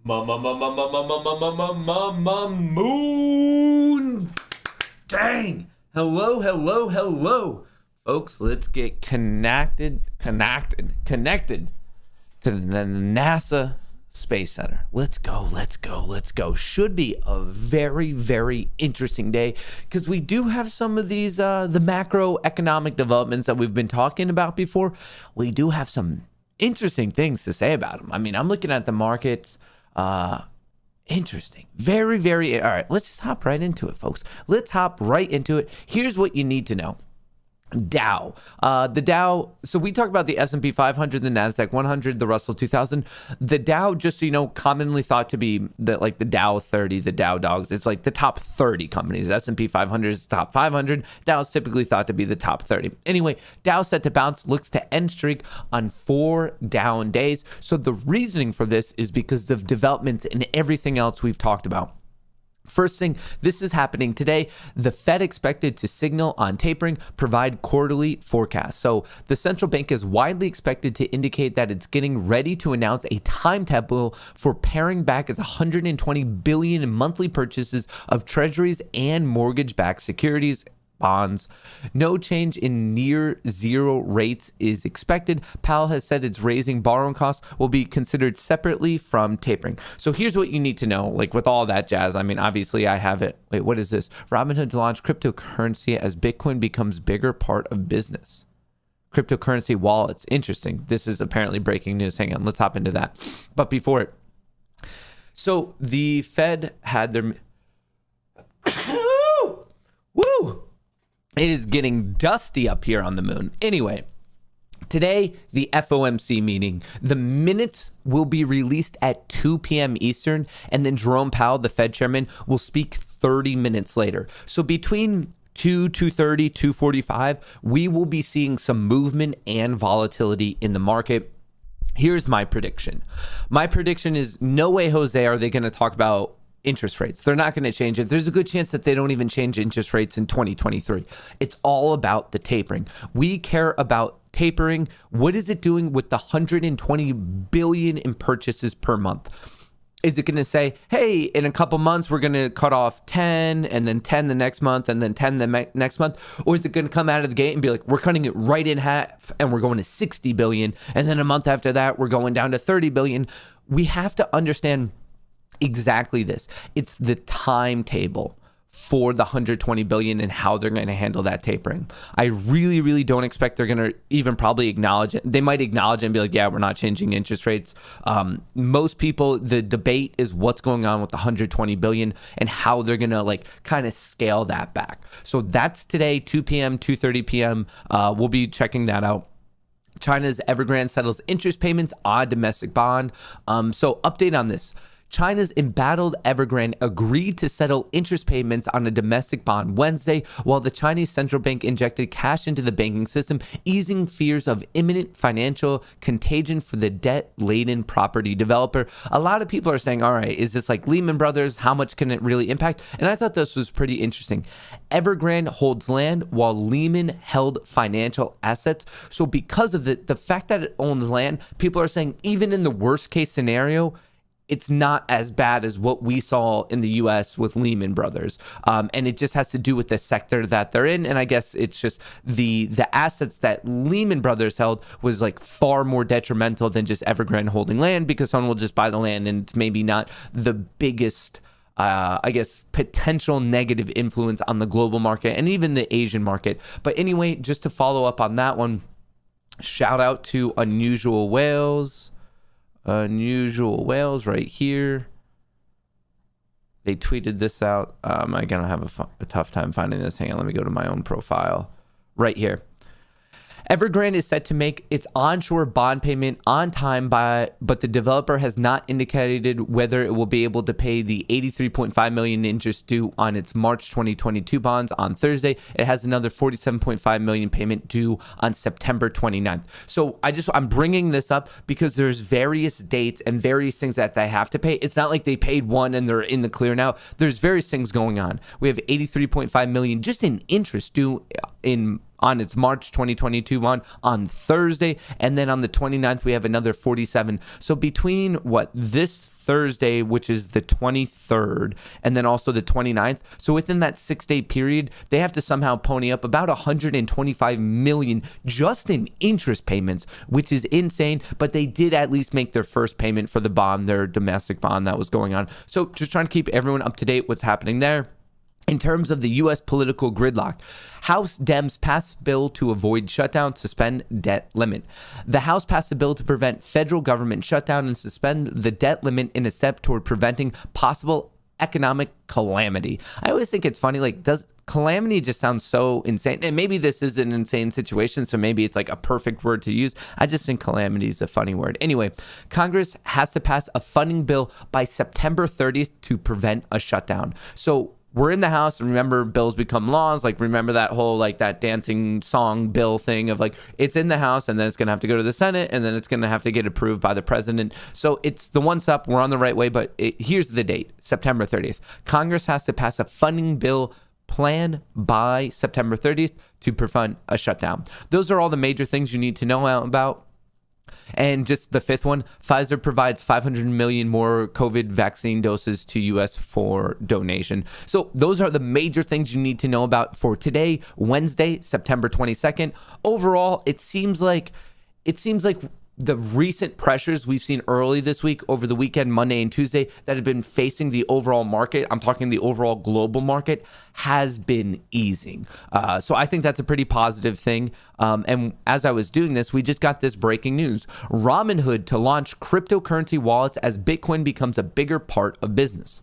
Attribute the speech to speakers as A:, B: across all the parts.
A: Moon gang. Hello, folks. Let's get connected to the NASA Space Center. Let's go. Should be a very, very interesting day because we do have some of these the macroeconomic developments that we've been talking about before. We do have some interesting things to say about them. I mean, I'm looking at the markets. Interesting. Very, very. All right, let's just hop right into it, folks. Let's hop right into it. Here's what you need to know. Dow. The Dow, so we talk about the S&P 500, the NASDAQ 100, the Russell 2000. The Dow, just so you know, commonly thought to be the Dow 30, the Dow dogs. It's like the top 30 companies. S&P 500 is the top 500. Dow is typically thought to be the top 30. Anyway, Dow set to bounce, looks to end streak on 4 down days. So the reasoning for this is because of developments in everything else we've talked about. First thing, this is happening today. The Fed expected to signal on tapering, provide quarterly forecasts. So the central bank is widely expected to indicate that it's getting ready to announce a timetable for paring back its $120 billion in monthly purchases of treasuries and mortgage-backed securities. Bonds. No change in near zero rates is expected. Powell has said it's raising borrowing costs will be considered separately from tapering. So here's what you need to know, like with all that jazz. I mean, obviously I have it. Wait, what is this? Robinhood launched cryptocurrency as Bitcoin becomes bigger part of business. Cryptocurrency wallets. Interesting. This is apparently breaking news. Hang on, let's hop into that. But before it, so the Fed had their Woo! It is getting dusty up here on the moon. Anyway, today, the FOMC meeting, the minutes will be released at 2 p.m. Eastern, and then Jerome Powell, the Fed chairman, will speak 30 minutes later. So between 2:30, 2:45, we will be seeing some movement and volatility in the market. Here's my prediction. My prediction is no way, Jose, are they going to talk about interest rates. They're not going to change it. There's a good chance that they don't even change interest rates in 2023. It's all about the tapering. We care about tapering. What is it doing with the $120 billion in purchases per month? Is it going to say, hey, in a couple months, we're going to cut off 10 and then 10 the next month and then 10 the next month? Or is it going to come out of the gate and be like, we're cutting it right in half and we're going to 60 billion. And then a month after that, we're going down to 30 billion. We have to understand exactly this. It's the timetable for the 120 billion and how they're going to handle that tapering. I really, really don't expect they're going to even probably acknowledge it. They might acknowledge it and be like, yeah, we're not changing interest rates. Most people, the debate is what's going on with the 120 billion and how they're going to like kind of scale that back. So that's today, 2 p.m., 2:30 p.m. We'll be checking that out. China's Evergrande settles interest payments on domestic bond. So update on this. China's embattled Evergrande agreed to settle interest payments on a domestic bond Wednesday, while the Chinese central bank injected cash into the banking system, easing fears of imminent financial contagion for the debt-laden property developer. A lot of people are saying, all right, is this like Lehman Brothers? How much can it really impact? And I thought this was pretty interesting. Evergrande holds land while Lehman held financial assets. So because of the fact that it owns land, people are saying even in the worst case scenario, it's not as bad as what we saw in the U.S. with Lehman Brothers. And it just has to do with the sector that they're in. And I guess it's just the assets that Lehman Brothers held was like far more detrimental than just Evergrande holding land, because someone will just buy the land and it's maybe not the biggest, I guess, potential negative influence on the global market and even the Asian market. But anyway, just to follow up on that one, shout out to Unusual Whales. Unusual Whales right here. They tweeted this out. I'm going to have a tough time finding this. Hang on, let me go to my own profile. Right here. Evergrande is set to make its onshore bond payment on time, but the developer has not indicated whether it will be able to pay the $83.5 million interest due on its March 2022 bonds on Thursday. It has another $47.5 million payment due on September 29th. So I'm bringing this up because there's various dates and various things that they have to pay. It's not like they paid one and they're in the clear now. There's various things going on. We have $83.5 million just in interest due on its March 2022 one on Thursday. And then on the 29th, we have another 47. So between this Thursday, which is the 23rd, and then also the 29th. So within that 6-day period, they have to somehow pony up about 125 million just in interest payments, which is insane. But they did at least make their first payment for the bond, their domestic bond that was going on. So just trying to keep everyone up to date what's happening there. In terms of the U.S. political gridlock, House Dems pass bill to avoid shutdown, suspend debt limit. The House passed a bill to prevent federal government shutdown and suspend the debt limit in a step toward preventing possible economic calamity. I always think it's funny, like, does calamity just sound so insane? And maybe this is an insane situation, so maybe it's like a perfect word to use. I just think calamity is a funny word. Anyway, Congress has to pass a funding bill by September 30th to prevent a shutdown. So we're in the House, and remember, bills become laws. Like, remember that whole, like, that dancing song bill thing of, like, it's in the House, and then it's going to have to go to the Senate, and then it's going to have to get approved by the president. So it's the one step. We're on the right way, but here's the date, September 30th. Congress has to pass a funding bill plan by September 30th to prevent a shutdown. Those are all the major things you need to know about. And just the fifth one, Pfizer provides 500 million more COVID vaccine doses to U.S. for donation. So those are the major things you need to know about for today, Wednesday, September 22nd. Overall, it seems like the recent pressures we've seen early this week over the weekend, Monday and Tuesday, that have been facing the overall market, I'm talking the overall global market, has been easing. So I think that's a pretty positive thing. And as I was doing this, we just got this breaking news. Robinhood to launch cryptocurrency wallets as Bitcoin becomes a bigger part of business.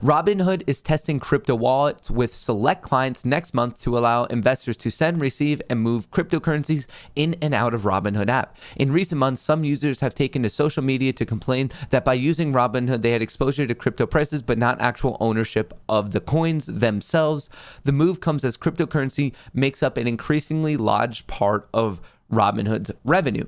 A: Robinhood is testing crypto wallets with select clients next month to allow investors to send, receive, and move cryptocurrencies in and out of Robinhood app. In recent months, some users have taken to social media to complain that by using Robinhood, they had exposure to crypto prices, but not actual ownership of the coins themselves. The move comes as cryptocurrency makes up an increasingly large part of Robinhood's revenue.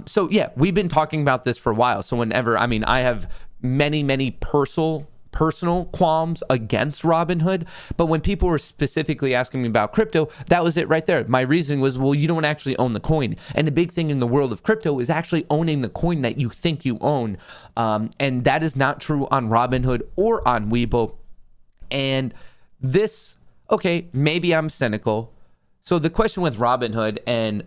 A: So yeah, we've been talking about this for a while. So I have many personal qualms against Robinhood, but when people were specifically asking me about crypto, that was it right there. My reasoning was, well, you don't actually own the coin. And the big thing in the world of crypto is actually owning the coin that you think you own. And that is not true on Robinhood or on Webull. And this, okay, maybe I'm cynical. So the question with Robinhood, and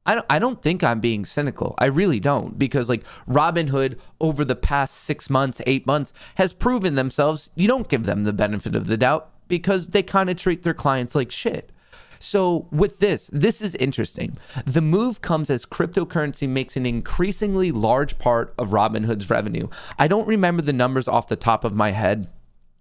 A: I don't think I'm being cynical. I really don't, because like Robinhood over the past 6 months, 8 months has proven themselves. You don't give them the benefit of the doubt because they kind of treat their clients like shit. So with this is interesting. The move comes as cryptocurrency makes an increasingly large part of Robinhood's revenue. I don't remember the numbers off the top of my head,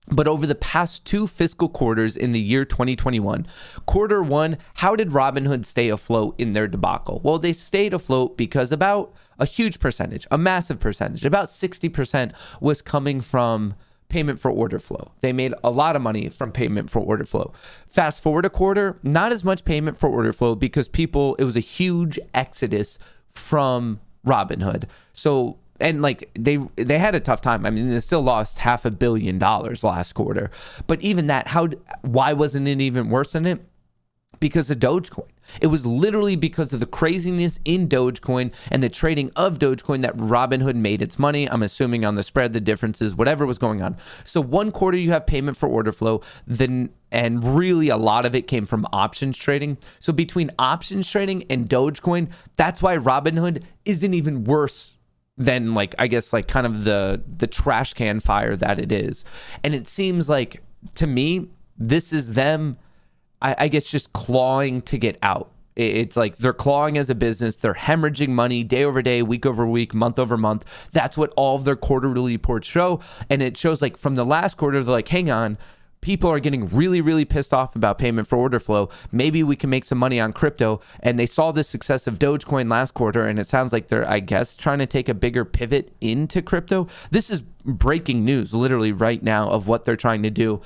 A: but over the past 2 fiscal quarters in the year 2021, quarter one, how did Robinhood stay afloat in their debacle? Well, they stayed afloat because about a huge percentage, a massive percentage, about 60% was coming from payment for order flow. They made a lot of money from payment for order flow. Fast forward a quarter, not as much payment for order flow because it was a huge exodus from Robinhood. So, and like they had a tough time. I mean, they still lost $500 million last quarter. But even that, why wasn't it even worse than it? Because of Dogecoin. It was literally because of the craziness in Dogecoin and the trading of Dogecoin that Robinhood made its money. I'm assuming on the spread, the differences, whatever was going on. So one quarter you have payment for order flow, and really a lot of it came from options trading. So between options trading and Dogecoin, that's why Robinhood isn't even worse than kind of the trash can fire that it is. And it seems like, to me, this is them, I guess, just clawing to get out. It's like they're clawing as a business. They're hemorrhaging money day over day, week over week, month over month. That's what all of their quarterly reports show. And it shows like from the last quarter, they're like, hang on, people are getting really, really pissed off about payment for order flow. Maybe we can make some money on crypto. And they saw the success of Dogecoin last quarter. And it sounds like they're, I guess, trying to take a bigger pivot into crypto. This is breaking news literally right now of what they're trying to do.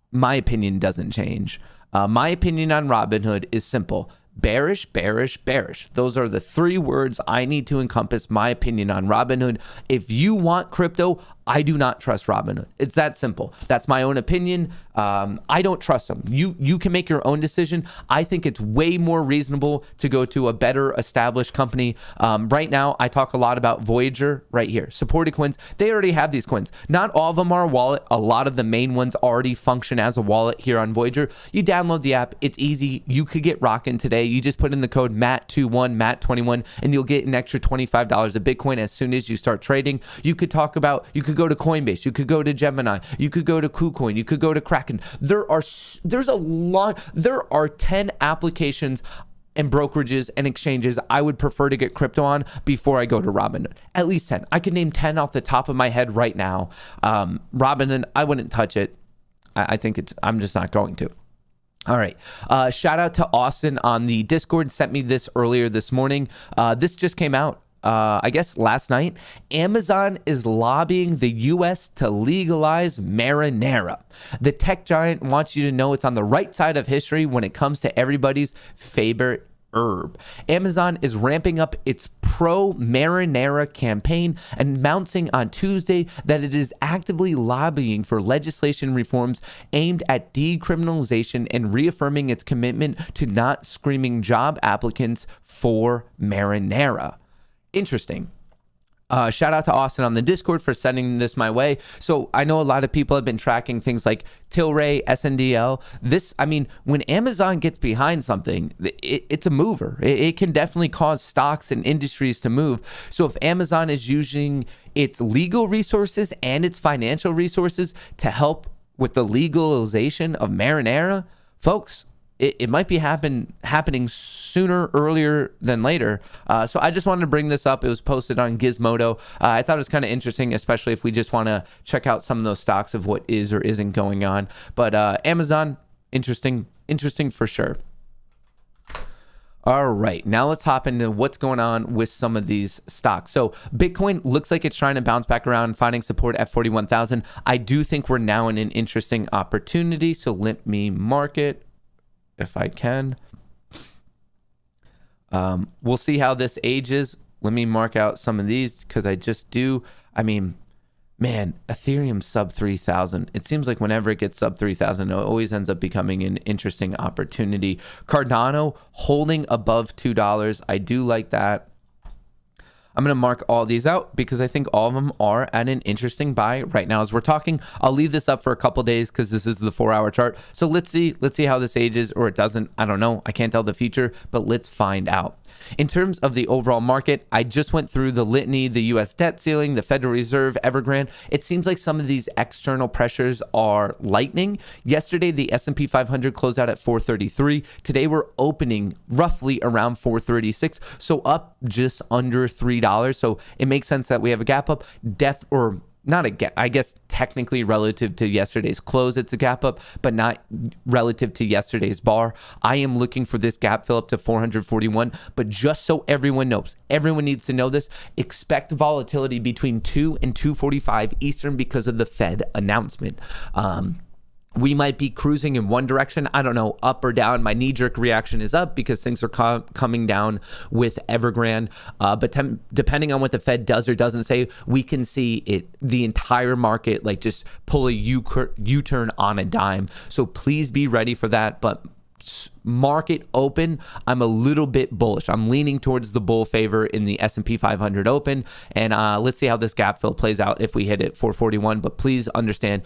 A: My opinion doesn't change. My opinion on Robinhood is simple. Bearish, bearish, bearish. Those are the 3 words I need to encompass my opinion on Robinhood. If you want crypto, I do not trust Robinhood. It's that simple. That's my own opinion. I don't trust them. You can make your own decision. I think it's way more reasonable to go to a better established company. Right now, I talk a lot about Voyager right here. Supported coins. They already have these coins. Not all of them are a wallet. A lot of the main ones already function as a wallet here on Voyager. You download the app. It's easy. You could get rocking today. You just put in the code MAT21, MAT21, and you'll get an extra $25 of Bitcoin as soon as you start trading. You could go to Coinbase, you could go to Gemini, you could go to KuCoin, you could go to Kraken. There's a lot. There are 10 applications and brokerages and exchanges I would prefer to get crypto on before I go to Robinhood. At least 10. I could name 10 off the top of my head right now. Robinhood, I wouldn't touch it. I'm just not going to. All right. Shout out to Austin on the Discord. Sent me this earlier this morning. This just came out. I guess last night. Amazon is lobbying the U.S. to legalize Marinara. The tech giant wants you to know it's on the right side of history when it comes to everybody's favorite herb. Amazon is ramping up its pro-Marinara campaign, announcing on Tuesday that it is actively lobbying for legislation reforms aimed at decriminalization and reaffirming its commitment to not screening job applicants for Marinara. Interesting. Shout out to Austin on the Discord for sending this my way. So I know a lot of people have been tracking things like Tilray, SNDL. When Amazon gets behind something, it's a mover. It can definitely cause stocks and industries to move. So if Amazon is using its legal resources and its financial resources to help with the legalization of Marinara, folks, it might be happening sooner, earlier than later. So I just wanted to bring this up. It was posted on Gizmodo. I thought it was kind of interesting, especially if we just want to check out some of those stocks of what is or isn't going on. But Amazon, interesting for sure. All right, now let's hop into what's going on with some of these stocks. So Bitcoin looks like it's trying to bounce back around, finding support at 41,000. I do think we're now in an interesting opportunity. So let me mark it if I can. We'll see how this ages. Let me mark out some of these because I just do. Ethereum sub 3,000. It seems like whenever it gets sub 3,000, it always ends up becoming an interesting opportunity. Cardano holding above $2. I do like that. I'm going to mark all these out because I think all of them are at an interesting buy right now as we're talking. I'll leave this up for a couple days because this is the 4-hour chart. So let's see how this ages, or it doesn't. I don't know. I can't tell the future, but let's find out. In terms of the overall market, I just went through the litany, the U.S. debt ceiling, the Federal Reserve, Evergrande. It seems like some of these external pressures are lightening. Yesterday, the S&P 500 closed out at 433. Today, we're opening roughly around 436, so up just under $3. So it makes sense that we have a gap up. I guess technically relative to yesterday's close, it's a gap up, but not relative to yesterday's bar. I am looking for this gap fill up to 441, but just so everyone knows, everyone needs to know this, expect volatility between 2 and 2:45 Eastern because of the Fed announcement. We might be cruising in one direction. I don't know, up or down. My knee-jerk reaction is up because things are coming down with Evergrande. But depending on what the Fed does or doesn't say, we can see the entire market like just pull a U-turn on a dime. So please be ready for that. But market open, I'm a little bit bullish. I'm leaning towards the bull favor in the S&P 500 open, and let's see how this gap fill plays out if we hit it 441. But please understand,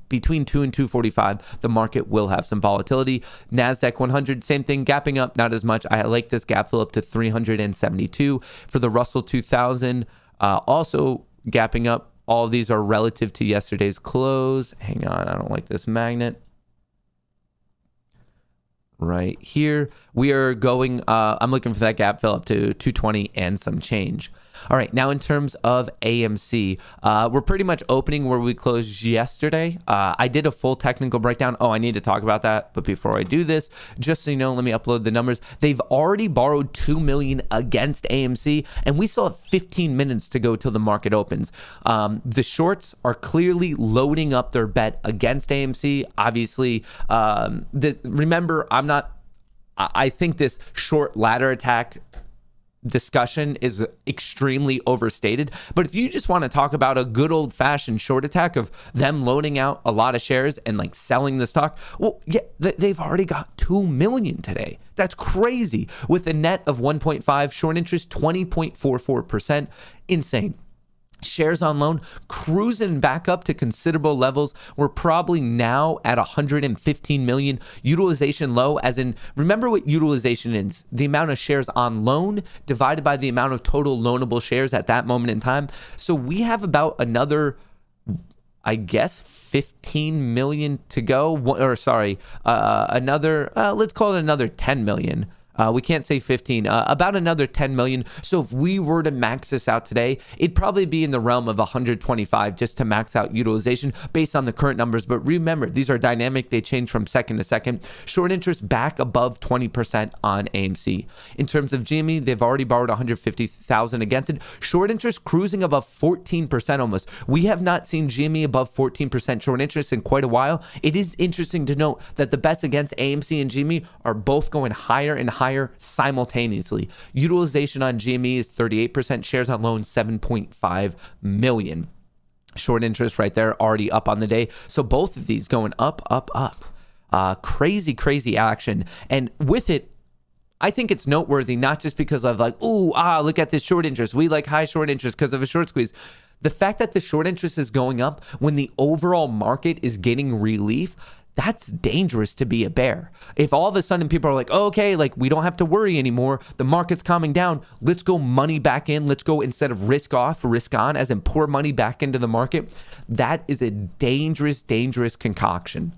A: between 2 and 245, the market will have some volatility. NASDAQ 100, same thing, gapping up, not as much. I like this gap fill up to 372. For the Russell 2000, also gapping up. All of these are relative to yesterday's close. Hang on, I don't like this magnet. Right here, we are going, I'm looking for that gap fill up to 220 and some change. All right, now in terms of AMC, we're pretty much opening where we closed yesterday. I did a full technical breakdown. I need to talk about that. But before I do this, just so you know, let me upload the numbers. They've already borrowed $2 million against AMC, and we still have 15 minutes to go till the market opens. The shorts are clearly loading up their bet against AMC. Obviously, remember, I think this short ladder attack discussion is extremely overstated. But if you just want to talk about a good old fashioned short attack of them loading out a lot of shares and like selling the stock, well, yeah, they've already got 2 million today. That's crazy. With a net of 1.5, short interest 20.44%. Insane. Shares on loan cruising back up to considerable levels. We're probably now at 115 million. Utilization low, as in, remember what utilization is: the amount of shares on loan divided by the amount of total loanable shares at that moment in time. So we have about another, I guess, 15 million to go. Let's call it another 10 million. We can't say 15, about another 10 million. So if we were to max this out today, it'd probably be in the realm of 125 just to max out utilization based on the current numbers. But remember, these are dynamic. They change from second to second. Short interest back above 20% on AMC. In terms of GME, they've already borrowed 150,000 against it. Short interest cruising above 14% almost. We have not seen GME above 14% short interest in quite a while. It is interesting to note that the bets against AMC and GME are both going higher and higher simultaneously. Utilization on GME is 38%, shares on loan 7.5 million. Short interest right there already up on the day. So both of these going up. Crazy action. And with it, I think it's noteworthy, not just because of like, look at this short interest. We like high short interest because of a short squeeze. The fact that the short interest is going up when the overall market is getting relief, that's dangerous to be a bear. If all of a sudden people are like, okay, like we don't have to worry anymore, the market's calming down, let's go money back in, let's go, instead of risk off, risk on, as in pour money back into the market, that is a dangerous concoction.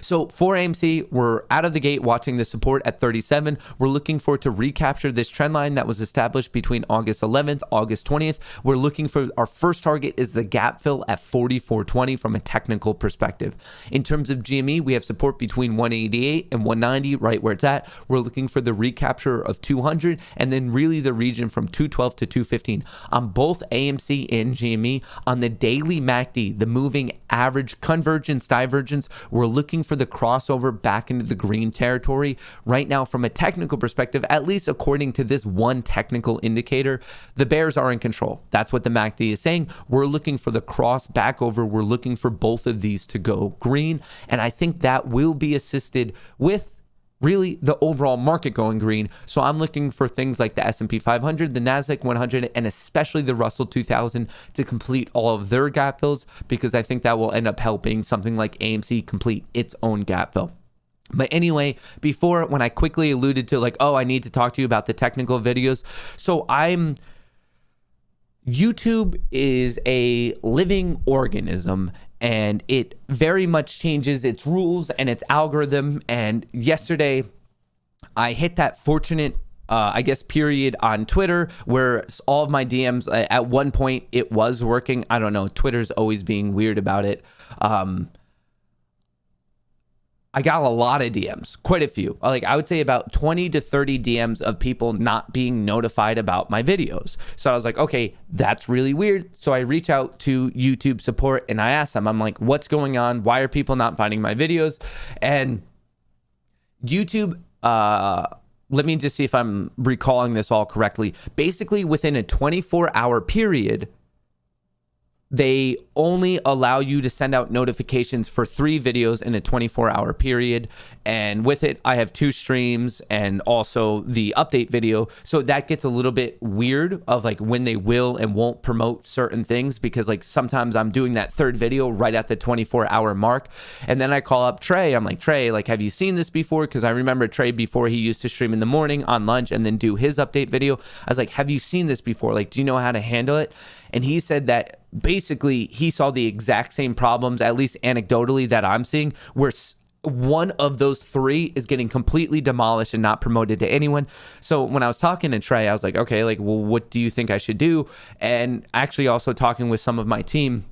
A: So for AMC, we're out of the gate watching the support at 37. We're looking for it to recapture this trend line that was established between August 11th, August 20th. We're looking for, our first target is the gap fill at 44.20 from a technical perspective. In terms of GME, we have support between 188 and 190, right where it's at. We're looking for the recapture of 200 and then really the region from 212 to 215. On both AMC and GME, on the daily MACD, the moving average convergence, divergence, we're looking for the crossover back into the green territory. Right now, from a technical perspective, at least according to this one technical indicator, the bears are in control. That's what the MACD is saying. We're looking for the cross back over. We're looking for both of these to go green. And I think that will be assisted with really the overall market going green. So I'm looking for things like the S&P 500, the NASDAQ 100, and especially the Russell 2000 to complete all of their gap fills, because I think that will end up helping something like AMC complete its own gap fill. But anyway, before, when I quickly alluded to like, I need to talk to you about the technical videos. So YouTube is a living organism, and it very much changes its rules and its algorithm. And yesterday, I hit that fortunate, period on Twitter where all of my DMs, at one point, it was working. I don't know. Twitter's always being weird about it. I got a lot of DMs, quite a few. Like I would say about 20 to 30 DMs of people not being notified about my videos. So I was like, okay, that's really weird. So I reach out to YouTube support and I ask them, I'm like, what's going on? Why are people not finding my videos? And YouTube, let me just see if I'm recalling this all correctly. Basically, within a 24-hour period, they only allow you to send out notifications for 3 videos in a 24-hour period. And with it, I have 2 streams and also the update video. So that gets a little bit weird of like when they will and won't promote certain things, because like sometimes I'm doing that 3rd video right at the 24-hour mark. And then I call up Trey. I'm like, Trey, like, have you seen this before? Because I remember Trey before, he used to stream in the morning on lunch and then do his update video. I was like, have you seen this before? Like, do you know how to handle it? And he said that basically he saw the exact same problems, at least anecdotally, that I'm seeing, where one of those 3 is getting completely demolished and not promoted to anyone. So when I was talking to Trey, I was like, okay, like, well, what do you think I should do? And actually also talking with some of my team,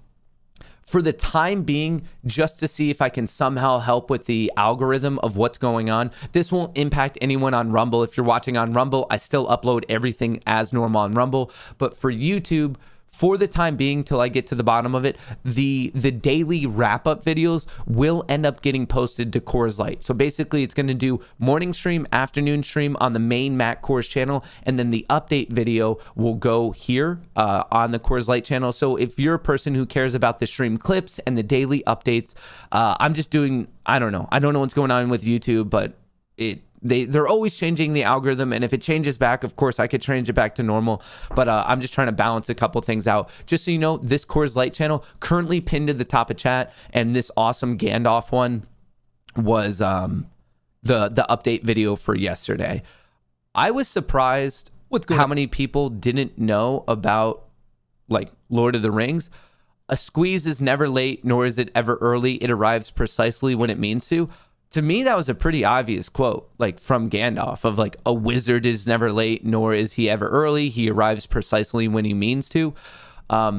A: for the time being, just to see if I can somehow help with the algorithm of what's going on. This won't impact anyone on Rumble. If you're watching on Rumble, I still upload everything as normal on Rumble. But for YouTube, for the time being, till I get to the bottom of it, the daily wrap-up videos will end up getting posted to Kohrs Lite. So basically, it's going to do morning stream, afternoon stream on the main Matt Kohrs channel, and then the update video will go here on the Kohrs Lite channel. So if you're a person who cares about the stream clips and the daily updates, I'm just doing, I don't know what's going on with YouTube, but they're always changing the algorithm, and if it changes back, of course I could change it back to normal, but I'm just trying to balance a couple things out. Just so you know, this Kohrs Lite channel currently pinned to the top of chat, and this awesome Gandalf one was the update video for yesterday. I was surprised how many people didn't know about like Lord of the Rings. A squeeze is never late, nor is it ever early. It arrives precisely when it means to. To me, that was a pretty obvious quote, like from Gandalf, of like, a wizard is never late, nor is he ever early. He arrives precisely when he means to. I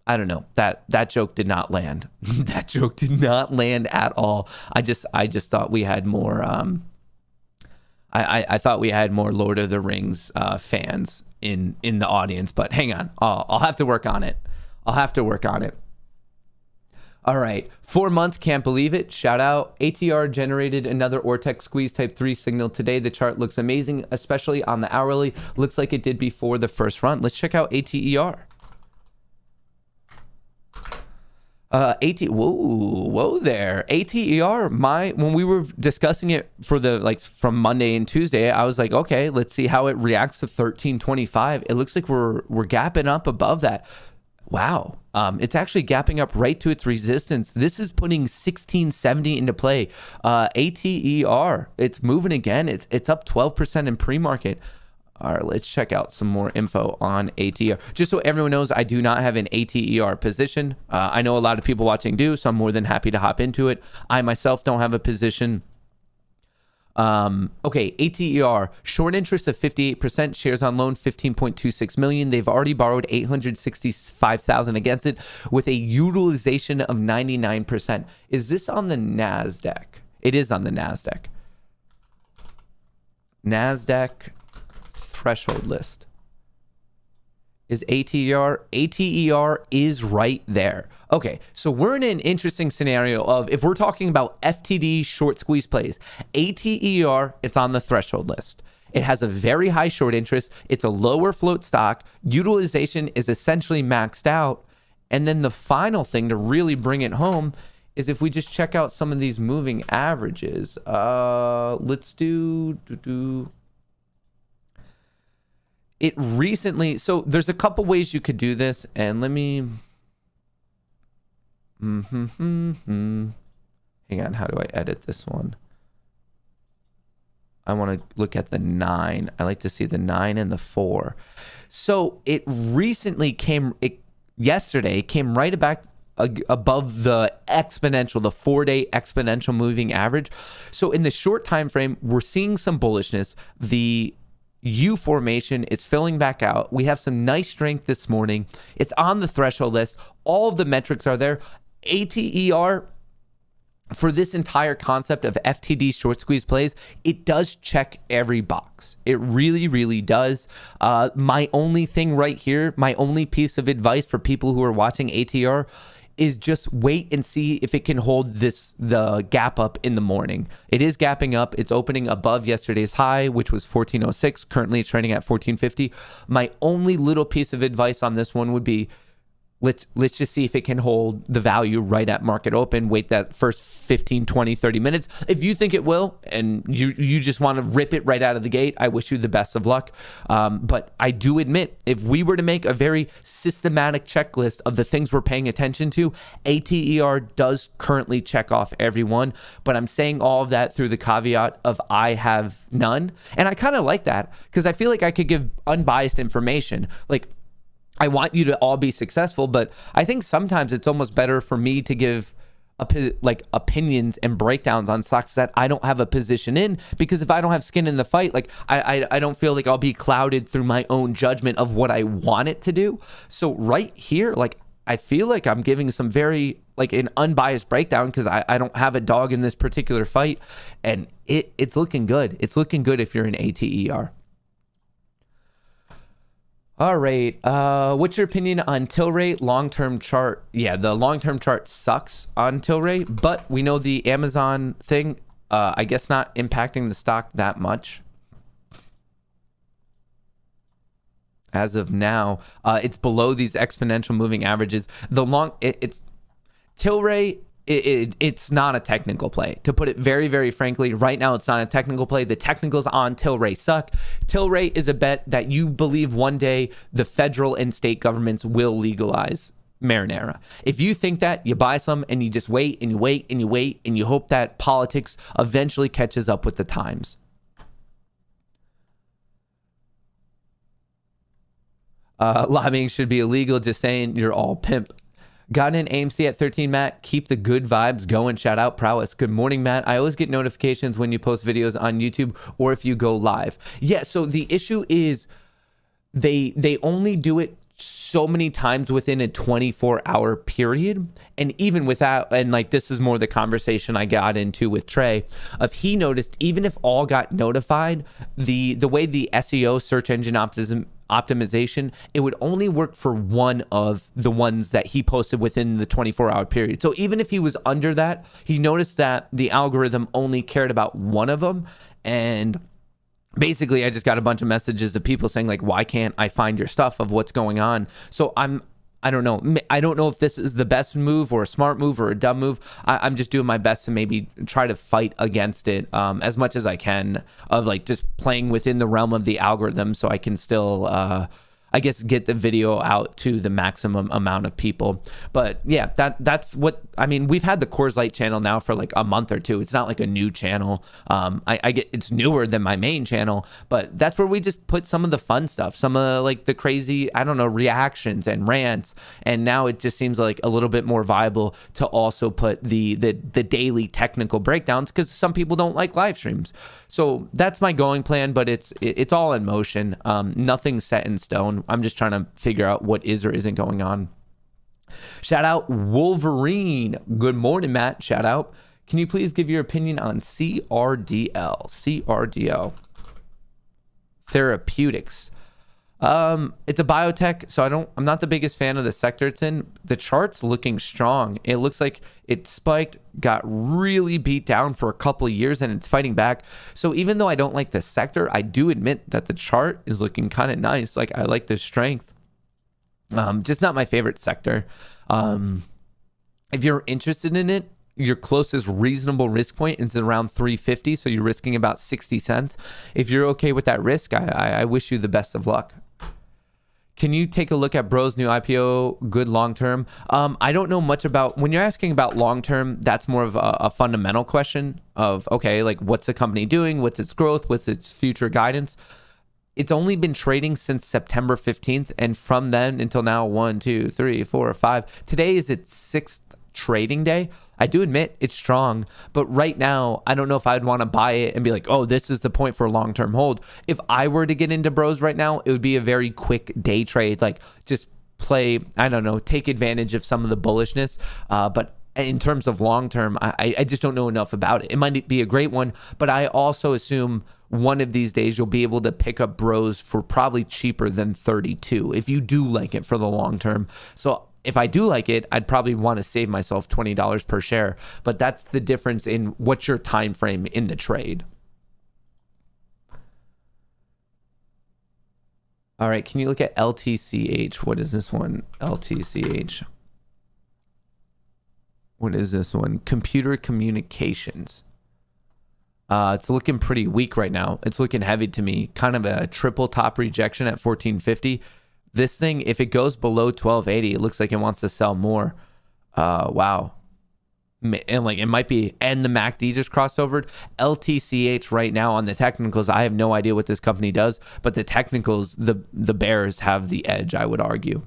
A: don't know. That joke did not land. That joke did not land at all. I just thought we had more. I thought we had more Lord of the Rings fans in the audience. But hang on, I'll have to work on it. All right, 4 months, can't believe it. Shout out. ATR generated another Ortex squeeze type 3 signal today. The chart looks amazing, especially on the hourly. Looks like it did before the first run. Let's check out ATER. Whoa there. ATER, when we were discussing it for from Monday and Tuesday, I was like, okay, let's see how it reacts to 1325. It looks like we're gapping up above that. Wow. It's actually gapping up right to its resistance. This is putting 1670 into play. ATER, it's moving again. It's up 12% in pre-market. All right, let's check out some more info on ATER. Just so everyone knows, I do not have an ATER position. I know a lot of people watching do, so I'm more than happy to hop into it. I myself don't have a position. Okay, ATER, short interest of 58%, shares on loan 15.26 million. They've already borrowed 865,000 against it with a utilization of 99%. Is this on the NASDAQ? It is on the NASDAQ. NASDAQ threshold list. Is ATER? ATER is right there. Okay, so we're in an interesting scenario of, if we're talking about FTD short squeeze plays, ATER, it's on the threshold list. It has a very high short interest. It's a lower float stock. Utilization is essentially maxed out. And then the final thing to really bring it home is if we just check out some of these moving averages. Let's do it recently. So there's a couple ways you could do this, and let me hang on. How do I edit this one? I want to look at the 9. I like to see the 9 and the 4. So it recently yesterday came right back above the exponential, the 4-day exponential moving average. So in the short time frame, we're seeing some bullishness. The U formation is filling back out. We have some nice strength this morning. It's on the threshold list. All of the metrics are there. ATER, for this entire concept of FTD short squeeze plays, it does check every box. It really, really does. My only thing right here, my only piece of advice for people who are watching ATR is just wait and see if it can hold the gap up in the morning. It is gapping up. It's opening above yesterday's high, which was 1406. Currently, it's trading at 1450. My only little piece of advice on this one would be, let's just see if it can hold the value right at market open. Wait that first 15, 20, 30 minutes. If you think it will, and you just want to rip it right out of the gate, I wish you the best of luck. But I do admit, if we were to make a very systematic checklist of the things we're paying attention to, ATER does currently check off every one. But I'm saying all of that through the caveat of I have none. And I kind of like that, because I feel like I could give unbiased information. Like, I want you to all be successful, but I think sometimes it's almost better for me to give opinions and breakdowns on stocks that I don't have a position in, because if I don't have skin in the fight, like I don't feel like I'll be clouded through my own judgment of what I want it to do. So right here, like, I feel like I'm giving some very an unbiased breakdown, because I don't have a dog in this particular fight, and it's looking good. It's looking good if you're an ATER. All right. What's your opinion on Tilray long-term chart? Yeah, the long-term chart sucks on Tilray, but we know the Amazon thing, I guess not impacting the stock that much. As of now, it's below these exponential moving averages. It's Tilray. It's not a technical play. To put it very, very frankly, right now it's not a technical play. The technicals on Tilray suck. Tilray is a bet that you believe one day the federal and state governments will legalize Marinara. If you think that, you buy some and you just wait and you wait and you wait and you hope that politics eventually catches up with the times. Lobbying should be illegal. Just saying, you're all pimp. Got an AMC at 13, Matt. Keep the good vibes going. Shout out Prowess. Good morning, Matt. I always get notifications when you post videos on YouTube or if you go live. Yeah, so the issue is they only do it so many times within a 24-hour period. And even without, and like this is more the conversation I got into with Trey, of he noticed even if all got notified, the way the SEO, search engine optimization, it would only work for one of the ones that he posted within the 24-hour period. So even if he was under that, he noticed that the algorithm only cared about one of them. And basically I just got a bunch of messages of people saying like, why can't I find your stuff of what's going on? So I don't know. I don't know if this is the best move or a smart move or a dumb move. I'm just doing my best to maybe try to fight against it as much as I can, of like just playing within the realm of the algorithm so I can still, I guess, get the video out to the maximum amount of people. But yeah, that's what, I mean, we've had the Kohrs Light channel now for like a month or two. It's not like a new channel. I get it's newer than my main channel, but that's where we just put some of the fun stuff, some of like the crazy, I don't know, reactions and rants. And now it just seems like a little bit more viable to also put the daily technical breakdowns, because some people don't like live streams. So that's my going plan, but it's all in motion. Nothing's set in stone. I'm just trying to figure out what is or isn't going on. Shout out Wolverine. Good morning, Matt. Shout out. Can you please give your opinion on Crdl? Crdl. Therapeutics. It's a biotech, so I'm not the biggest fan of the sector it's in. The chart's looking strong. It looks like it spiked, got really beat down for a couple of years, and it's fighting back. So even though I don't like the sector, I do admit that the chart is looking kind of nice. Like, I like the strength. Just not my favorite sector. If you're interested in it, your closest reasonable risk point is around 350, so you're risking about 60 cents. If you're okay with that risk, I wish you the best of luck. Can you take a look at Bro's new IPO? Good long term. I don't know much about, when you're asking about long term, that's more of a fundamental question of, okay, like what's the company doing? What's its growth? What's its future guidance? It's only been trading since September 15th. And from then until now, 1, 2, 3, 4, 5. Today is its 6th trading day. I do admit it's strong, but right now I don't know if I'd want to buy it and be like, oh, this is the point for a long-term hold. If I were to get into Bros right now, it would be a very quick day trade, like just play, I don't know, take advantage of some of the bullishness. But in terms of long-term, I just don't know enough about it. It might be a great one, but I also assume one of these days you'll be able to pick up Bros for probably cheaper than 32 if you do like it for the long term. So if I do like it, I'd probably want to save myself $20 per share. But that's the difference in what's your time frame in the trade. All right, can you look at LTCH? What is this one? LTCH. What is this one? Computer communications. It's looking pretty weak right now. It's looking heavy to me. Kind of a triple top rejection at 1450. This thing, if it goes below 1280, it looks like it wants to sell more. Wow. And like it might be, and the MACD just crossed over. LTCH right now on the technicals, I have no idea what this company does, but the technicals, the bears have the edge, I would argue.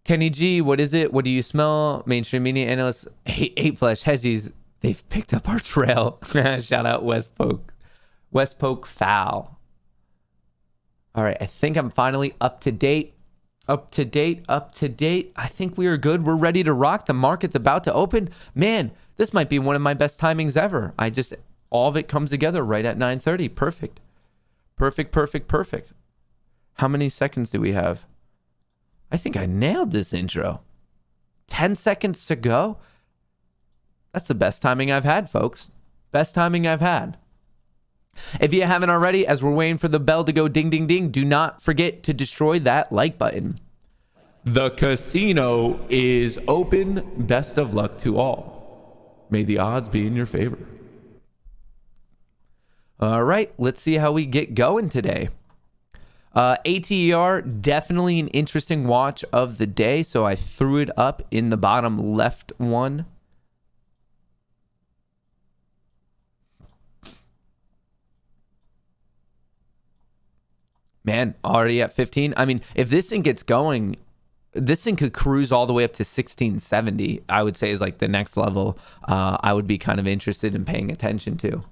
A: Kenny G, what is it? What do you smell? Mainstream media analysts, eight flesh hedgies, they've picked up our trail. Shout out West Polk Foul. All right, I think I'm finally up to date. Up to date. I think we are good. We're ready to rock. The market's about to open. Man, this might be one of my best timings ever. All of it comes together right at 9:30. Perfect. Perfect, perfect, perfect. How many seconds do we have? I think I nailed this intro. 10 seconds to go. That's the best timing I've had, folks. Best timing I've had. If you haven't already, as we're waiting for the bell to go ding, ding, ding, do not forget to destroy that like button. The casino is open. Best of luck to all. May the odds be in your favor. All right, let's see how we get going today. ATER, definitely an interesting watch of the day, so I threw it up in the bottom left one. Man, already at 15. I mean, if this thing gets going, this thing could cruise all the way up to 1670, I would say is like the next level I would be kind of interested in paying attention to.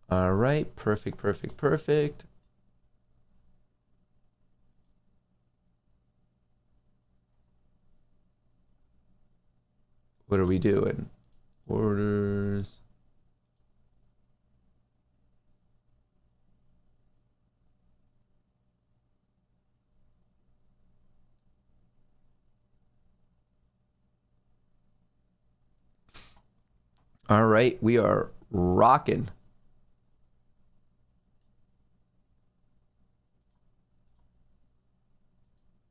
A: All right, perfect, perfect, perfect. What are we doing? Orders. All right, we are rocking.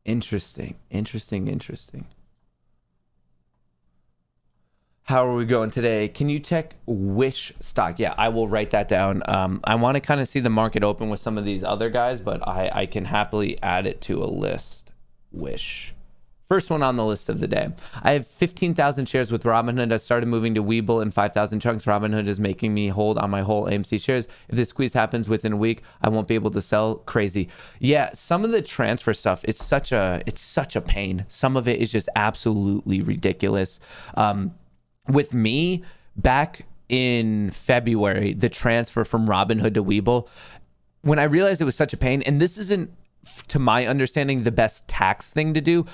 A: Interesting, interesting, interesting. How are we going today? Can you check Wish stock? Yeah, I will write that down. I want to kind of see the market open with some of these other guys, but I can happily add it to a list. Wish. First one on the list of the day. I have 15,000 shares with Robinhood. I started moving to Webull in 5,000 chunks. Robinhood is making me hold on my whole AMC shares. If this squeeze happens within a week, I won't be able to sell. Crazy. Yeah, some of the transfer stuff, it's such a pain. Some of it is just absolutely ridiculous. With me, back in February, the transfer from Robinhood to Webull, when I realized it was such a pain, and this isn't, to my understanding, the best tax thing to do,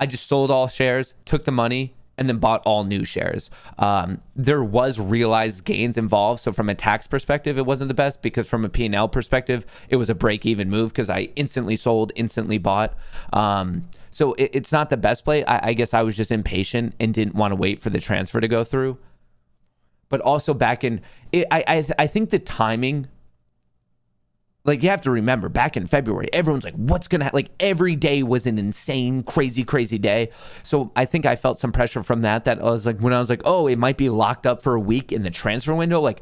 A: I just sold all shares, took the money, and then bought all new shares. There was realized gains involved. So from a tax perspective, it wasn't the best, because from a P&L perspective, it was a break-even move because I instantly sold, instantly bought. So it's not the best play. I guess I was just impatient and didn't want to wait for the transfer to go through. But also back in, I think the timing, like, you have to remember, back in February, everyone's like, what's going to like, every day was an insane, crazy, crazy day. So I think I felt some pressure from that I was like, when I was like, oh, it might be locked up for a week in the transfer window. Like,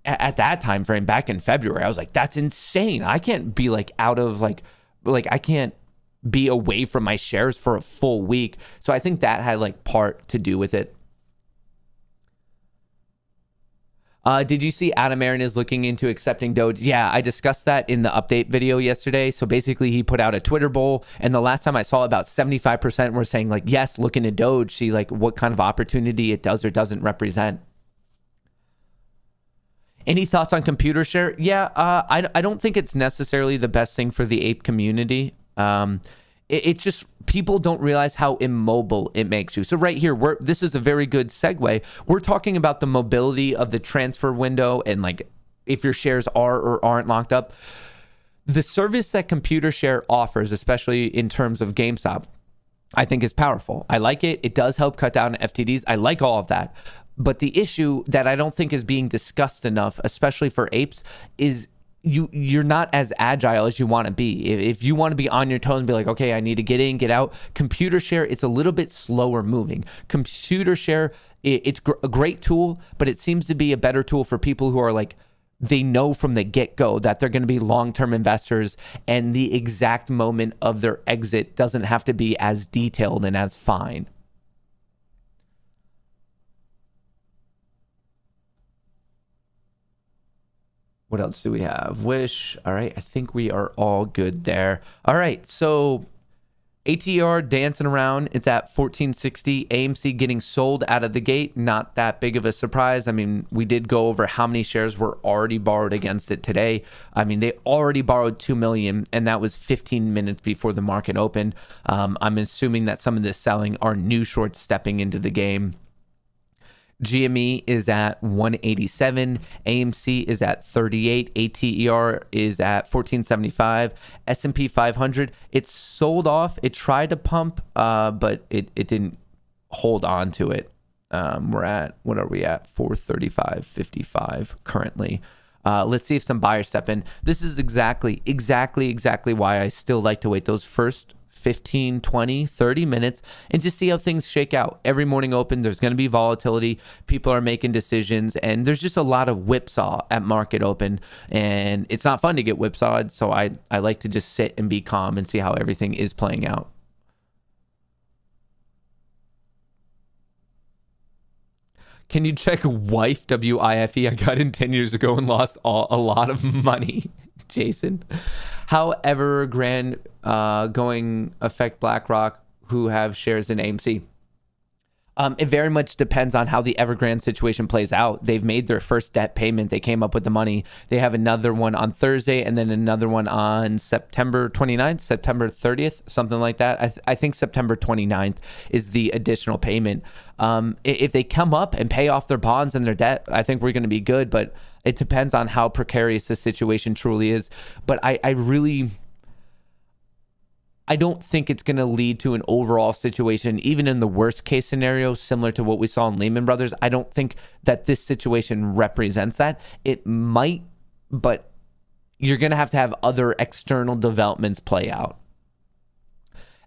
A: at that time frame back in February, I was like, that's insane. I can't be like out of like I can't be away from my shares for a full week. So I think that had like part to do with it. Did you see Adam Aaron is looking into accepting Doge? Yeah, I discussed that in the update video yesterday. So basically he put out a Twitter poll, and the last time I saw, about 75% were saying like, yes, look into Doge, see like what kind of opportunity it does or doesn't represent. Any thoughts on computer share? Yeah, I don't think it's necessarily the best thing for the ape community. It just, people don't realize how immobile it makes you. So right here, this is a very good segue. We're talking about the mobility of the transfer window and like if your shares are or aren't locked up. The service that computer share offers, especially in terms of GameStop, I think is powerful. I like it. It does help cut down FTDs. I like all of that. But the issue that I don't think is being discussed enough, especially for apes, is you're not as agile as you want to be. If you want to be on your toes and be like, okay, I need to get in, get out, computer share, it's a little bit slower moving. Computer share, it's a great tool, but it seems to be a better tool for people who are like, they know from the get-go that they're going to be long-term investors, and the exact moment of their exit doesn't have to be as detailed and as fine. What else do we have? Wish. All right. I think we are all good there. All right. So ATR dancing around. It's at 1460. AMC getting sold out of the gate. Not that big of a surprise. I mean, we did go over how many shares were already borrowed against it today. I mean, they already borrowed 2 million, and that was 15 minutes before the market opened. I'm assuming that some of this selling are new shorts stepping into the game. GME is at 187, AMC is at 38, ATER is at 1475, S&P 500, it's sold off. It tried to pump, but it didn't hold on to it. We're at, what are we at? 435.55 currently. Let's see if some buyers step in. This is exactly why I still like to wait those first 15, 20, 30 minutes and just see how things shake out. Every morning open, there's going to be volatility. People are making decisions, and there's just a lot of whipsaw at market open, and it's not fun to get whipsawed. So I like to just sit and be calm and see how everything is playing out. Can you check WIFE, W-I-F-E? I got in 10 years ago and lost a lot of money, Jason. However, Grand going affect BlackRock, who have shares in AMC. It very much depends on how the Evergrande situation plays out. They've made their first debt payment. They came up with the money. They have another one on Thursday and then another one on September 29th, September 30th, something like that. I think September 29th is the additional payment. If they come up and pay off their bonds and their debt, I think we're going to be good, but it depends on how precarious the situation truly is. But I don't think it's going to lead to an overall situation, even in the worst case scenario, similar to what we saw in Lehman Brothers. I don't think that this situation represents that. It might, but you're going to have other external developments play out.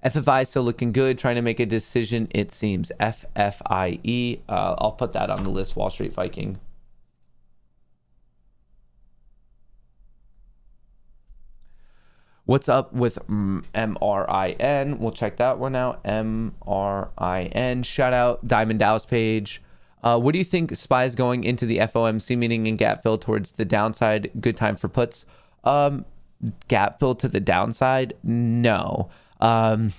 A: FFI is still looking good, trying to make a decision, it seems. FFIE. I'll put that on the list, Wall Street Viking. What's up with MRIN? We'll check that one out. MRIN. Shout out Diamond Dallas page. What do you think SPY is going into the FOMC meeting in gap fill towards the downside? Good time for puts. Gap fill to the downside? No. I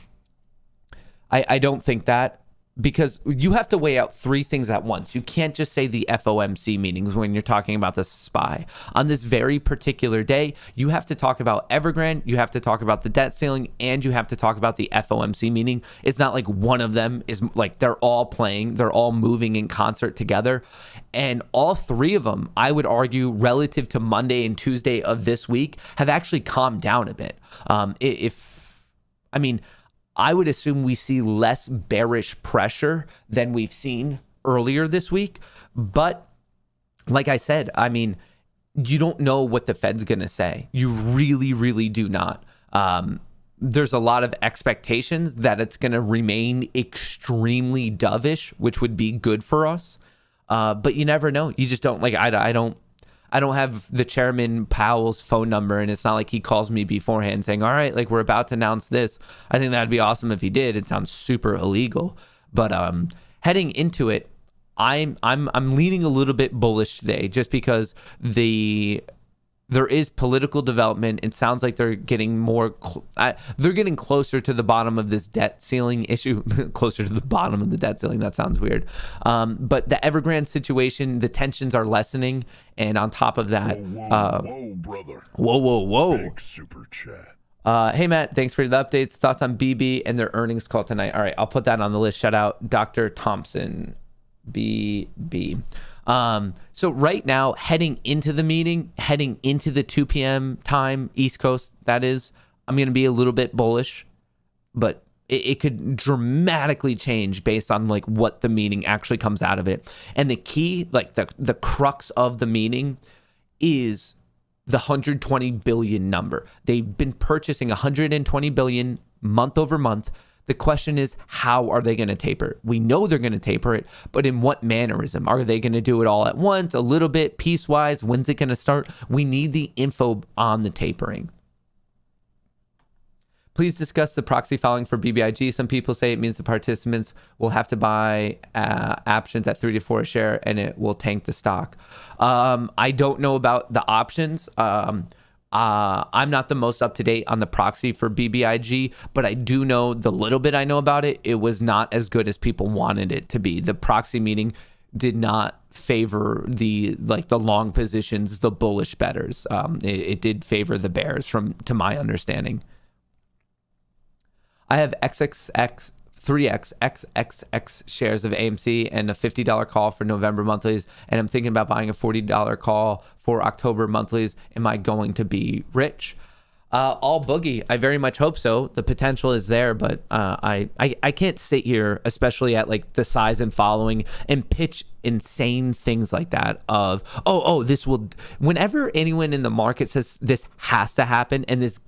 A: don't think that, because you have to weigh out three things at once. You can't just say the FOMC meetings when you're talking about the SPY. On this very particular day, you have to talk about Evergrande, you have to talk about the debt ceiling, and you have to talk about the FOMC meeting. It's not like one of them is like they're all playing, they're all moving in concert together. And all three of them, I would argue, relative to Monday and Tuesday of this week, have actually calmed down a bit. I would assume we see less bearish pressure than we've seen earlier this week. But like I said, I mean, you don't know what the Fed's going to say. You really, really do not. There's a lot of expectations that it's going to remain extremely dovish, which would be good for us. But you never know. You just don't, like, I don't have the Chairman Powell's phone number, and it's not like he calls me beforehand saying, all right, like, we're about to announce this. I think that'd be awesome if he did. It sounds super illegal. But heading into it, I'm leaning a little bit bullish today, just because there is political development. It sounds like they're getting they're getting closer to the bottom of this debt ceiling issue, closer to the bottom of the debt ceiling. That sounds weird. But the Evergrande situation, the tensions are lessening. And on top of that,
B: whoa, brother.
A: Whoa.
B: Big super chat.
A: Hey, Matt, thanks for the updates. Thoughts on BB and their earnings call tonight? All right, I'll put that on the list. Shout out Dr. Thompson, BB. So right now, heading into the meeting, heading into the 2 p.m. time, East Coast, that is, I'm going to be a little bit bullish, but it could dramatically change based on like what the meeting actually comes out of it. And the key, like the crux of the meeting is the 120 billion number. They've been purchasing 120 billion month over month. The question is, how are they going to taper it? We know they're going to taper it, but in what mannerism? Are they going to do it all at once, a little bit, piecewise? When's it going to start? We need the info on the tapering. Please discuss the proxy filing for BBIG. Some people say it means the participants will have to buy options at 3 to 4 a share, and it will tank the stock. I don't know about the options. I'm not the most up to date on the proxy for BBIG, but I do know the little bit I know about it. It was not as good as people wanted it to be. The proxy meeting did not favor the long positions, the bullish bettors. It did favor the bears to my understanding. I have XXX 3x XXX shares of AMC and a $50 call for November monthlies, and I'm thinking about buying a $40 call for October monthlies. Am I going to be rich? All boogie. I very much hope so. The potential is there, but I can't sit here, especially at like the size and following, and pitch insane things like that of, this will, whenever anyone in the market says this has to happen and this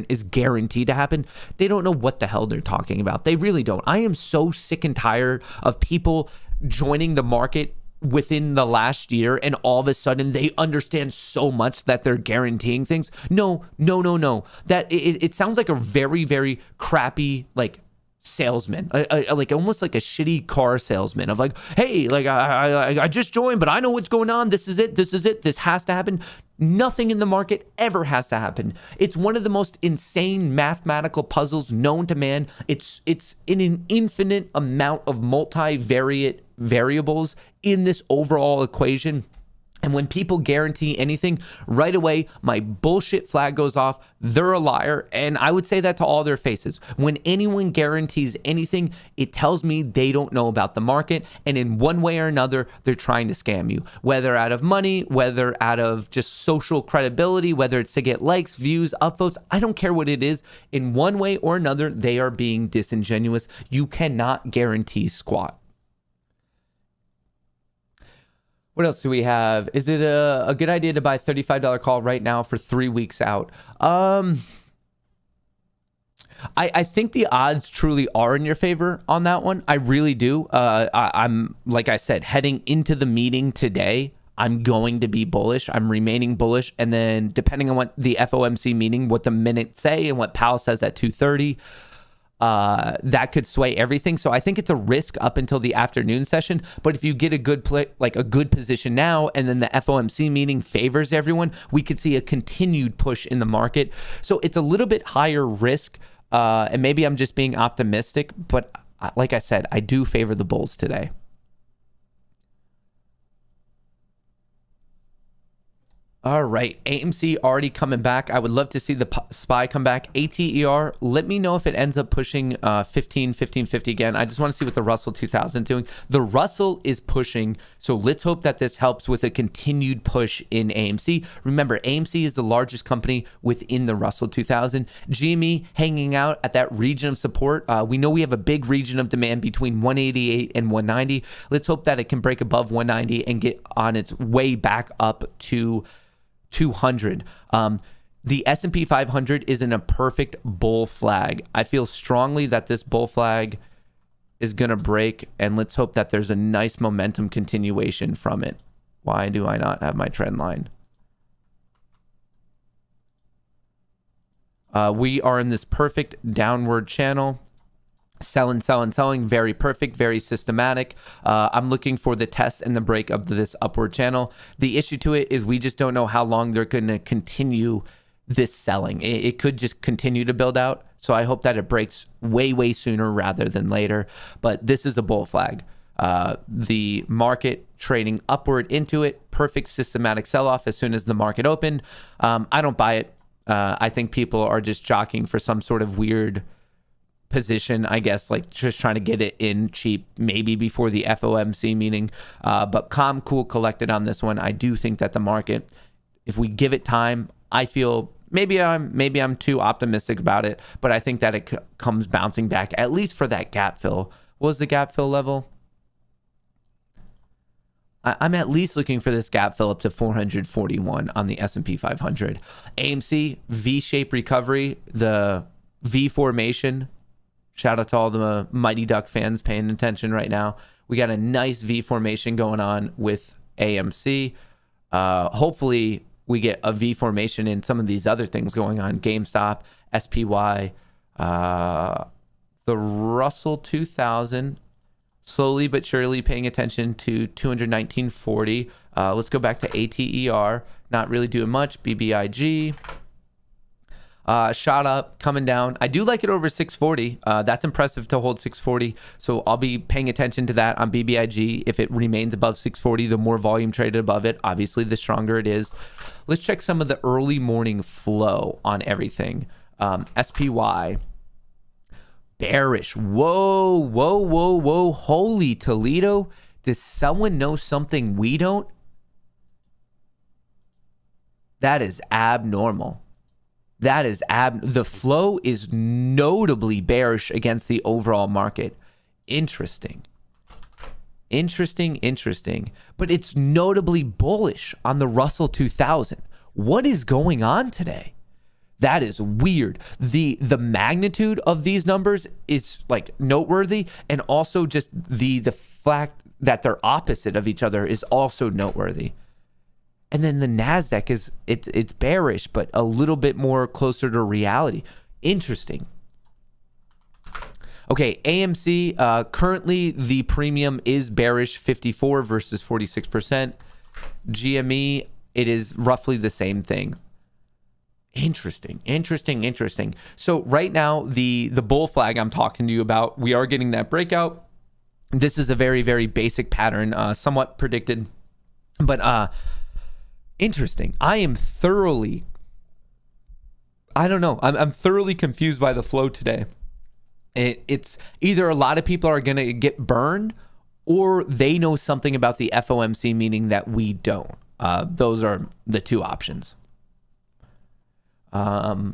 A: is guaranteed to happen, they don't know what the hell they're talking about. They really don't. I am so sick and tired of people joining the market within the last year and all of a sudden they understand so much that they're guaranteeing things. No. That it sounds like a very, very crappy like salesman, like almost like a shitty car salesman of like, hey, like I just joined, but I know what's going on. This is it. This has to happen. Nothing in the market ever has to happen. It's one of the most insane mathematical puzzles known to man. It's in an infinite amount of multivariate variables in this overall equation. And when people guarantee anything, right away, my bullshit flag goes off. They're a liar. And I would say that to all their faces. When anyone guarantees anything, it tells me they don't know about the market. And in one way or another, they're trying to scam you, whether out of money, whether out of just social credibility, whether it's to get likes, views, upvotes. I don't care what it is. In one way or another, they are being disingenuous. You cannot guarantee squat. What else do we have? Is it a good idea to buy a $35 call right now for 3 weeks out? I think the odds truly are in your favor on that one. I really do. I'm, like I said, heading into the meeting today, I'm going to be bullish. I'm remaining bullish. And then depending on what the FOMC meeting, what the minutes say and what Powell says at 2:30, that could sway everything. So I think it's a risk up until the afternoon session. But if you get a good good position now, and then the FOMC meeting favors everyone, we could see a continued push in the market. So it's a little bit higher risk. And maybe I'm just being optimistic, but like I said, I do favor the bulls today. All right, AMC already coming back. I would love to see the SPY come back. ATER, let me know if it ends up pushing 1550 again. I just want to see what the Russell 2000 doing. The Russell is pushing, so let's hope that this helps with a continued push in AMC. Remember, AMC is the largest company within the Russell 2000. GME hanging out at that region of support. We know we have a big region of demand between 188 and 190. Let's hope that it can break above 190 and get on its way back up to 200. The S&P 500 is in a perfect bull flag. I feel strongly that this bull flag is going to break, and let's hope that there's a nice momentum continuation from it. Why do I not have my trend line? We are in this perfect downward channel. Selling, very perfect, very systematic. I'm looking for the test and the break of this upward channel. The issue to it is we just don't know how long they're going to continue this selling. It could just continue to build out. So I hope that it breaks way sooner rather than later. But this is a bull flag. The market trading upward into it, perfect systematic sell-off as soon as the market opened. I don't buy it. I think people are just jockeying for some sort of weird position, I guess, like just trying to get it in cheap, maybe before the FOMC meeting. But calm, cool, collected on this one. I do think that the market, if we give it time, I feel maybe I'm too optimistic about it, but I think that it comes bouncing back, at least for that gap fill. What was the gap fill level? I'm at least looking for this gap fill up to 441 on the S&P 500. AMC, V-shaped recovery, the V formation. Shout out to all the Mighty Duck fans paying attention right now. We got a nice V formation going on with AMC. Hopefully we get a V formation in some of these other things going on. GameStop, SPY, the Russell 2000, slowly but surely paying attention to 219.40. Let's go back to ATER. Not really doing much. BBIG. Shot up, coming down. I do like it over 640. That's impressive to hold 640. So I'll be paying attention to that on BBIG. If it remains above 640, the more volume traded above it, obviously the stronger it is. Let's check some of the early morning flow on everything. SPY. Bearish. Whoa. Holy Toledo. Does someone know something we don't? That is abnormal. The flow is notably bearish against the overall market. Interesting. But it's notably bullish on the Russell 2000. What is going on today? That is weird. The magnitude of these numbers is like noteworthy, and also just the fact that they're opposite of each other is also noteworthy. And then the NASDAQ it's bearish, but a little bit more closer to reality. Interesting. Okay, AMC, currently the premium is bearish, 54 versus 46%. GME, it is roughly the same thing. Interesting. So right now, the bull flag I'm talking to you about, we are getting that breakout. This is a very, very basic pattern, somewhat predicted, but interesting. I'm thoroughly confused by the flow today. It's either a lot of people are going to get burned, or they know something about the FOMC meeting that we don't. Those are the two options. All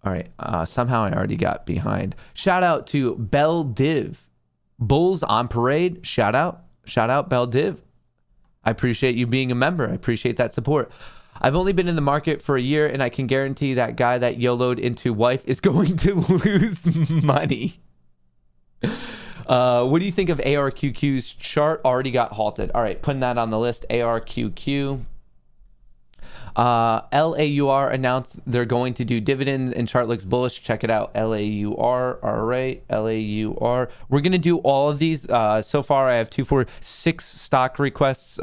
A: right. Somehow I already got behind. Shout out to Bell Div. Bulls on parade. Shout out Bell Div. I appreciate you being a member. I appreciate that support. I've only been in the market for a year, and I can guarantee that guy that YOLO'd into wife is going to lose money. What do you think of ARQQ's chart? Already got halted. All right, putting that on the list. ARQQ. LAUR announced they're going to do dividends, and chart looks bullish. Check it out. LAUR. All right. LAUR. We're going to do all of these. So far, I have 6 stock requests.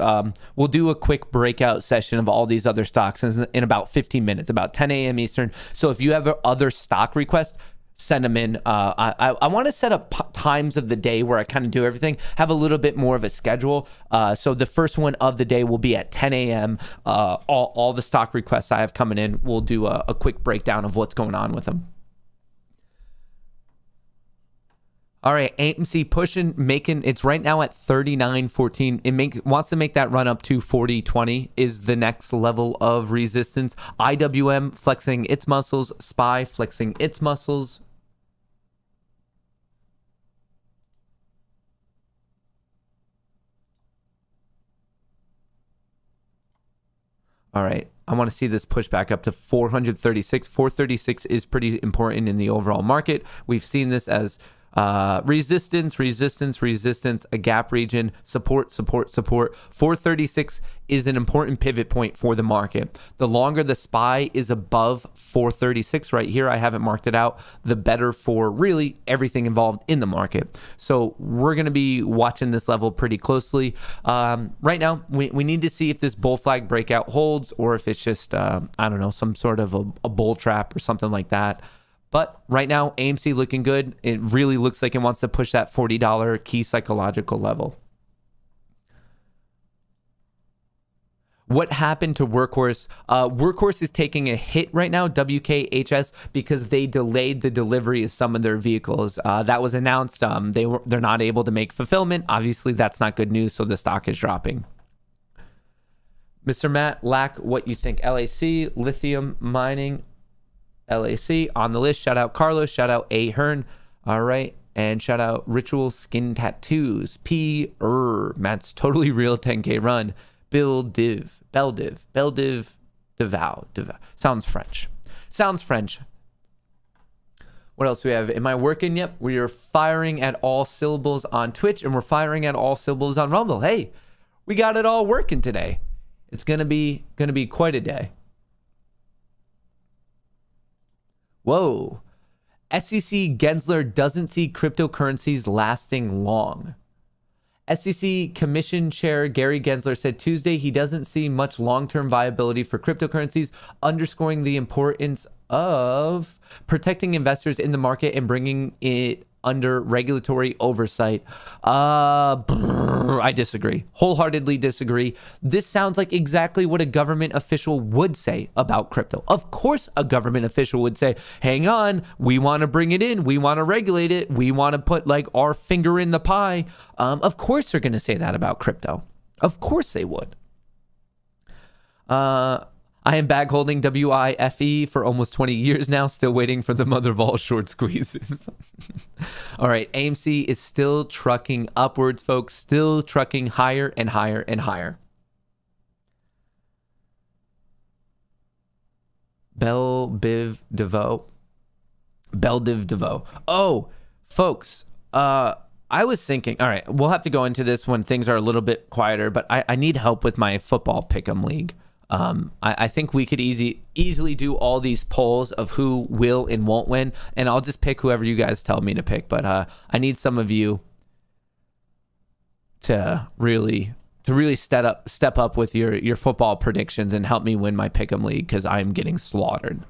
A: We'll do a quick breakout session of all these other stocks in about 15 minutes, about 10 a.m. Eastern. So if you have other stock requests, send them in. I want to set up times of the day where I kind of do everything, have a little bit more of a schedule. So the first one of the day will be at 10 a.m. All the stock requests I have coming in, we'll do a quick breakdown of what's going on with them. All right, AMC pushing, it's right now at 39.14. Wants to make that run up to 40.20 is the next level of resistance. IWM flexing its muscles, SPY flexing its muscles. All right, I want to see this push back up to 436. 436 is pretty important in the overall market. We've seen this as resistance, a gap region, support. 436 is an important pivot point for the market. The longer the SPY is above 436 right here, I haven't marked it out, the better for really everything involved in the market. So we're going to be watching this level pretty closely. Right now, we need to see if this bull flag breakout holds, or if it's just, some sort of a bull trap or something like that. But right now, AMC looking good. It really looks like it wants to push that $40 key psychological level. What happened to Workhorse? Workhorse is taking a hit right now, WKHS, because they delayed the delivery of some of their vehicles. That was announced. They're not able to make fulfillment. Obviously, that's not good news, so the stock is dropping. Mr. Matt Lack, what you think? LAC, lithium mining. LAC on the list. Shout out Carlos. Shout out herein. All right. And shout out Ritual Skin Tattoos. Matt's totally real 10K run. Bell Div. Sounds French. What else do we have? Am I working? Yep. We are firing at all syllables on Twitch, and we're firing at all syllables on Rumble. Hey, we got it all working today. It's gonna be quite a day. Whoa. SEC Gensler doesn't see cryptocurrencies lasting long. SEC Commission Chair Gary Gensler said Tuesday he doesn't see much long-term viability for cryptocurrencies, underscoring the importance of protecting investors in the market and bringing it under regulatory oversight. I disagree. Wholeheartedly disagree. This sounds like exactly what a government official would say about crypto. Of course, a government official would say, hang on, we want to bring it in. We want to regulate it. We want to put like our finger in the pie. Of course, they're going to say that about crypto. Of course they would. I am bag holding WIFE for almost 20 years now, still waiting for the mother of all short squeezes. All right, AMC is still trucking upwards, folks, still trucking higher and higher and higher. Beldiv Devoe. Oh, folks, I was thinking, all right, we'll have to go into this when things are a little bit quieter, but I need help with my football pick'em league. I think we could easily do all these polls of who will and won't win, and I'll just pick whoever you guys tell me to pick. But I need some of you to really step up with your football predictions and help me win my pick'em league because I'm getting slaughtered.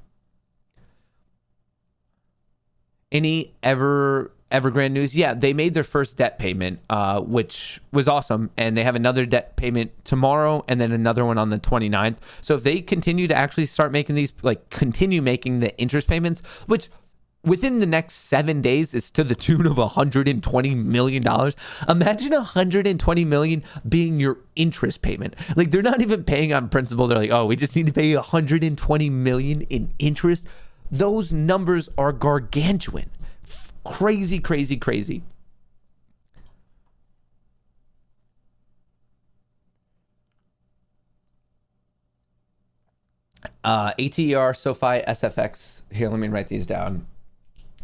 A: Any Evergrande news? Yeah, they made their first debt payment, which was awesome. And they have another debt payment tomorrow and then another one on the 29th. So if they continue to actually start making these, like continue making the interest payments, which within the next 7 days is to the tune of $120 million. Imagine $120 million being your interest payment. Like they're not even paying on principal. They're like, oh, we just need to pay $120 million in interest. Those numbers are gargantuan. Crazy. ATR, SoFi, SFX. Here, let me write these down.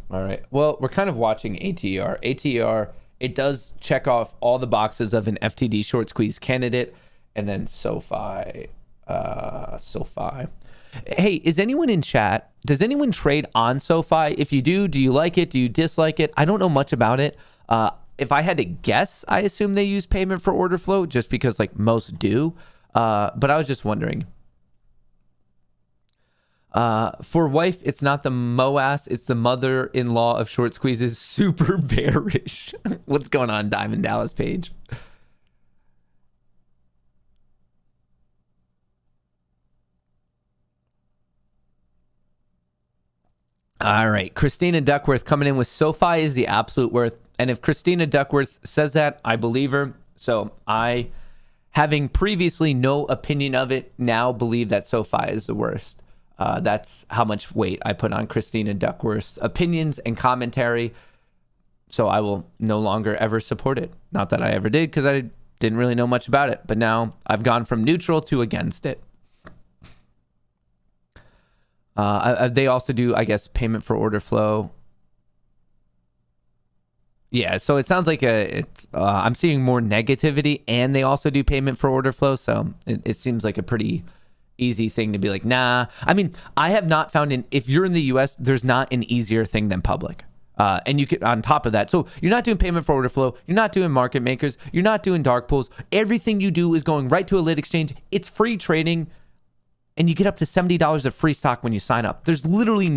A: All right. Well, we're kind of watching ATR. ATR, it does check off all the boxes of an FTD short squeeze candidate. And then SoFi. Hey, is anyone in chat? Does anyone trade on SoFi? If you do you like it? Do you dislike it? I don't know much about it. If I had to guess, I assume they use payment for order flow just because like most do. But I was just wondering. For wife, it's not the MOAS, it's the mother-in-law of short squeezes. Super bearish. What's going on, Diamond Dallas Page? All right, Christina Duckworth coming in with SoFi is the absolute worth. And if Christina Duckworth says that, I believe her. So I, having previously no opinion of it, now believe that SoFi is the worst. That's how much weight I put on Christina Duckworth's opinions and commentary. So I will no longer ever support it. Not that I ever did, because I didn't really know much about it. But now I've gone from neutral to against it. They also do, I guess, payment for order flow. Yeah, so it sounds like I'm seeing more negativity, and they also do payment for order flow. So it seems like a pretty easy thing to be like, nah. I mean, I have not found if you're in the US, there's not an easier thing than public. And you could, on top of that, so you're not doing payment for order flow, you're not doing market makers, you're not doing dark pools. Everything you do is going right to a lit exchange. It's free trading. And you get up to $70 of free stock when you sign up. There's literally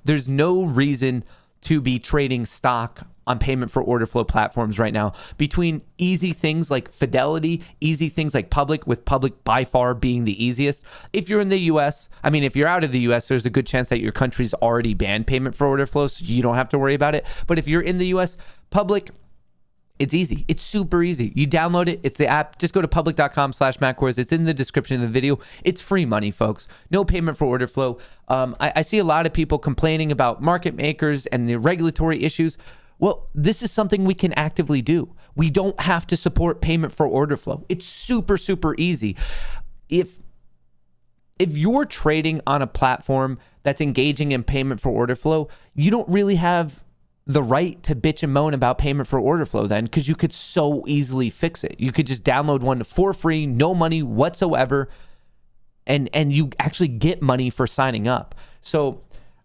A: there's no reason to be trading stock on payment for order flow platforms right now. Between easy things like Fidelity, easy things like Public, with Public by far being the easiest. If you're in the US, I mean, if you're out of the US, there's a good chance that your country's already banned payment for order flow, so you don't have to worry about it. But if you're in the US, Public, it's easy. It's super easy. You download it. It's the app. Just go to public.com/MattKohrs. It's in the description of the video. It's free money, folks. No payment for order flow. I see a lot of people complaining about market makers and the regulatory issues. Well, this is something we can actively do. We don't have to support payment for order flow. It's super easy. If you're trading on a platform that's engaging in payment for order flow, you don't really have the right to bitch and moan about payment for order flow then, because you could so easily fix it. You could just download one for free, no money whatsoever, and you actually get money for signing up. So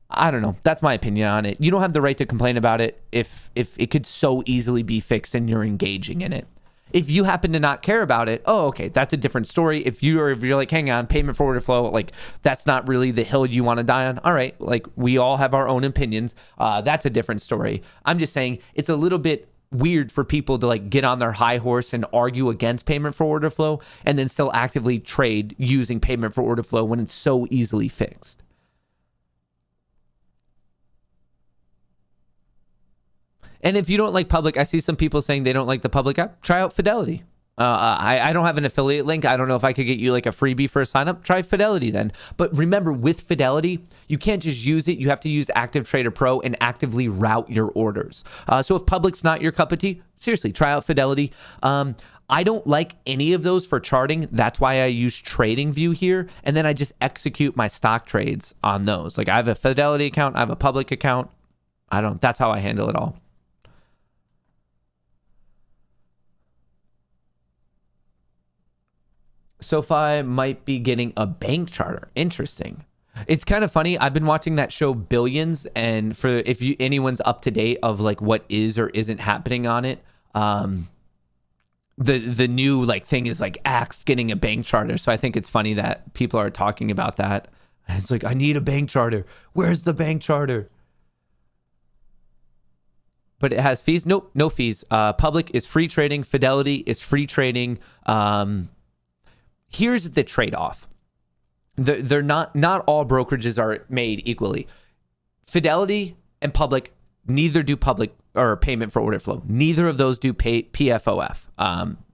A: I don't know. That's my opinion on it. You don't have the right to complain about it if it could so easily be fixed and you're engaging in it. If you happen to not care about it, oh, okay, that's a different story. If you're like, hang on, payment for order flow, like that's not really the hill you want to die on. All right, like we all have our own opinions. That's a different story. I'm just saying it's a little bit weird for people to like get on their high horse and argue against payment for order flow and then still actively trade using payment for order flow when it's so easily fixed. And if you don't like Public, I see some people saying they don't like the Public app. Try out Fidelity. I don't have an affiliate link. I don't know if I could get you like a freebie for a sign up. Try Fidelity then. But remember, with Fidelity, you can't just use it. You have to use Active Trader Pro and actively route your orders. So if Public's not your cup of tea, seriously, try out Fidelity. I don't like any of those for charting. That's why I use TradingView here. And then I just execute my stock trades on those. Like I have a Fidelity account. I have a Public account. That's how I handle it all. SoFi might be getting a bank charter. Interesting. It's kind of funny. I've been watching that show Billions, and for if anyone's up to date of like what is or isn't happening on it, the new like thing is like Axe getting a bank charter. So I think it's funny that people are talking about that. It's like, I need a bank charter. Where's the bank charter? But it has fees. Nope, no fees. Public is free trading. Fidelity is free trading. Here's the trade-off. They're not all brokerages are made equally. Fidelity and Public, neither do Public or payment for order flow. Neither of those do PFOF.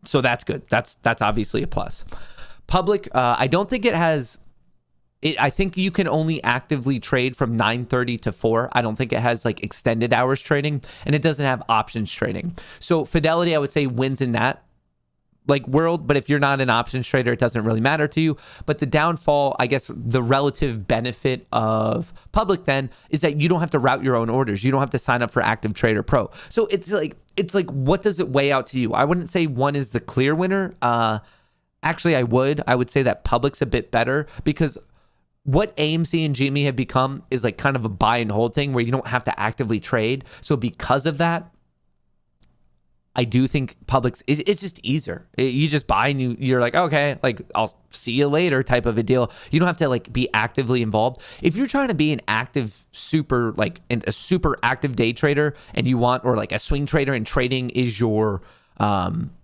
A: So that's good. That's obviously a plus. Public, I don't think it has. I think you can only actively trade from 9:30 to 4. I don't think it has like extended hours trading, and it doesn't have options trading. So Fidelity, I would say, wins in that like world, but if you're not an options trader, it doesn't really matter to you. But the downfall, I guess the relative benefit of Public then is that you don't have to route your own orders. You don't have to sign up for Active Trader Pro. So it's like what does it weigh out to you? I wouldn't say one is the clear winner. Actually, I would say that Public's a bit better because what AMC and GME have become is like kind of a buy and hold thing where you don't have to actively trade. So because of that, I do think Publix, it's just easier. You just buy and you're like, okay, like I'll see you later type of a deal. You don't have to like be actively involved. If you're trying to be an active, super active day trader and you want, or like a swing trader and trading is your,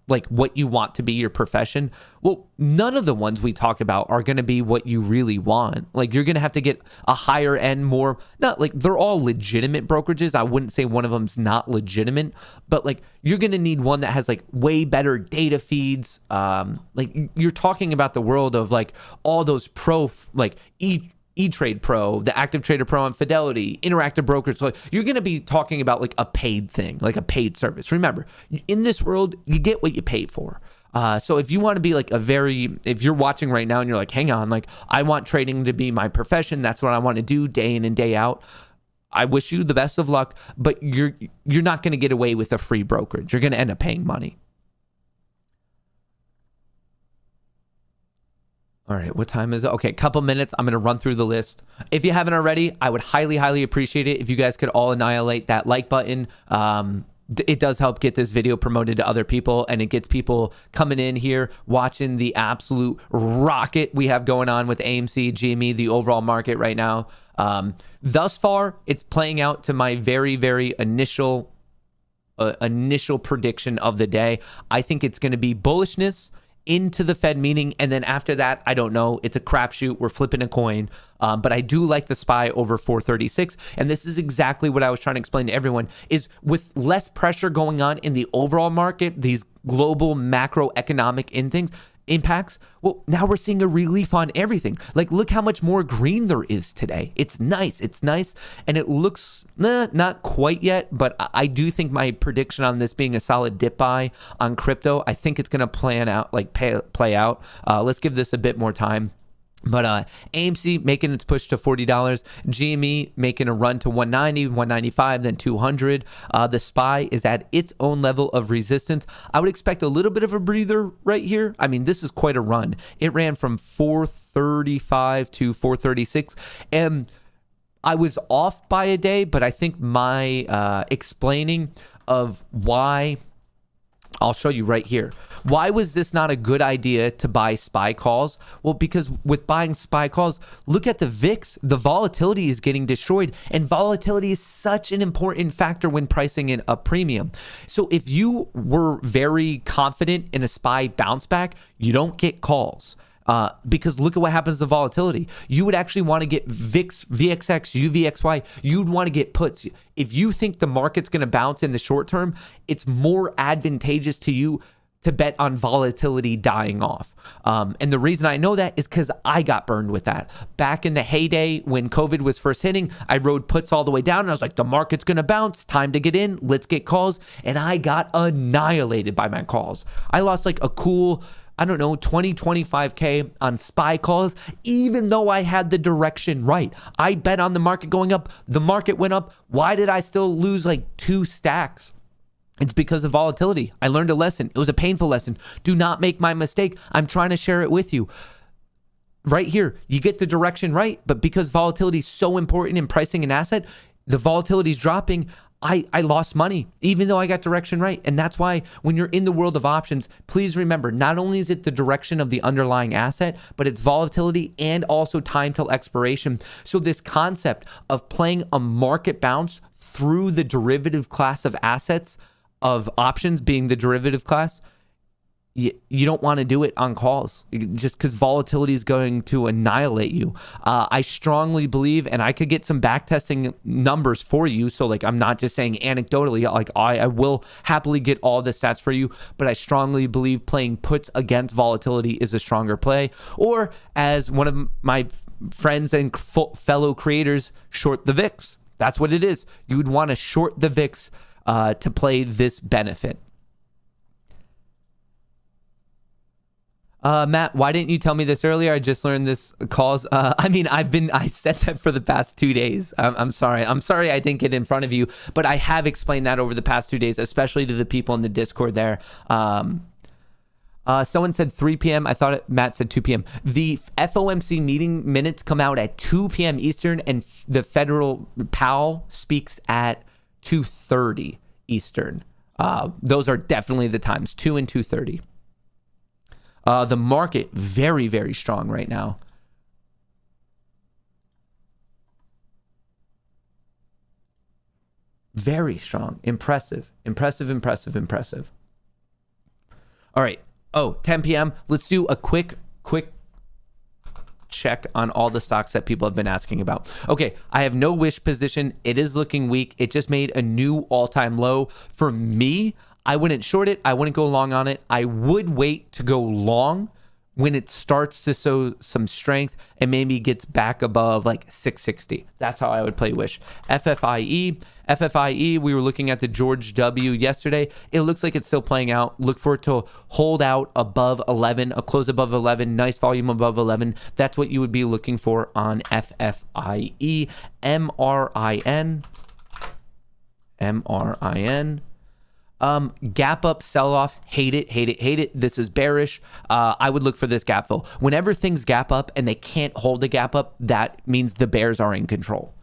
A: like what you want to be your profession, well, none of the ones we talk about are going to be what you really want. Like you're going to have to get a higher end, more, not like they're all legitimate brokerages. I wouldn't say one of them's not legitimate, but like you're going to need one that has like way better data feeds. Like you're talking about the world of like all those like E-Trade Pro, the Active Trader Pro on Fidelity, Interactive Brokers. So you're going to be talking about like a paid thing, like a paid service. Remember, in this world, you get what you pay for. So if you want to be like if you're watching right now and you're like, hang on, like I want trading to be my profession. That's what I want to do day in and day out. I wish you the best of luck, but you're not going to get away with a free brokerage. You're going to end up paying money. All right, what time is it? Okay, couple minutes. I'm going to run through the list. If you haven't already, I would highly, highly appreciate it if you guys could all annihilate that like button. It does help get this video promoted to other people, and it gets people coming in here, watching the absolute rocket we have going on with AMC, GME, the overall market right now. Thus far, it's playing out to my very, very initial prediction of the day. I think it's going to be bullishness into the Fed meeting, and then after that, I don't know. It's a crapshoot. We're flipping a coin. But I do like the SPY over 436, and this is exactly what I was trying to explain to everyone, is with less pressure going on in the overall market, these global macroeconomic impacts, well, now we're seeing a relief on everything. Like, look how much more green there is today. It's nice. And it looks not quite yet, but I do think my prediction on this being a solid dip buy on crypto, I think it's going to play out. Let's give this a bit more time. But AMC making its push to $40, GME making a run to 190, 195, then 200. The SPY is at its own level of resistance. I would expect a little bit of a breather right here. I mean, this is quite a run. It ran from 435 to 436, and I was off by a day, but I think my explaining of why I'll show you right here. Why was this not a good idea to buy SPY calls? Well, because with buying SPY calls, look at the VIX. The volatility is getting destroyed, and volatility is such an important factor when pricing in a premium. So if you were very confident in a SPY bounce back, you don't get calls. Because look at what happens to volatility. You would actually want to get VIX, VXX, UVXY. You'd want to get puts. If you think the market's going to bounce in the short term, it's more advantageous to you to bet on volatility dying off. And the reason I know that is because I got burned with that. Back in the heyday when COVID was first hitting, I rode puts all the way down and I was like, the market's going to bounce. Time to get in. Let's get calls. And I got annihilated by my calls. I lost like a cool, I don't know, 20, 25K on SPY calls, even though I had the direction right. I bet on the market going up. The market went up. Why did I still lose like 2 stacks? It's because of volatility. I learned a lesson. It was a painful lesson. Do not make my mistake. I'm trying to share it with you. Right here, you get the direction right, but because volatility is so important in pricing an asset, the volatility is dropping. I lost money, even though I got direction right. And that's why when you're in the world of options, please remember, not only is it the direction of the underlying asset, but it's volatility and also time till expiration. So this concept of playing a market bounce through the derivative class of assets, of options being the derivative class, you don't want to do it on calls just because volatility is going to annihilate you. I strongly believe, and I could get some back testing numbers for you. So like, I'm not just saying anecdotally, like I will happily get all the stats for you, but I strongly believe playing puts against volatility is a stronger play. Or as one of my friends and fellow creators, short the VIX. That's what it is. You would want to short the VIX to play this benefit. Matt, why didn't you tell me this earlier? I just learned this calls. I said that for the past 2 days. I'm sorry. I'm sorry I didn't get in front of you, but I have explained that over the past 2 days, especially to the people in the Discord there. Someone said 3 p.m. I thought Matt said 2 p.m. The FOMC meeting minutes come out at 2 p.m. Eastern, and the federal Powell speaks at 2:30 Eastern. Those are definitely the times, 2 and 2:30. The market, very, very strong right now. Very strong. Impressive. All right. 10 p.m. Let's do a quick check on all the stocks that people have been asking about. Okay, I have no wish position. It is looking weak. It just made a new all-time low. For me, I wouldn't short it. I wouldn't go long on it. I would wait to go long when it starts to show some strength and maybe gets back above like 660. That's how I would play Wish. FFIE, we were looking at the George W yesterday. It looks like it's still playing out. Look for it to hold out above 11, a close above 11, nice volume above 11. That's what you would be looking for on FFIE. MRIN. Gap up, sell off, hate it. This is bearish. I would look for this gap fill. Whenever things gap up and they can't hold the gap up, that means the bears are in control.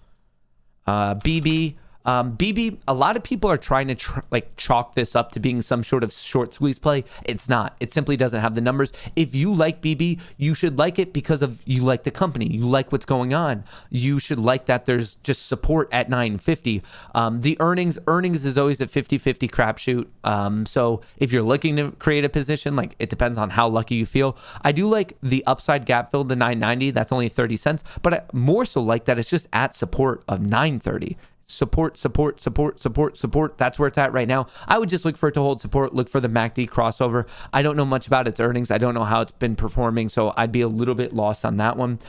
A: BB, a lot of people are trying to chalk this up to being some sort of short squeeze play. It's not. It simply doesn't have the numbers. If you like BB, you should like it because of you like the company. You like what's going on. You should like that there's just support at 950. The earnings is always a 50-50 crapshoot. So if you're looking to create a position, like it depends on how lucky you feel. I do like the upside gap fill to 990. That's only 30 cents. But I more so like that it's just at support of 930. Support. That's where it's at right now. I would just look for it to hold support, look for the MACD crossover. I don't know much about its earnings. I don't know how it's been performing, so I'd be a little bit lost on that one.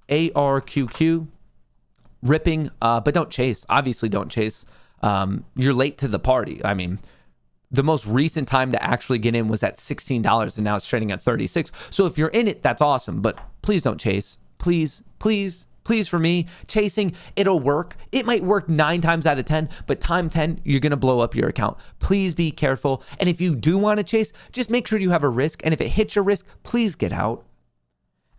A: ARQQ, ripping, but don't chase. Obviously don't chase. You're late to the party. I mean, the most recent time to actually get in was at $16, and now it's trading at 36. So if you're in it, that's awesome, but please don't chase. Please for me, chasing, it'll work. It might work 9 times out of 10, but time 10, you're going to blow up your account. Please be careful. And if you do want to chase, just make sure you have a risk. And if it hits your risk, please get out.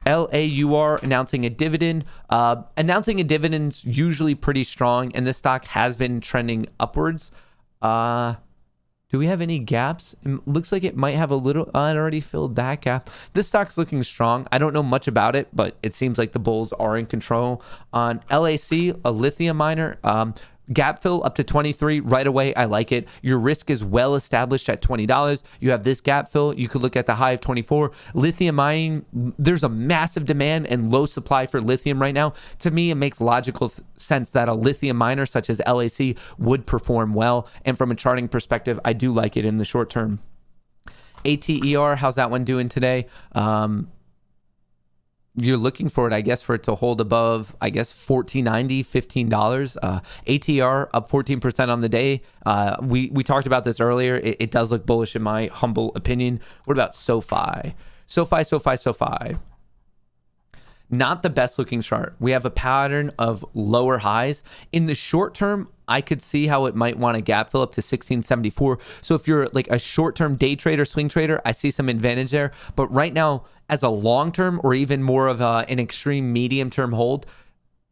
A: LAUR announcing a dividend. Announcing a dividend's usually pretty strong, and this stock has been trending upwards. Do we have any gaps? It looks like it might have a little. It already filled that gap. This stock's looking strong. I don't know much about it, but it seems like the bulls are in control. On LAC, a lithium miner, gap fill up to 23 right away. I like it. Your risk is well established at $20. You have this gap fill. You could look at the high of 24. Lithium mining, there's a massive demand and low supply for lithium right now. To me, it makes logical sense that a lithium miner such as LAC would perform well. And from a charting perspective, I do like it in the short term. ATER, how's that one doing today? You're looking for it, I guess, for it to hold above, I guess, $14.90, $15. ATR up 14% on the day. We talked about this earlier. It does look bullish in my humble opinion. What about SoFi? SoFi. Not the best looking chart. We have a pattern of lower highs. In the short term, I could see how it might want to gap fill up to 1674. So if you're like a short-term day trader, swing trader, I see some advantage there. But right now, as a long-term or even more of an extreme medium-term hold,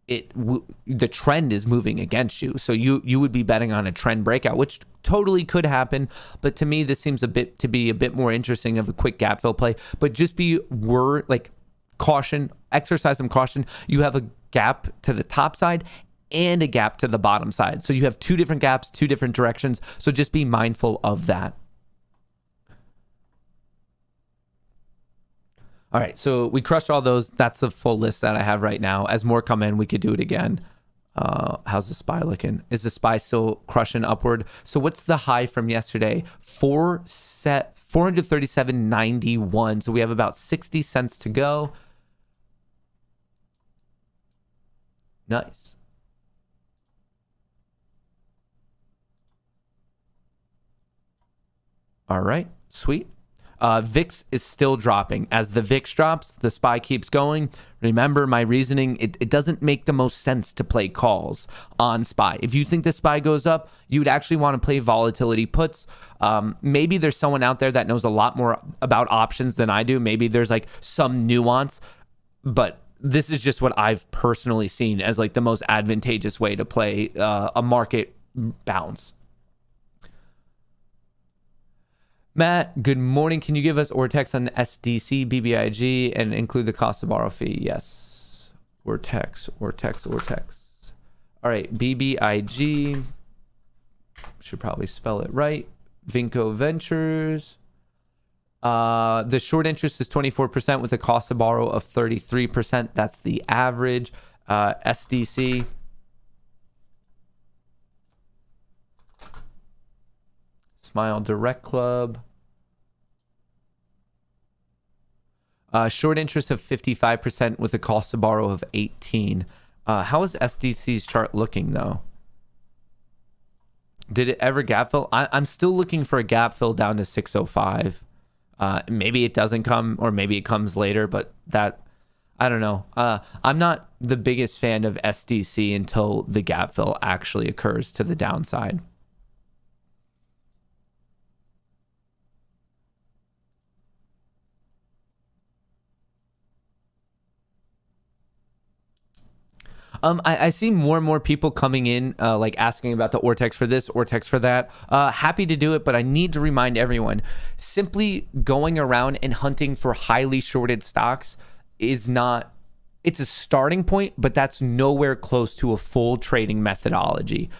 A: the trend is moving against you. So you would be betting on a trend breakout, which totally could happen. But to me, this seems to be a bit more interesting of a quick gap fill play. But just caution, exercise some caution. You have a gap to the top side and a gap to the bottom side. So you have two different gaps, two different directions. So just be mindful of that. All right, so we crushed all those. That's the full list that I have right now. As more come in, we could do it again. How's the SPY looking? Is the SPY still crushing upward? So what's the high from yesterday? 437.91. So we have about 60 cents to go. Nice. All right, sweet. VIX is still dropping. As the VIX drops, the SPY keeps going. Remember my reasoning, it doesn't make the most sense to play calls on SPY. If you think the SPY goes up, you would actually want to play volatility puts. Maybe there's someone out there that knows a lot more about options than I do. Maybe there's like some nuance, but this is just what I've personally seen as like the most advantageous way to play a market bounce. Matt, good morning. Can you give us Ortex on SDC, BBIG, and include the cost of borrow fee? Yes. Ortex. All right, BBIG. Should probably spell it right. Vinco Ventures. The short interest is 24% with a cost of borrow of 33%. That's the average. SDC. Smile Direct Club. Short interest of 55% with a cost to borrow of 18. How is SDC's chart looking though? Did it ever gap fill? I'm still looking for a gap fill down to 605. Maybe it doesn't come, or maybe it comes later, but that, I don't know. I'm not the biggest fan of SDC until the gap fill actually occurs to the downside. I see more and more people coming in, like asking about the Ortex for this, Ortex for that. Happy to do it, but I need to remind everyone, simply going around and hunting for highly shorted stocks is not, it's a starting point, but that's nowhere close to a full trading methodology.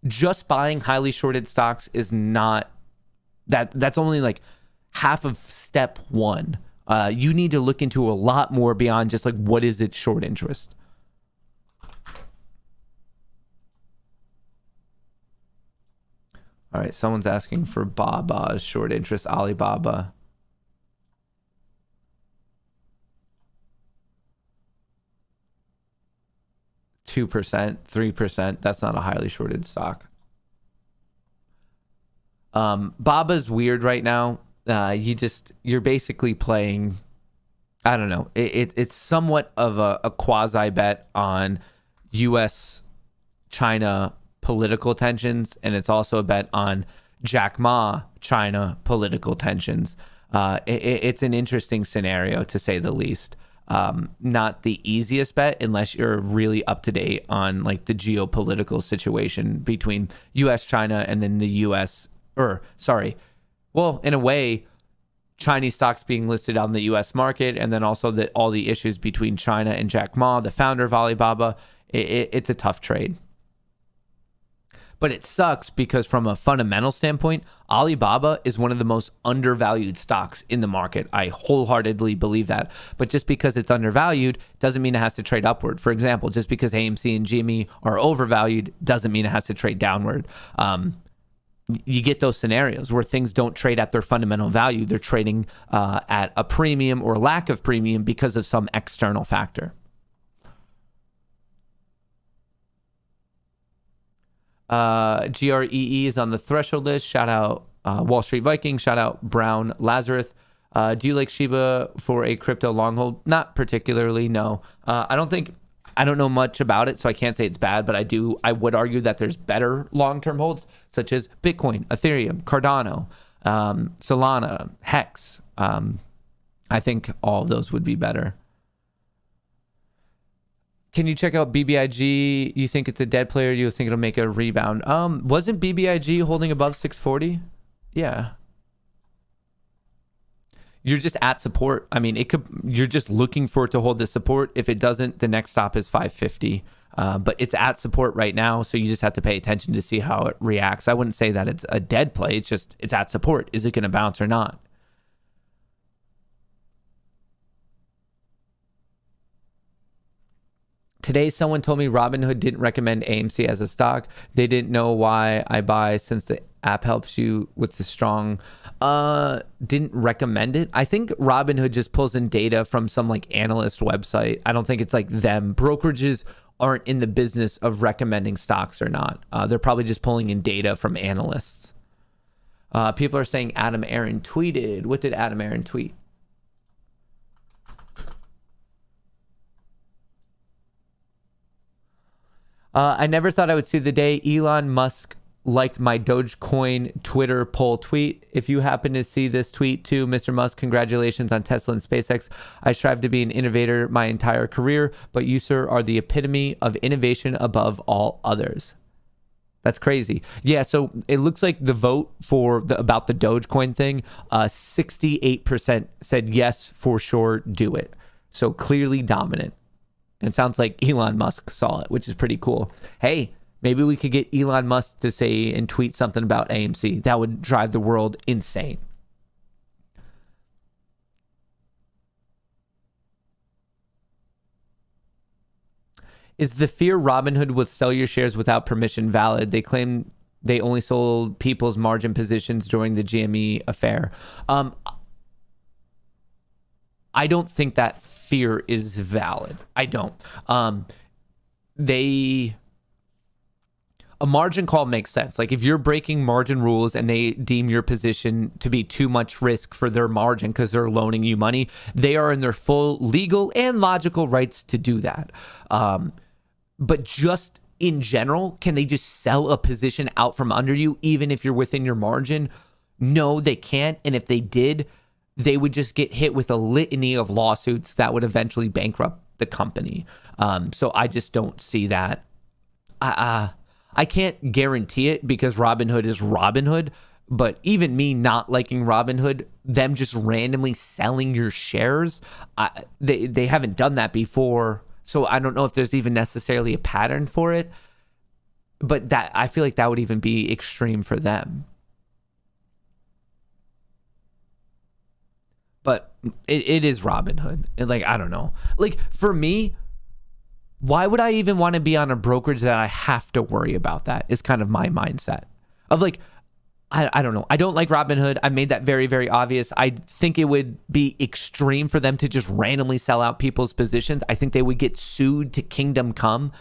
A: Just buying highly shorted stocks is not, that's only like half of step one. You need to look into a lot more beyond just like, what is its short interest? All right, someone's asking for Baba's short interest, Alibaba. %, 3%. That's not a highly shorted stock. Baba's weird right now. You're basically playing, I don't know. It's somewhat of a quasi bet on U.S. China political tensions, and it's also a bet on Jack Ma China political tensions. It's an interesting scenario to say the least. Not the easiest bet unless you're really up to date on like the geopolitical situation between US China and then the US Well, in a way, Chinese stocks being listed on the U.S. market, and then also all the issues between China and Jack Ma, the founder of Alibaba. It's a tough trade. But it sucks because from a fundamental standpoint, Alibaba is one of the most undervalued stocks in the market. I wholeheartedly believe that. But just because it's undervalued doesn't mean it has to trade upward. For example, just because AMC and GME are overvalued doesn't mean it has to trade downward. You get those scenarios where things don't trade at their fundamental value. They're trading at a premium or lack of premium because of some external factor. GREE is on the threshold list. Shout out Wall Street Viking. Shout out Brown Lazarus. Do you like Shiba for a crypto long hold? Not particularly, no. I don't know much about it, so I can't say it's bad, but I would argue that there's better long-term holds, such as Bitcoin, Ethereum, Cardano, Solana, Hex. I think all of those would be better. Can you check out BBIG? You think it's a dead player? You think it'll make a rebound? Wasn't BBIG holding above 640? Yeah. You're just at support. I mean, you're just looking for it to hold the support. If it doesn't, the next stop is 550. But it's at support right now, so you just have to pay attention to see how it reacts. I wouldn't say that it's a dead play. It's at support. Is it going to bounce or not? Today, someone told me Robinhood didn't recommend AMC as a stock. They didn't know why I buy since the app helps you with the strong. Didn't recommend it. I think Robinhood just pulls in data from some like analyst website. I don't think it's like them. Brokerages aren't in the business of recommending stocks or not. They're probably just pulling in data from analysts. People are saying Adam Aaron tweeted. What did Adam Aaron tweet? I never thought I would see the day Elon Musk liked my Dogecoin Twitter poll tweet. If you happen to see this tweet too, Mr. Musk, congratulations on Tesla and SpaceX. I strive to be an innovator my entire career, but you, sir, are the epitome of innovation above all others. That's crazy. Yeah, so it looks like the vote about the Dogecoin thing, 68% said yes, for sure, do it. So clearly dominant. And it sounds like Elon Musk saw it, which is pretty cool. Hey, maybe we could get Elon Musk to say and tweet something about AMC. That would drive the world insane. Is the fear Robinhood will sell your shares without permission valid? They claim they only sold people's margin positions during the GME affair. I don't think that fear is valid. I don't. A margin call makes sense. Like if you're breaking margin rules and they deem your position to be too much risk for their margin because they're loaning you money, they are in their full legal and logical rights to do that. But just in general, can they just sell a position out from under you even if you're within your margin? No, they can't. And if they did, they would just get hit with a litany of lawsuits that would eventually bankrupt the company. So I just don't see that. I can't guarantee it because Robinhood is Robinhood, but even me not liking Robinhood, them just randomly selling your shares, they haven't done that before. So I don't know if there's even necessarily a pattern for it, but that I feel like that would even be extreme for them. But it is Robinhood. And like, I don't know. Like for me, why would I even want to be on a brokerage that I have to worry about that is kind of my mindset of like, I don't know. I don't like Robinhood. I made that very, very obvious. I think it would be extreme for them to just randomly sell out people's positions. I think they would get sued to kingdom come.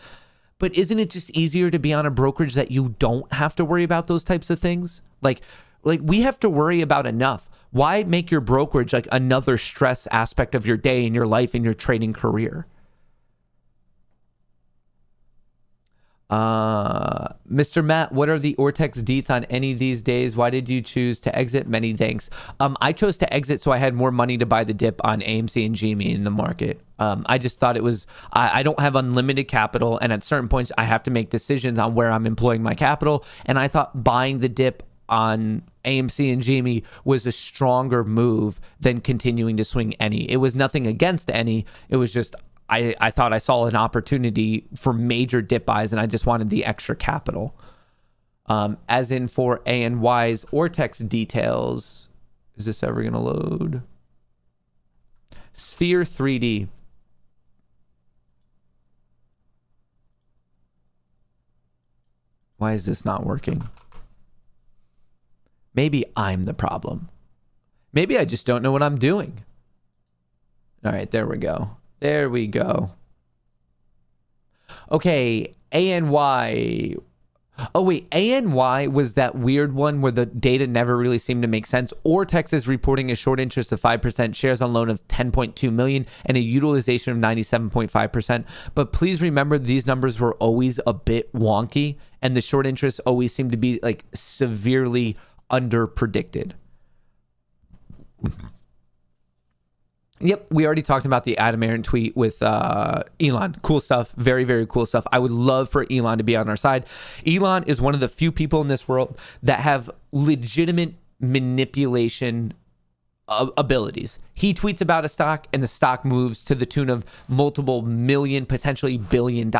A: But isn't it just easier to be on a brokerage that you don't have to worry about those types of things? Like we have to worry about enough. Why make your brokerage like another stress aspect of your day and your life and your trading career? Mr. Matt, what are the Ortex deets on any of these days? Why did you choose to exit? Many thanks. I chose to exit so I had more money to buy the dip on AMC and GME in the market. I just thought it was, I don't have unlimited capital, and at certain points I have to make decisions on where I'm employing my capital, and I thought buying the dip on AMC and GME was a stronger move than continuing to swing any. It was nothing against any. It was just I thought I saw an opportunity for major dip buys, and I just wanted the extra capital. As in for ANY's Ortex details. Is this ever going to load? Sphere 3D. Why is this not working? Maybe I'm the problem. Maybe I just don't know what I'm doing. All right, there we go. There we go. Okay, ANY. Oh, wait, ANY was that weird one where the data never really seemed to make sense. Ortex is reporting a short interest of 5%, shares on loan of 10.2 million, and a utilization of 97.5%. But please remember, these numbers were always a bit wonky, and the short interest always seemed to be like severely under predicted. Yep, we already talked about the Adam Aaron tweet with Elon. Cool stuff. Very, very cool stuff. I would love for Elon to be on our side. Elon is one of the few people in this world that have legitimate manipulation abilities. He tweets about a stock and the stock moves to the tune of multiple million, potentially $1 billion.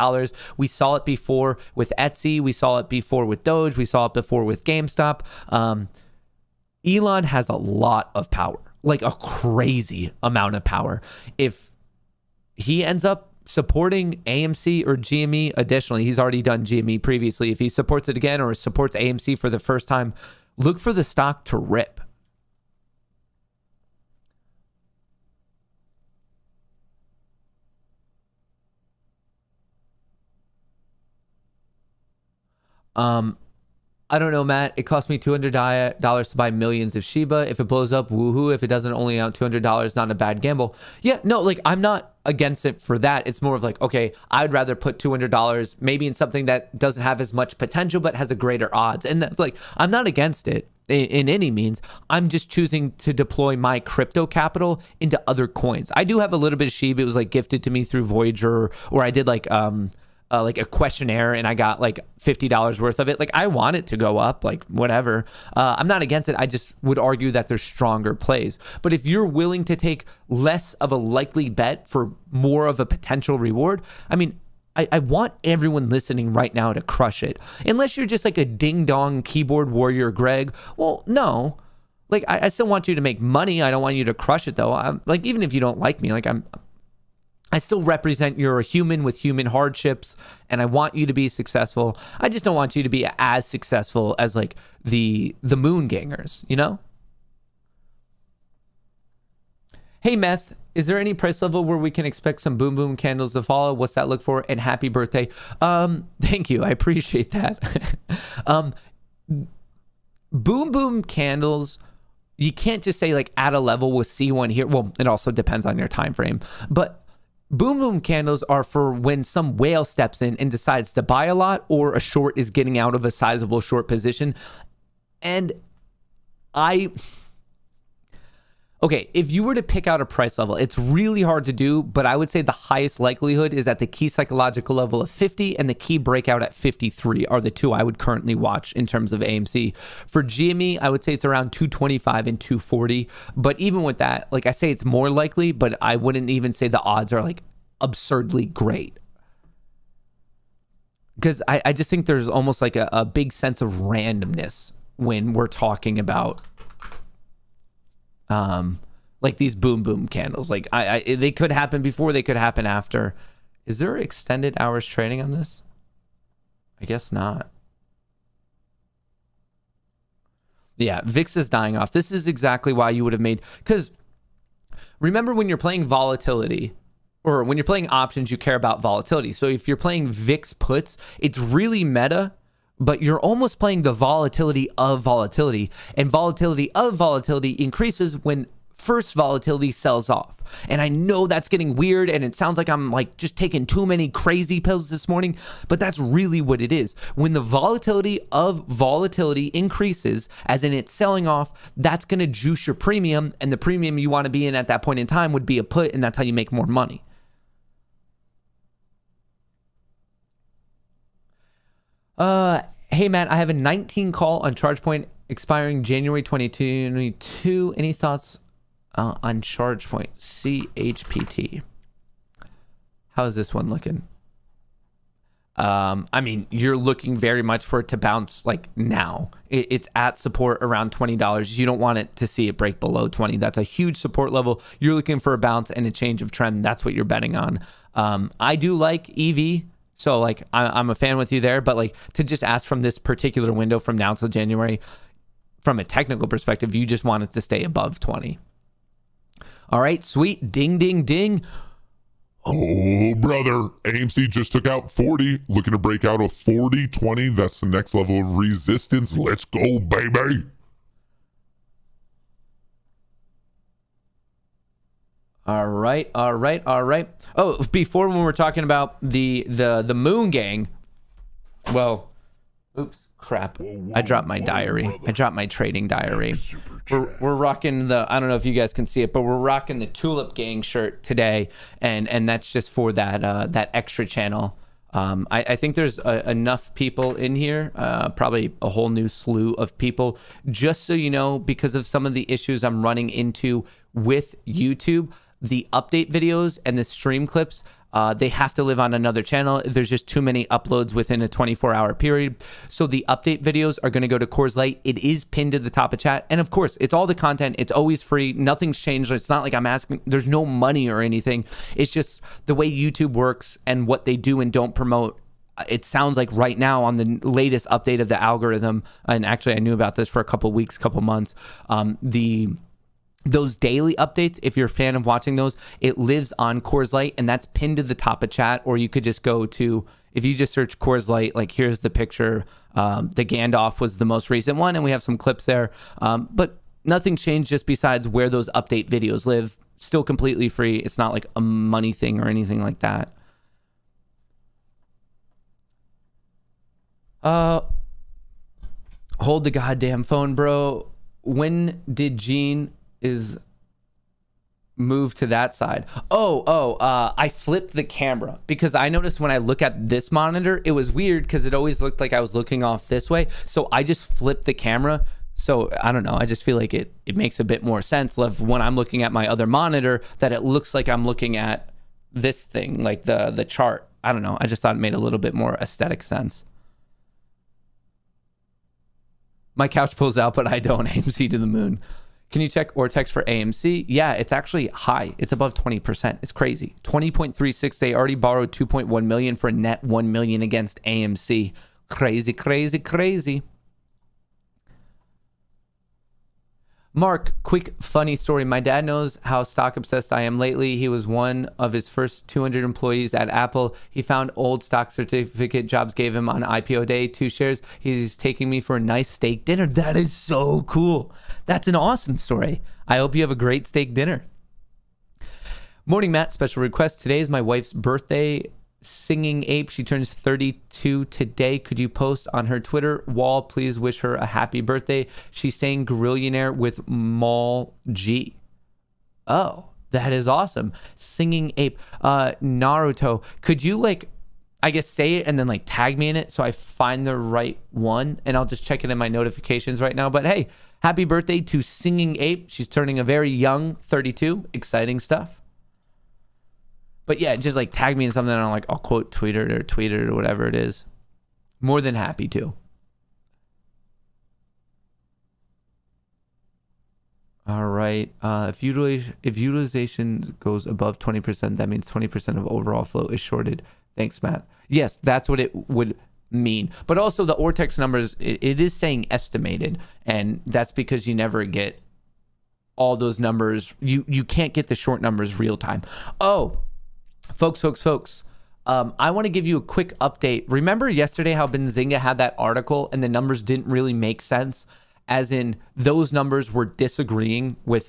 A: We saw it before with Etsy. We saw it before with Doge. We saw it before with GameStop. Elon has a lot of power. Like a crazy amount of power. If he ends up supporting AMC or GME, additionally, he's already done GME previously. If he supports it again or supports AMC for the first time, look for the stock to rip. I don't know, Matt. It cost me $200 to buy millions of Shiba. If it blows up, woohoo. If it doesn't, only out $200, not a bad gamble. Yeah, no, like I'm not against it for that. It's more of like, okay, I'd rather put $200 maybe in something that doesn't have as much potential but has a greater odds. And that's like, I'm not against it in any means. I'm just choosing to deploy my crypto capital into other coins. I do have a little bit of Shiba. It was like gifted to me through Voyager, or I did like a questionnaire and I got like $50 worth of it. Like I want it to go up, like whatever. I'm not against it. I just would argue that there's stronger plays. But if you're willing to take less of a likely bet for more of a potential reward, I mean, I want everyone listening right now to crush it. Unless you're just like a ding dong keyboard warrior, Greg. Well, no. Like I still want you to make money. I don't want you to crush it though. I'm like, even if you don't like me, like I still represent you're a human with human hardships, and I want you to be successful. I just don't want you to be as successful as like the moon gangers, you know? Hey, Meth, is there any price level where we can expect some boom boom candles to follow? What's that look for? And happy birthday. Thank you. I appreciate that. Boom boom candles, you can't just say like at a level with C1 here. Well, it also depends on your time frame, but boom boom candles are for when some whale steps in and decides to buy a lot, or a short is getting out of a sizable short position. And okay, if you were to pick out a price level, it's really hard to do, but I would say the highest likelihood is at the key psychological level of 50 and the key breakout at 53 are the two I would currently watch in terms of AMC. For GME, I would say it's around 225 and 240. But even with that, like I say, it's more likely, but I wouldn't even say the odds are like absurdly great. Because I just think there's almost like a big sense of randomness when we're talking about like these boom boom candles. Like they could happen before, they could happen after. Is there extended hours trading on this? I guess not. Yeah, VIX is dying off. This is exactly why you would have made, because remember when you're playing volatility, or when you're playing options, you care about volatility. So if you're playing VIX puts, it's really meta, but you're almost playing the volatility of volatility, and volatility of volatility increases when first volatility sells off. And I know that's getting weird, and it sounds like I'm like just taking too many crazy pills this morning, but that's really what it is. When the volatility of volatility increases, as in it's selling off, that's going to juice your premium, and the premium you want to be in at that point in time would be a put, and that's how you make more money. Hey, Matt, I have a 19 call on ChargePoint expiring January 2022. Any thoughts on charge point? CHPT. How's this one looking? I mean, you're looking very much for it to bounce like now. It's at support around $20. You don't want it to see it break below 20. That's a huge support level. You're looking for a bounce and a change of trend. That's what you're betting on. I do like EV. So like I'm a fan with you there, but like to just ask from this particular window from now till January, from a technical perspective, you just want it to stay above 20. All right, sweet. Ding, ding, ding.
B: Oh, brother. AMC just took out 40. Looking to break out a 40-20. That's the next level of resistance. Let's go, baby.
A: All right. Oh, before when we're talking about the Moon Gang, well, oops, crap. I dropped my diary.
B: brother.
A: I dropped my trading diary.
B: Super chat.
A: We're rocking I don't know if you guys can see it, but we're rocking the Tulip Gang shirt today, and that's just for that extra channel. I think there's enough people in here, probably a whole new slew of people. Just so you know, because of some of the issues I'm running into with YouTube, the update videos and the stream clips, they have to live on another channel. There's just too many uploads within a 24-hour period. So the update videos are going to go to Kohrs Lite. It is pinned to the top of chat. And of course, it's all the content. It's always free. Nothing's changed. It's not like I'm asking. There's no money or anything. It's just the way YouTube works and what they do and don't promote. It sounds like right now on the latest update of the algorithm, and actually I knew about this for a couple weeks, couple months, those daily updates, if you're a fan of watching those, it lives on Kohrs Lite, and that's pinned to the top of chat. Or you could just go to, if you just search Kohrs Lite, like here's the picture. The Gandalf was the most recent one, and we have some clips there. But nothing changed just besides where those update videos live. Still completely free. It's not like a money thing or anything like that. Hold the goddamn phone, bro. When did Gene is move to that side? I flipped the camera because I noticed when I look at this monitor, it was weird because it always looked like I was looking off this way. So I just flipped the camera. So I don't know. I just feel like it makes a bit more sense when I'm looking at my other monitor that it looks like I'm looking at this thing, like the chart. I don't know. I just thought it made a little bit more aesthetic sense. My couch pulls out, but I don't. AMC to the moon. Can you check or text for AMC? Yeah, it's actually high. It's above 20%. It's crazy. 20.36. They already borrowed 2.1 million for a net 1 million against AMC. Crazy, crazy, crazy. Mark, quick funny story. My dad knows how stock obsessed I am lately. He was one of his first 200 employees at Apple. He found old stock certificate Jobs gave him on IPO day, 2 shares. He's taking me for a nice steak dinner. That is so cool. That's an awesome story. I hope you have a great steak dinner. Morning, Matt. Special request. Today is my wife's birthday. Singing Ape. She turns 32 today. Could you post on her Twitter wall? Please wish her a happy birthday. She's saying Grillionaire with Mall G. Oh, that is awesome. Singing Ape. Naruto. Could you I guess say it and then tag me in it so I find the right one, and I'll just check it in my notifications right now. But hey, happy birthday to Singing Ape. She's turning a very young 32. Exciting stuff. But yeah, just tag me in something and I'll quote tweet it or whatever it is. More than happy to. All right. If utilization goes above 20%, that means 20% of overall flow is shorted. Thanks, Matt. Yes, that's what it would mean. But also the Ortex numbers, it is saying estimated, and that's because you never get all those numbers. You can't get the short numbers real time. Oh, Folks, I want to give you a quick update. Remember yesterday how Benzinga had that article and the numbers didn't really make sense, as in those numbers were disagreeing with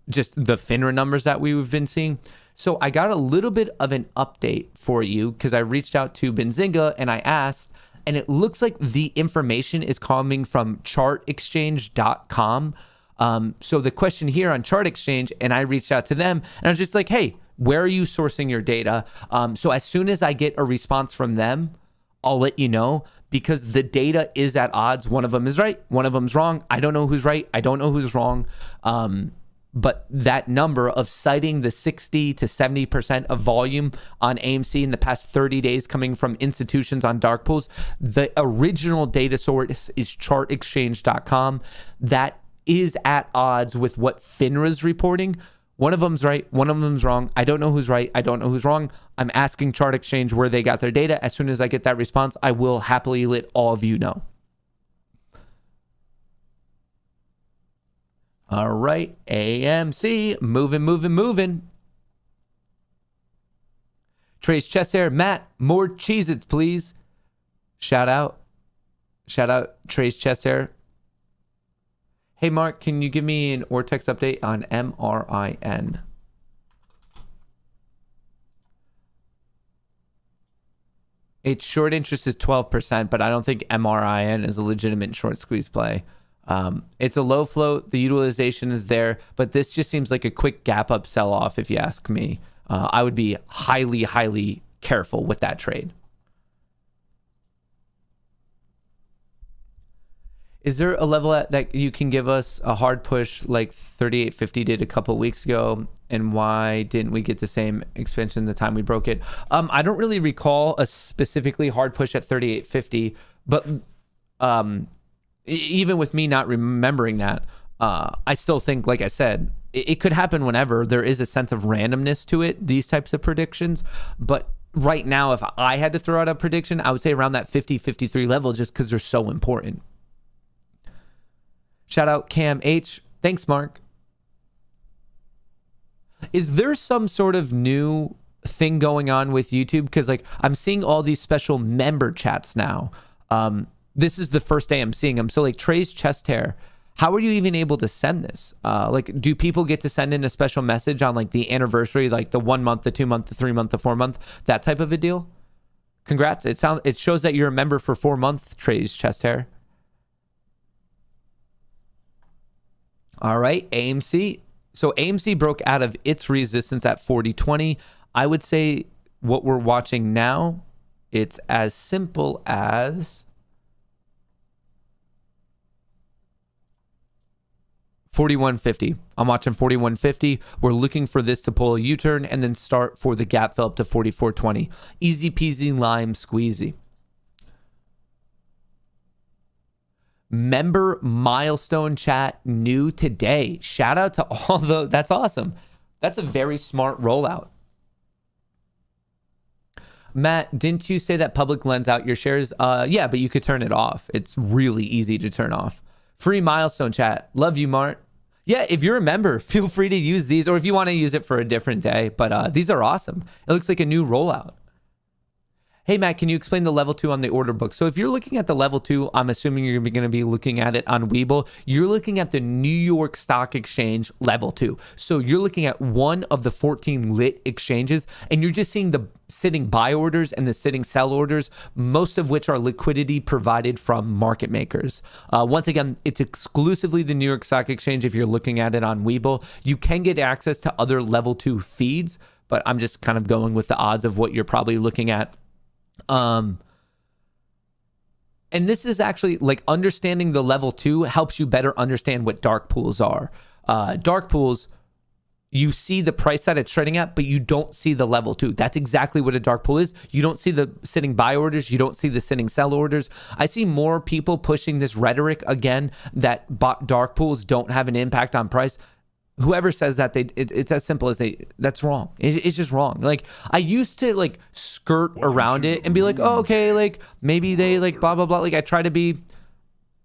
A: just the FINRA numbers that we've been seeing. So I got a little bit of an update for you because I reached out to Benzinga and I asked, and it looks like the information is coming from chartexchange.com. So the question here on Chart Exchange, and I reached out to them and I was just like, hey, where are you sourcing your data? So as soon as I get a response from them, I'll let you know, because the data is at odds. One of them is right, one of them's wrong. I don't know who's right, I don't know who's wrong. But that number of citing the 60 to 70% of volume on AMC in the past 30 days coming from institutions on dark pools, the original data source is chartexchange.com. That is at odds with what FINRA's reporting. One of them's right, one of them's wrong. I don't know who's right, I don't know who's wrong. I'm asking Chart Exchange where they got their data. As soon as I get that response, I will happily let all of you know. All right, AMC, moving. Trace Cheshire, Matt, more Cheez-Its, please. Shout out, Trace Cheshire. Hey, Mark, can you give me an Ortex update on MRIN? Its short interest is 12%, but I don't think MRIN is a legitimate short squeeze play. It's a low float. The utilization is there, but this just seems like a quick gap up sell off. If you ask me, I would be highly careful with that trade. Is there a level that you can give us a hard push like 38.50 did a couple weeks ago? And why didn't we get the same expansion the time we broke it? I don't really recall a specifically hard push at 38.50, but even with me not remembering that, I still think, like I said, it could happen whenever. There is a sense of randomness to it, these types of predictions. But right now, if I had to throw out a prediction, I would say around that 50-53 level, just because they're so important. Shout out Cam H. Thanks, Mark. Is there some sort of new thing going on with YouTube? Because like I'm seeing all these special member chats now. This is the first day I'm seeing them. So like Trey's chest hair, how are you even able to send this? Like, do people get to send in a special message on like the anniversary, like the 1 month, the 2 month, the 3 month, the 4 month, that type of a deal? Congrats. It shows that you're a member for 4 months, Trey's chest hair. All right, AMC. So AMC broke out of its resistance at 40.20. I would say what we're watching now, it's as simple as 41.50. I'm watching 41.50. We're looking for this to pull a U-turn and then start for the gap fill up to 44.20. Easy peasy lime squeezy. Member milestone chat new today. Shout out to all those. That's awesome. That's a very smart rollout. Matt, didn't you say that public lends out your shares? Yeah, but you could turn it off. It's really easy to turn off. Free milestone chat. Love you, Mart. Yeah, if you're a member, feel free to use these, or if you want to use it for a different day. But these are awesome. It looks like a new rollout. Hey, Matt, can you explain the level 2 on the order book? So if you're looking at the level 2, I'm assuming you're going to be looking at it on Webull. You're looking at the New York Stock Exchange level 2. So you're looking at one of the 14 lit exchanges, and you're just seeing the sitting buy orders and the sitting sell orders, most of which are liquidity provided from market makers. Once again, it's exclusively the New York Stock Exchange if you're looking at it on Webull. You can get access to other level 2 feeds, but I'm just kind of going with the odds of what you're probably looking at. And this is actually like understanding the level 2 helps you better understand what dark pools are. Dark pools, you see the price that it's trading at, but you don't see the level 2. That's exactly what a dark pool is. You don't see the sitting buy orders. You don't see the sitting sell orders. I see more people pushing this rhetoric again that dark pools don't have an impact on price. Whoever says that, it's as simple as that's wrong. It's just wrong. Like I used to like skirt around it and be like, oh, okay, like maybe they like blah, blah, blah. Like I try to be,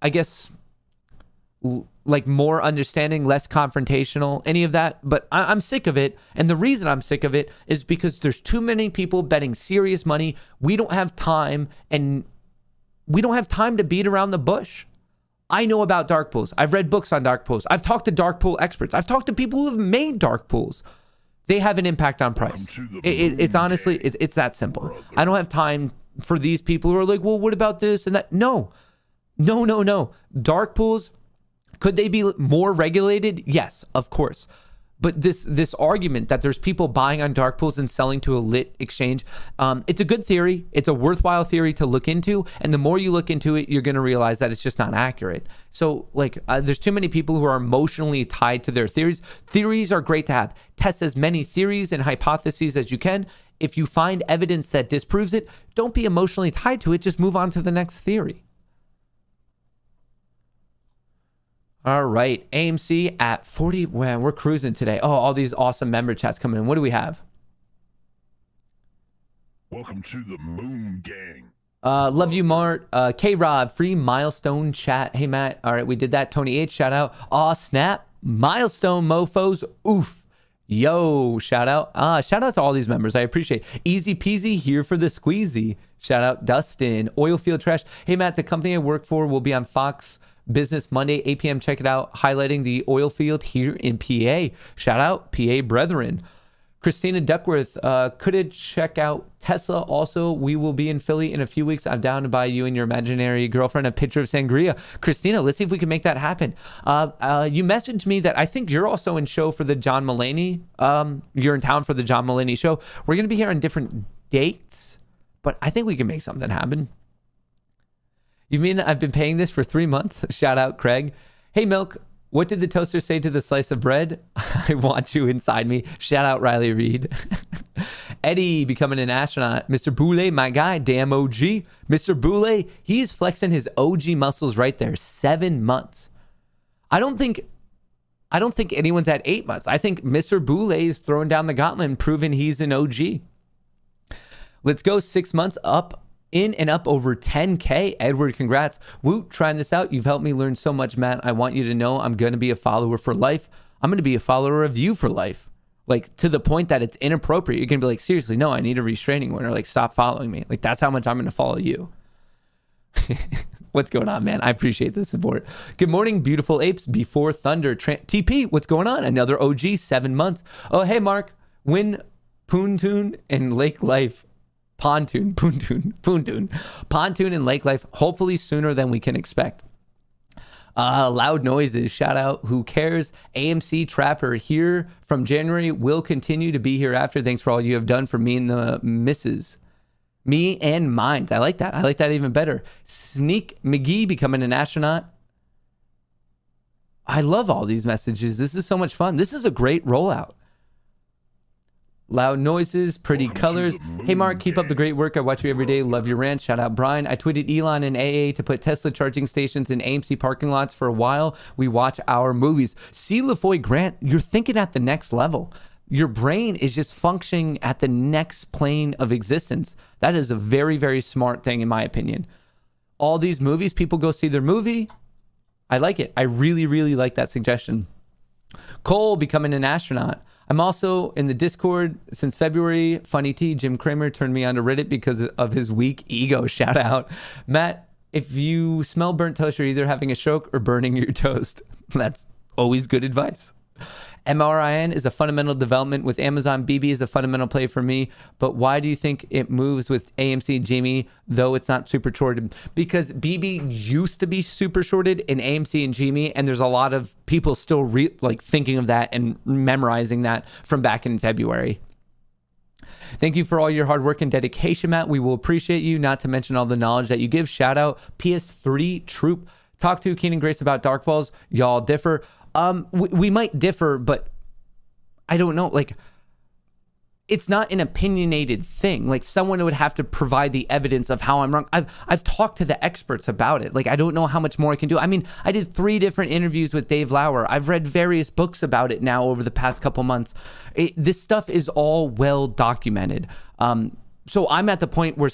A: I guess, like more understanding, less confrontational, any of that. But I'm sick of it. And the reason I'm sick of it is because there's too many people betting serious money. We don't have time, and we don't have time to beat around the bush. I know about dark pools. I've read books on dark pools. I've talked to dark pool experts. I've talked to people who have made dark pools. They have an impact on price. It's honestly, it's that simple. I don't have time for these people who are like, well, what about this and that? No. Dark pools, could they be more regulated? Yes, of course. But this argument that there's people buying on dark pools and selling to a lit exchange, it's a good theory. It's a worthwhile theory to look into. And the more you look into it, you're going to realize that it's just not accurate. So there's too many people who are emotionally tied to their theories. Theories are great to have. Test as many theories and hypotheses as you can. If you find evidence that disproves it, don't be emotionally tied to it. Just move on to the next theory. All right, AMC at 40. Man, we're cruising today. Oh, all these awesome member chats coming in. What do we have?
C: Welcome to the Moon Gang.
A: Love you, Mart. K-Rob, free milestone chat. Hey, Matt. All right, we did that. Tony H, shout out. Aw, snap. Milestone mofos. Oof. Yo, shout out. Shout out to all these members. I appreciate it. Easy peasy here for the squeezy. Shout out Dustin. Oilfield Trash. Hey, Matt, the company I work for will be on Fox Business Monday, 8 p.m. Check it out. Highlighting the oil field here in PA. Shout out PA brethren. Christina Duckworth, could it check out Tesla? Also, we will be in Philly in a few weeks. I'm down to buy you and your imaginary girlfriend a picture of sangria. Christina, let's see if we can make that happen. You messaged me that I think you're also in show for the John Mulaney. You're in town for the John Mulaney show. We're going to be here on different dates, but I think we can make something happen. You mean I've been paying this for 3 months? Shout out, Craig. Hey, Milk, what did the toaster say to the slice of bread? I want you inside me. Shout out, Riley Reed. Eddie becoming an astronaut. Mr. Boulay, my guy, damn OG. Mr. Boulay, he's flexing his OG muscles right there. 7 months. I don't think anyone's at 8 months. I think Mr. Boulay is throwing down the gauntlet and proving he's an OG. Let's go 6 months up. In and up over 10K. Edward, congrats. Woot, trying this out. You've helped me learn so much, Matt. I want you to know I'm going to be a follower for life. I'm going to be a follower of you for life. Like, to the point that it's inappropriate. You're going to be like, seriously, no, I need a restraining order. Like, stop following me. Like, that's how much I'm going to follow you. What's going on, man? I appreciate the support. Good morning, beautiful apes. Before Thunder. TP, what's going on? Another OG, 7 months. Oh, hey, Mark. Win Poontoon and Lake Life. Pontoon and Lake Life, hopefully sooner than we can expect. Loud noises, shout out, who cares? AMC Trapper here from January, will continue to be here after. Thanks for all you have done for me and the misses. Me and mines. I like that. I like that even better. Sneak McGee becoming an astronaut. I love all these messages. This is so much fun. This is a great rollout. Loud noises, pretty colors. Hey, Mark, keep up the great work. I watch you every day. Love your rant. Shout out, Brian. I tweeted Elon and AA to put Tesla charging stations in AMC parking lots for a while. We watch our movies. See, LaFoy Grant, you're thinking at the next level. Your brain is just functioning at the next plane of existence. That is a very, very smart thing, in my opinion. All these movies, people go see their movie. I like it. I really, really like that suggestion. Cole becoming an astronaut. I'm also in the Discord since February. Funny T, Jim Cramer turned me on to Reddit because of his weak ego. Shout out. Matt, if you smell burnt toast, you're either having a stroke or burning your toast. That's always good advice. MRIN is a fundamental development with Amazon. BB is a fundamental play for me. But why do you think it moves with AMC Jamie, though it's not super shorted? Because BB used to be super shorted in AMC and Jamie, and there's a lot of people still thinking of that and memorizing that from back in February. Thank you for all your hard work and dedication, Matt. We will appreciate you, not to mention all the knowledge that you give. Shout out PS3 Troop. Talk to Keenan Grace about dark balls. Y'all differ. We might differ, but I don't know. Like, it's not an opinionated thing. Like, someone would have to provide the evidence of how I'm wrong. I've talked to the experts about it. Like, I don't know how much more I can do. I mean, I did 3 different interviews with Dave Lauer. I've read various books about it now over the past couple months. This stuff is all well documented. So I'm at the point where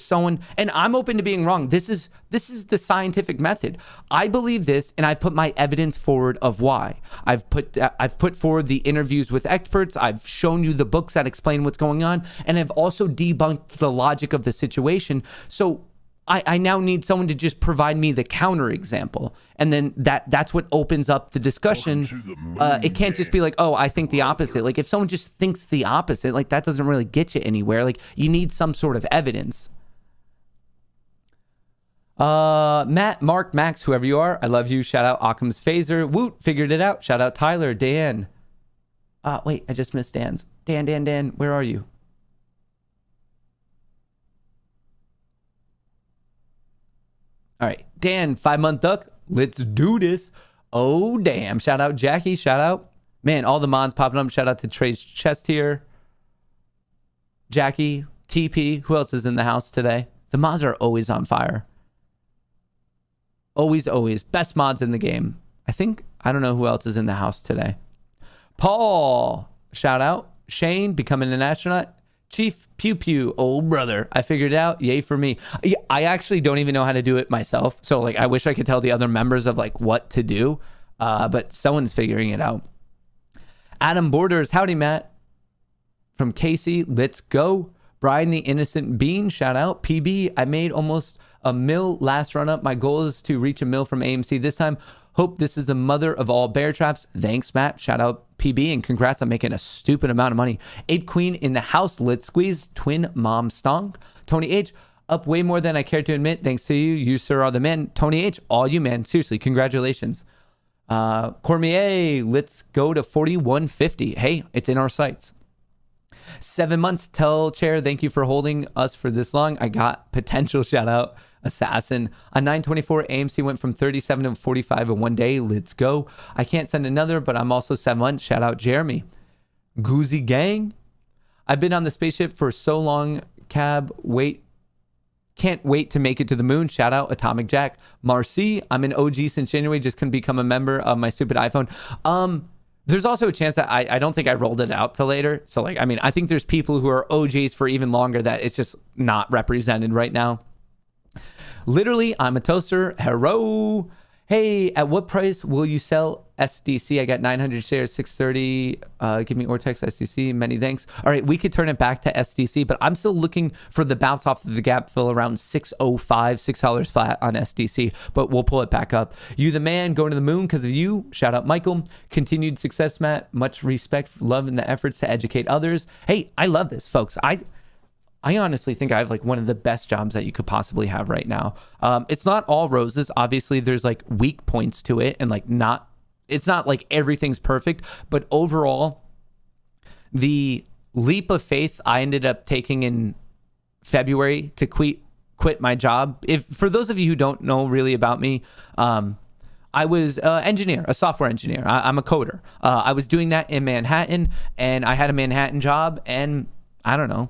A: and I'm open to being wrong. This is the scientific method. I believe this, and I put my evidence forward of why. I've put forward the interviews with experts. I've shown you the books that explain what's going on, and I've also debunked the logic of the situation. So I now need someone to just provide me the counter example. And then that's what opens up the discussion. It can't just be like, oh, I think the opposite. Like, if someone just thinks the opposite, like, that doesn't really get you anywhere. Like, you need some sort of evidence. Matt, Mark, Max, whoever you are, I love you. Shout out Occam's Phaser. Woot, figured it out. Shout out Tyler, Dan. Wait, I just missed Dan's. Dan, where are you? All right, Dan, 5-month duck. Let's do this. Oh, damn. Shout out Jackie. Shout out. Man, all the mods popping up. Shout out to Trey's Chest here. Jackie, TP. Who else is in the house today? The mods are always on fire. Always. Best mods in the game. I don't know who else is in the house today. Paul, shout out. Shane, becoming an astronaut. Chief Pew Pew, oh brother, I figured it out. Yay for me. I actually don't even know how to do it myself. So like, I wish I could tell the other members of like what to do. But someone's figuring it out. Adam Borders, howdy Matt. From Casey, let's go. Brian the Innocent Bean, shout out. PB, I made almost $1 million last run up. My goal is to reach $1 million from AMC this time. Hope this is the mother of all bear traps. Thanks, Matt. Shout out PB and congrats on making a stupid amount of money. Ape Queen in the house. Let's squeeze. Twin Mom Stonk. Tony H. Up way more than I care to admit. Thanks to you. You, sir, are the man. Tony H. All you, man. Seriously, congratulations. Cormier. Let's go to 4150. Hey, it's in our sights. 7 months. Tell chair, thank you for holding us for this long. I got potential. Shout out. Assassin. On 9/24, AMC went from 37 to 45 in one day. Let's go. I can't send another, but I'm also 7 months. Shout out Jeremy. Goozy Gang. I've been on the spaceship for so long. Cab, can't wait to make it to the moon. Shout out Atomic Jack. Marcy, I'm an OG since January. Just couldn't become a member of my stupid iPhone. There's also a chance that I don't think I rolled it out till later. So like, I mean, I think there's people who are OGs for even longer that it's just not represented right now. Literally, I'm a toaster. Hello. Hey, at what price will you sell SDC? I got 900 shares, 630. Give me Ortex SDC. Many thanks. All right, we could turn it back to SDC, but I'm still looking for the bounce off of the gap fill around $6.05, $6 flat on SDC, but we'll pull it back up. You the man, going to the moon because of you. Shout out Michael. Continued success, Matt. Much respect, love, and the efforts to educate others. Hey, I love this, folks. I honestly think I have like one of the best jobs that you could possibly have right now. It's not all roses. Obviously, there's like weak points to it and like it's not like everything's perfect. But overall, the leap of faith I ended up taking in February to quit my job. For those of you who don't know really about me, I was an engineer, a software engineer. I'm a coder. I was doing that in Manhattan and I had a Manhattan job and I don't know,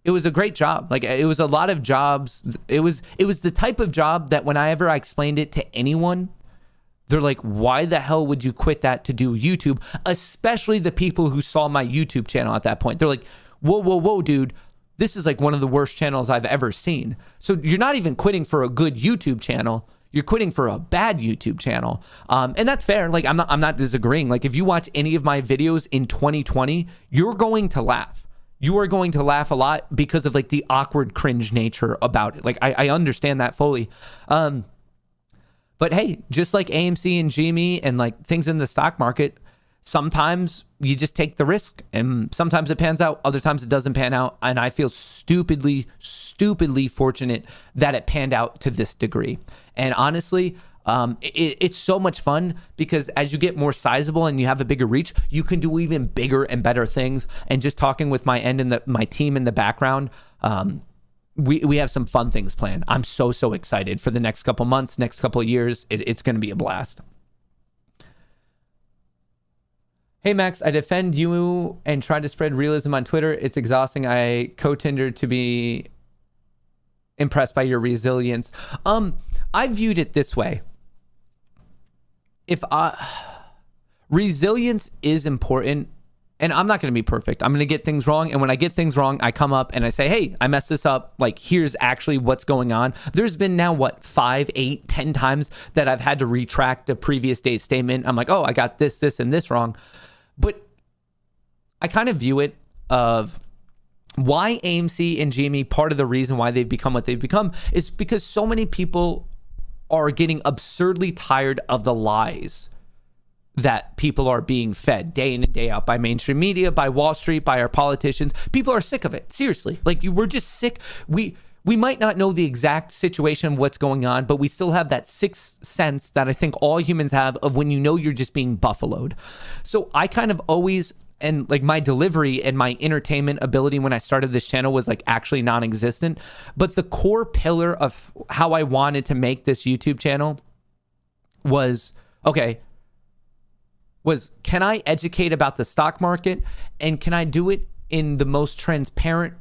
A: it was a great job. Like it was a lot of jobs. It was the type of job that whenever I explained it to anyone, they're like, why the hell would you quit that to do YouTube? Especially the people who saw my YouTube channel at that point. They're like, whoa, dude. This is like one of the worst channels I've ever seen. So you're not even quitting for a good YouTube channel. You're quitting for a bad YouTube channel. And that's fair. Like I'm not disagreeing. Like if you watch any of my videos in 2020, you're going to laugh. You are going to laugh a lot because of like the awkward cringe nature about it. Like I understand that fully. But hey, just like AMC and GME and like things in the stock market, sometimes you just take the risk and sometimes it pans out. Other times it doesn't pan out. And I feel stupidly fortunate that it panned out to this degree. And honestly, it's so much fun because as you get more sizable and you have a bigger reach, you can do even bigger and better things. And just talking with my team in the background, we have some fun things planned. I'm so excited for the next couple months, next couple of years. It's going to be a blast. Hey Max, I defend you and try to spread realism on Twitter. It's exhausting. I co-Tinder to be impressed by your resilience. I viewed it this way. Resilience is important, and I'm not going to be perfect. I'm going to get things wrong, and when I get things wrong, I come up and I say, hey, I messed this up. Like, here's actually what's going on. There's been now, 5, 8, 10 times that I've had to retract the previous day's statement. I'm like, oh, I got this, and this wrong. But I kind of view it of why AMC and GME, part of the reason why they've become what they've become is because so many people are getting absurdly tired of the lies that people are being fed day in and day out by mainstream media, by Wall Street, by our politicians. People are sick of it. Seriously. Like we're just sick. we might not know the exact situation of what's going on, but we still have that sixth sense that I think all humans have of when you know you're just being buffaloed. So I kind of always, and like my delivery and my entertainment ability when I started this channel was like actually non-existent. But the core pillar of how I wanted to make this YouTube channel was, can I educate about the stock market, and can I do it in the most transparent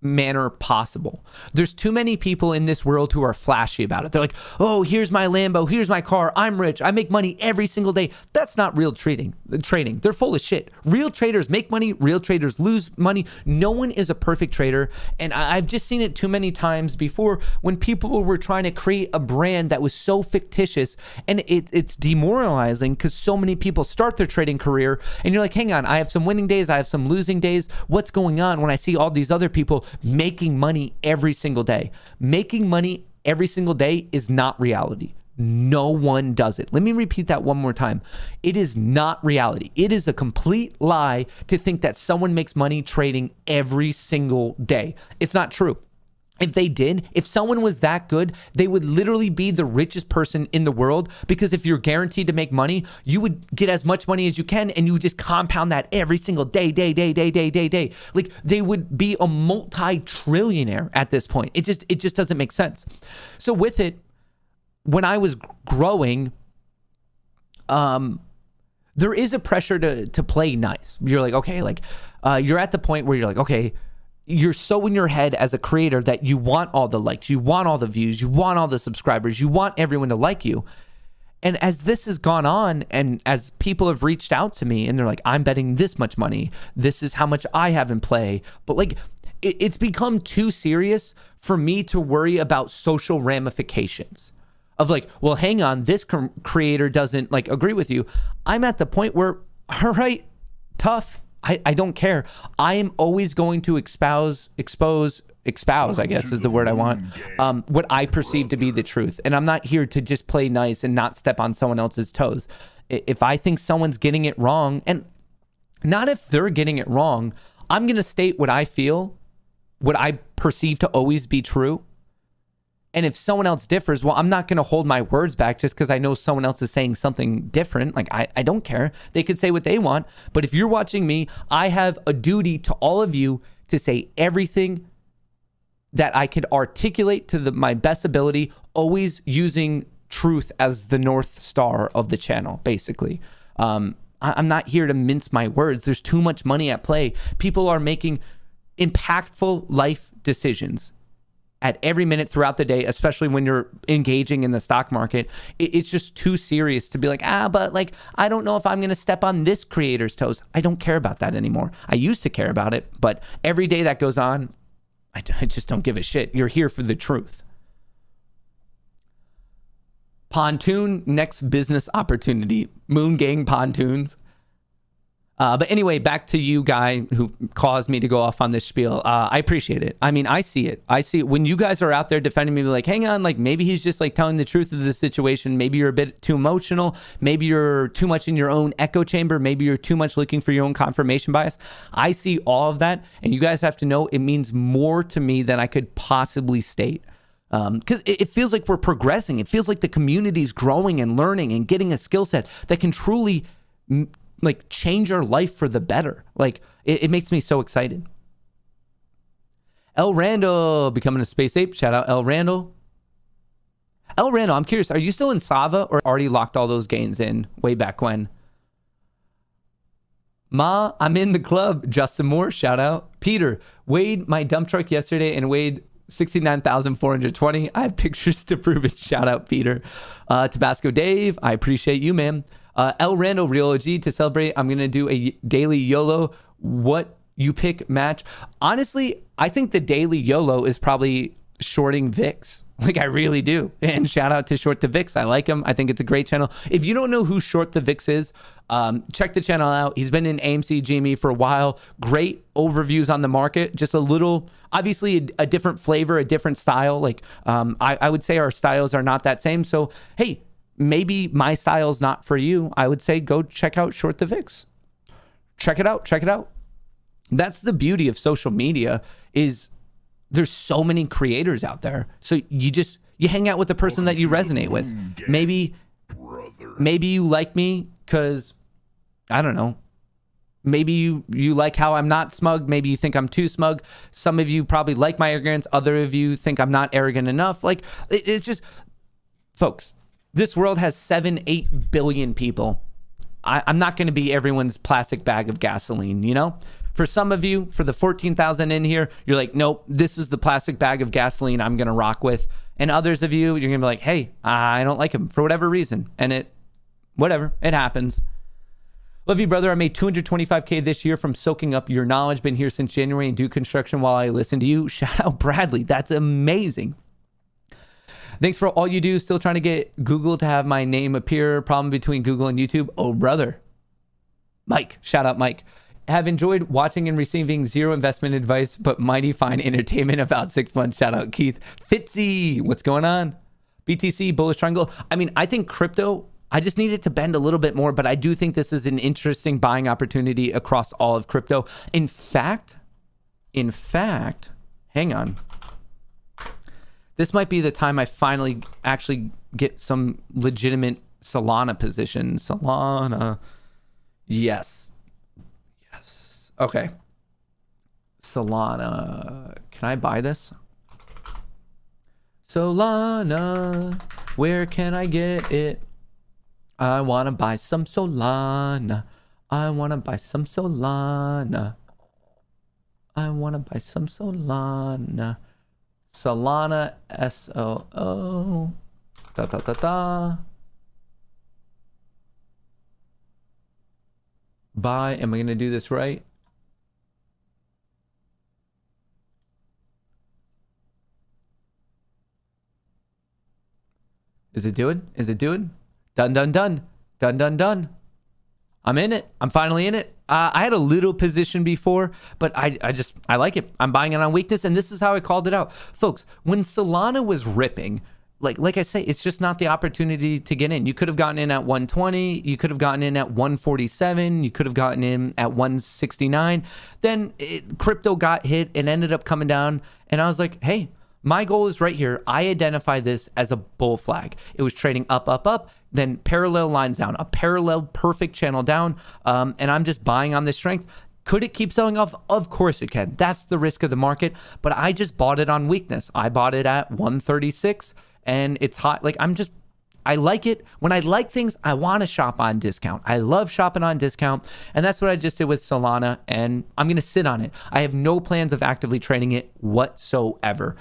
A: manner possible? There's too many people in this world who are flashy about it. They're like, oh, here's my Lambo, here's my car, I'm rich, I make money every single day. That's not real trading. They're full of shit. Real traders make money, real traders lose money. No one is a perfect trader, and I've just seen it too many times before when people were trying to create a brand that was so fictitious, and it's demoralizing because so many people start their trading career and you're like, hang on, I have some winning days, I have some losing days. What's going on when I see all these other people making money every single day? Making money every single day is not reality. No one does it. Let me repeat that one more time. It is not reality. It is a complete lie to think that someone makes money trading every single day. It's not true. If they did, if someone was that good, they would literally be the richest person in the world, because if you're guaranteed to make money, you would get as much money as you can and you would just compound that every single day. Like they would be a multi-trillionaire at this point. It just doesn't make sense. So with it, when I was growing, there is a pressure to play nice. You're like, okay, like you're at the point where you're like, okay, you're so in your head as a creator that you want all the likes, you want all the views, you want all the subscribers, you want everyone to like you. And as this has gone on, and as people have reached out to me and they're like, I'm betting this much money, this is how much I have in play, but like it's become too serious for me to worry about social ramifications of like, well, hang on, this creator doesn't like agree with you. I'm at the point where, all right, tough. I don't care. I am always going to expose, I guess is the word I want, what I perceive to be the truth. And I'm not here to just play nice and not step on someone else's toes. If I think someone's getting it wrong, and not if they're getting it wrong, I'm going to state what I feel, what I perceive to always be true. And if someone else differs, well, I'm not going to hold my words back just because I know someone else is saying something different. Like, I don't care. They could say what they want. But if you're watching me, I have a duty to all of you to say everything that I could articulate to my best ability, always using truth as the North Star of the channel, basically. I'm not here to mince my words. There's too much money at play. People are making impactful life decisions at every minute throughout the day, especially when you're engaging in the stock market. It's just too serious to be like, but like, I don't know if I'm going to step on this creator's toes. I don't care about that anymore. I used to care about it, but every day that goes on, I just don't give a shit. You're here for the truth. Pontoon, next business opportunity. Moon Gang pontoons. But anyway, back to you, guy who caused me to go off on this spiel. I appreciate it. I mean, I see it. When you guys are out there defending me, like, hang on, like maybe he's just like telling the truth of the situation. Maybe you're a bit too emotional. Maybe you're too much in your own echo chamber. Maybe you're too much looking for your own confirmation bias. I see all of that. And you guys have to know it means more to me than I could possibly state. Because it feels like we're progressing. It feels like the community's growing and learning and getting a skill set that can truly like change our life for the better. Like it makes me so excited. El Randall becoming a space ape. Shout out El Randall. El Randall, I'm curious, are you still in Sava or already locked all those gains in way back when? Ma, I'm in the club. Justin Moore, shout out. Peter, weighed my dump truck yesterday and weighed 69,420. I have pictures to prove it. Shout out, Peter. Tabasco Dave, I appreciate you, man. El Randall, Real OG, to celebrate, I'm going to do a daily YOLO. What you pick match? Honestly, I think the daily YOLO is probably shorting VIX. Like, I really do. And shout out to Short the VIX. I like him. I think it's a great channel. If you don't know who Short the VIX is, check the channel out. He's been in AMC GME for a while. Great overviews on the market. Just a little, obviously a different flavor, a different style. Like, I would say our styles are not that same. So, hey, maybe my style's not for you. I would say go check out Short the VIX. Check it out. Check it out. That's the beauty of social media, is there's so many creators out there. So you hang out with the person that you resonate with. Maybe you like me because, I don't know, maybe you like how I'm not smug. Maybe you think I'm too smug. Some of you probably like my arrogance. Other of you think I'm not arrogant enough. Like, it's just, folks, this world has 7-8 billion people. I'm not going to be everyone's plastic bag of gasoline, you know? For some of you, for the 14,000 in here, you're like, nope, this is the plastic bag of gasoline I'm going to rock with. And others of you, you're going to be like, hey, I don't like him for whatever reason. And it happens. Love you, brother. I made $225K this year from soaking up your knowledge. Been here since January and do construction while I listen to you. Shout out Bradley. That's amazing. Thanks for all you do. Still trying to get Google to have my name appear. Problem between Google and YouTube. Oh, brother. Mike. Shout out, Mike. Have enjoyed watching and receiving zero investment advice, but mighty fine entertainment about 6 months. Shout out, Keith. Fitzy. What's going on? BTC, bullish triangle. I mean, I think crypto, I just need it to bend a little bit more, but I do think this is an interesting buying opportunity across all of crypto. In fact, hang on. This might be the time I finally actually get some legitimate Solana position. Solana. Yes. Okay. Solana. Can I buy this? Solana. Where can I get it? I want to buy some Solana. I want to buy some Solana. I want to buy some Solana. Solana, S-O-O. Da, da, da, da. Buy. Am I going to do this right? Is it doing? Is it doing? Done, done, done. Done, done, done. I'm in it. I'm finally in it. I had a little position before, but I like it. I'm buying it on weakness, and this is how I called it out. Folks, when Solana was ripping, like I say, it's just not the opportunity to get in. You could have gotten in at 120. You could have gotten in at 147. You could have gotten in at 169. Then crypto got hit and ended up coming down, and I was like, hey, my goal is right here. I identify this as a bull flag. It was trading up, up, up, then parallel lines down, a parallel perfect channel down, and I'm just buying on this strength. Could it keep selling off? Of course it can. That's the risk of the market, but I just bought it on weakness. I bought it at 136, and it's hot. Like, I like it. When I like things, I want to shop on discount. I love shopping on discount. And that's what I just did with Solana. And I'm going to sit on it. I have no plans of actively trading it whatsoever.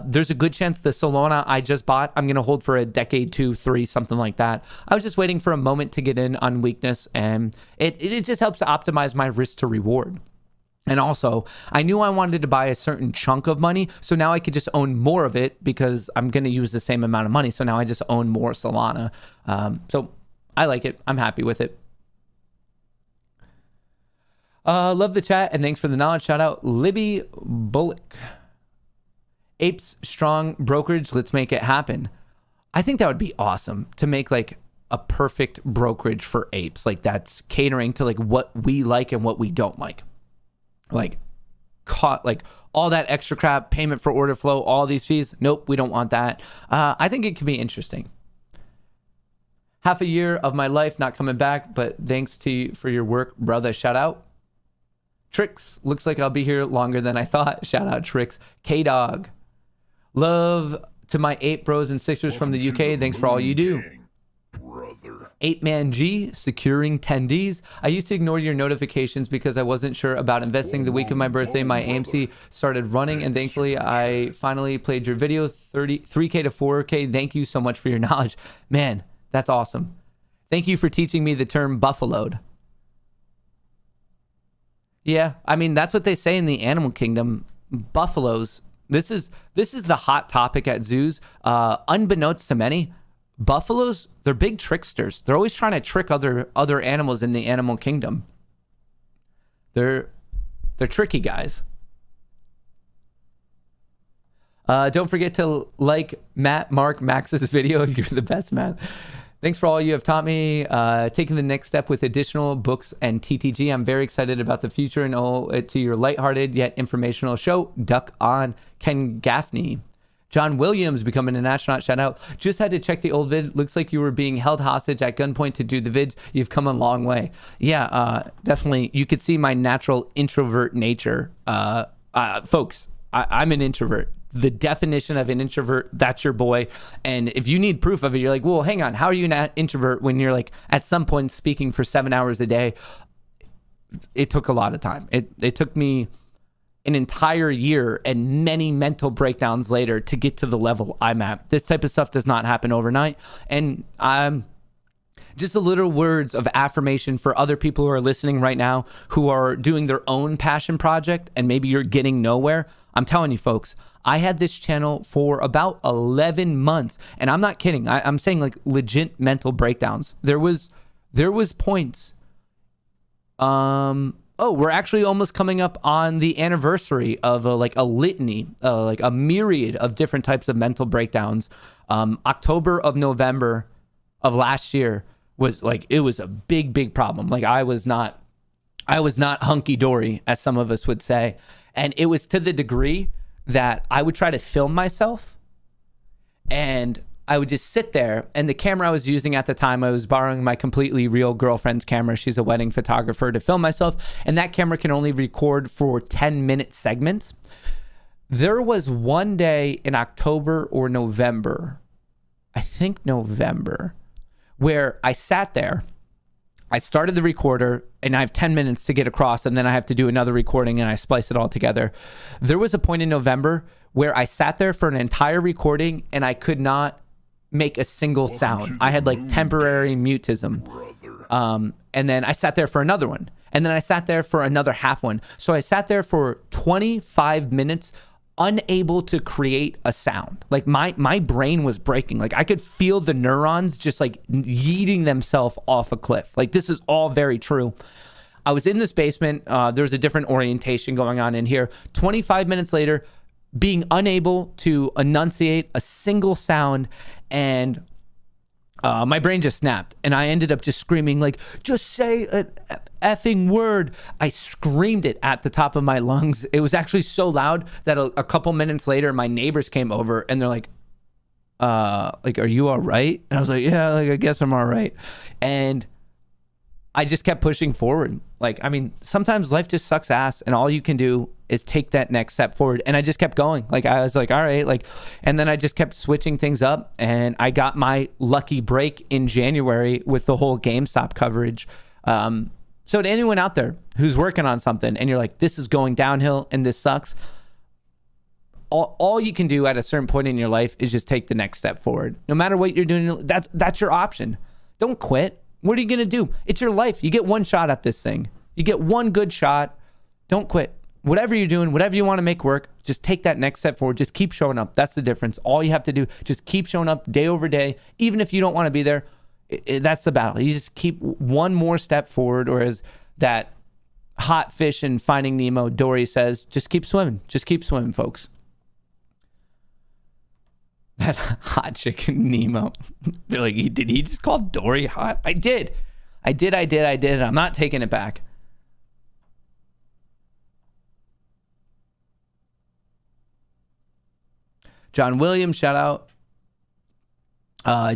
A: There's a good chance the Solana I just bought, I'm going to hold for a decade, 2, 3, something like that. I was just waiting for a moment to get in on weakness. And it just helps to optimize my risk to reward. And also, I knew I wanted to buy a certain chunk of money, so now I could just own more of it because I'm going to use the same amount of money. So now I just own more Solana. So I like it. I'm happy with it. Love the chat, and thanks for the knowledge. Shout out Libby Bullock. Apes Strong Brokerage, let's make it happen. I think that would be awesome to make like a perfect brokerage for apes. Like that's catering to like what we like and what we don't like. Like all that extra crap, payment for order flow, all these fees. Nope, we don't want that. I think it could be interesting. Half a year of my life not coming back, but thanks to you for your work, brother. Shout out. Tricks, looks like I'll be here longer than I thought. Shout out Tricks. K-Dog. Love to my 8 bros and sisters from the UK. Thanks for all you do. 8-Man G, securing tendies. I used to ignore your notifications because I wasn't sure about investing. The week of my birthday, my AMC started running, and thankfully I finally played your video, 3K to 4K. Thank you so much for your knowledge. Man, that's awesome. Thank you for teaching me the term buffaloed. Yeah, I mean, that's what they say in the animal kingdom. Buffaloes. This is the hot topic at zoos. Unbeknownst to many, buffaloes, they're big tricksters. They're always trying to trick other animals in the animal kingdom. They're tricky guys. Don't forget to like Mark Max's video. You're the best, man. Thanks for all you have taught me. Taking the next step with additional books and TTG. I'm very excited about the future and owe it to your lighthearted yet informational show. Duck on. Ken Gaffney. John Williams becoming an astronaut. Shout out. Just had to check the old vid. Looks like you were being held hostage at gunpoint to do the vids. You've come a long way. Yeah, definitely. You could see my natural introvert nature. Folks, I'm an introvert. The definition of an introvert, that's your boy. And if you need proof of it, you're like, well, hang on. How are you an introvert when you're like at some point speaking for 7 hours a day? It took a lot of time. It took me an entire year and many mental breakdowns later to get to the level I'm at. This type of stuff does not happen overnight. And just a little words of affirmation for other people who are listening right now who are doing their own passion project and maybe you're getting nowhere. I'm telling you, folks, I had this channel for about 11 months, and I'm not kidding. I'm saying like legit mental breakdowns. There was points. We're actually almost coming up on the anniversary of a litany, like a myriad of different types of mental breakdowns. October of November of last year was like, it was a big problem. Like I was not hunky dory, as some of us would say. And it was to the degree that I would try to film myself and I would just sit there, and the camera I was using at the time, I was borrowing my completely real girlfriend's camera. She's a wedding photographer, to film myself. And that camera can only record for 10-minute segments. There was one day in October or November, I think November, where I sat there. I started the recorder and I have 10 minutes to get across, and then I have to do another recording and I splice it all together. There was a point in November where I sat there for an entire recording and I could not make a single sound. I had like temporary mutism. And then I sat there for another one. And then I sat there for another half one. So I sat there for 25 minutes unable to create a sound. Like my brain was breaking. Like I could feel the neurons just like yeeting themselves off a cliff. Like this is all very true. I was in this basement. There was a different orientation going on in here. 25 minutes later, being unable to enunciate a single sound, and my brain just snapped, and I ended up just screaming, like, just say an effing word. I screamed it at the top of my lungs. It was actually so loud that a couple minutes later, my neighbors came over and they're like, are you all right? And I was like, yeah, like, I guess I'm all right. And I just kept pushing forward. Like, I mean, sometimes life just sucks ass, and all you can do is take that next step forward. And I just kept going. Like, I was like, all right, like, and then I just kept switching things up, and I got my lucky break in January with the whole GameStop coverage. So to anyone out there who's working on something and you're like, this is going downhill and this sucks, all you can do at a certain point in your life is just take the next step forward. No matter what you're doing, that's your option. Don't quit. What are you going to do? It's your life. You get one shot at this thing. You get one good shot. Don't quit. Whatever you're doing, whatever you want to make work, just take that next step forward. Just keep showing up. That's the difference. All you have to do, just keep showing up day over day. Even if you don't want to be there, that's the battle. You just keep one more step forward, or as that hot fish in Finding Nemo, Dory says, just keep swimming. Just keep swimming, folks. That hot chicken Nemo. They're like, did he just call Dory hot? I did. I'm not taking it back. John Williams, shout out.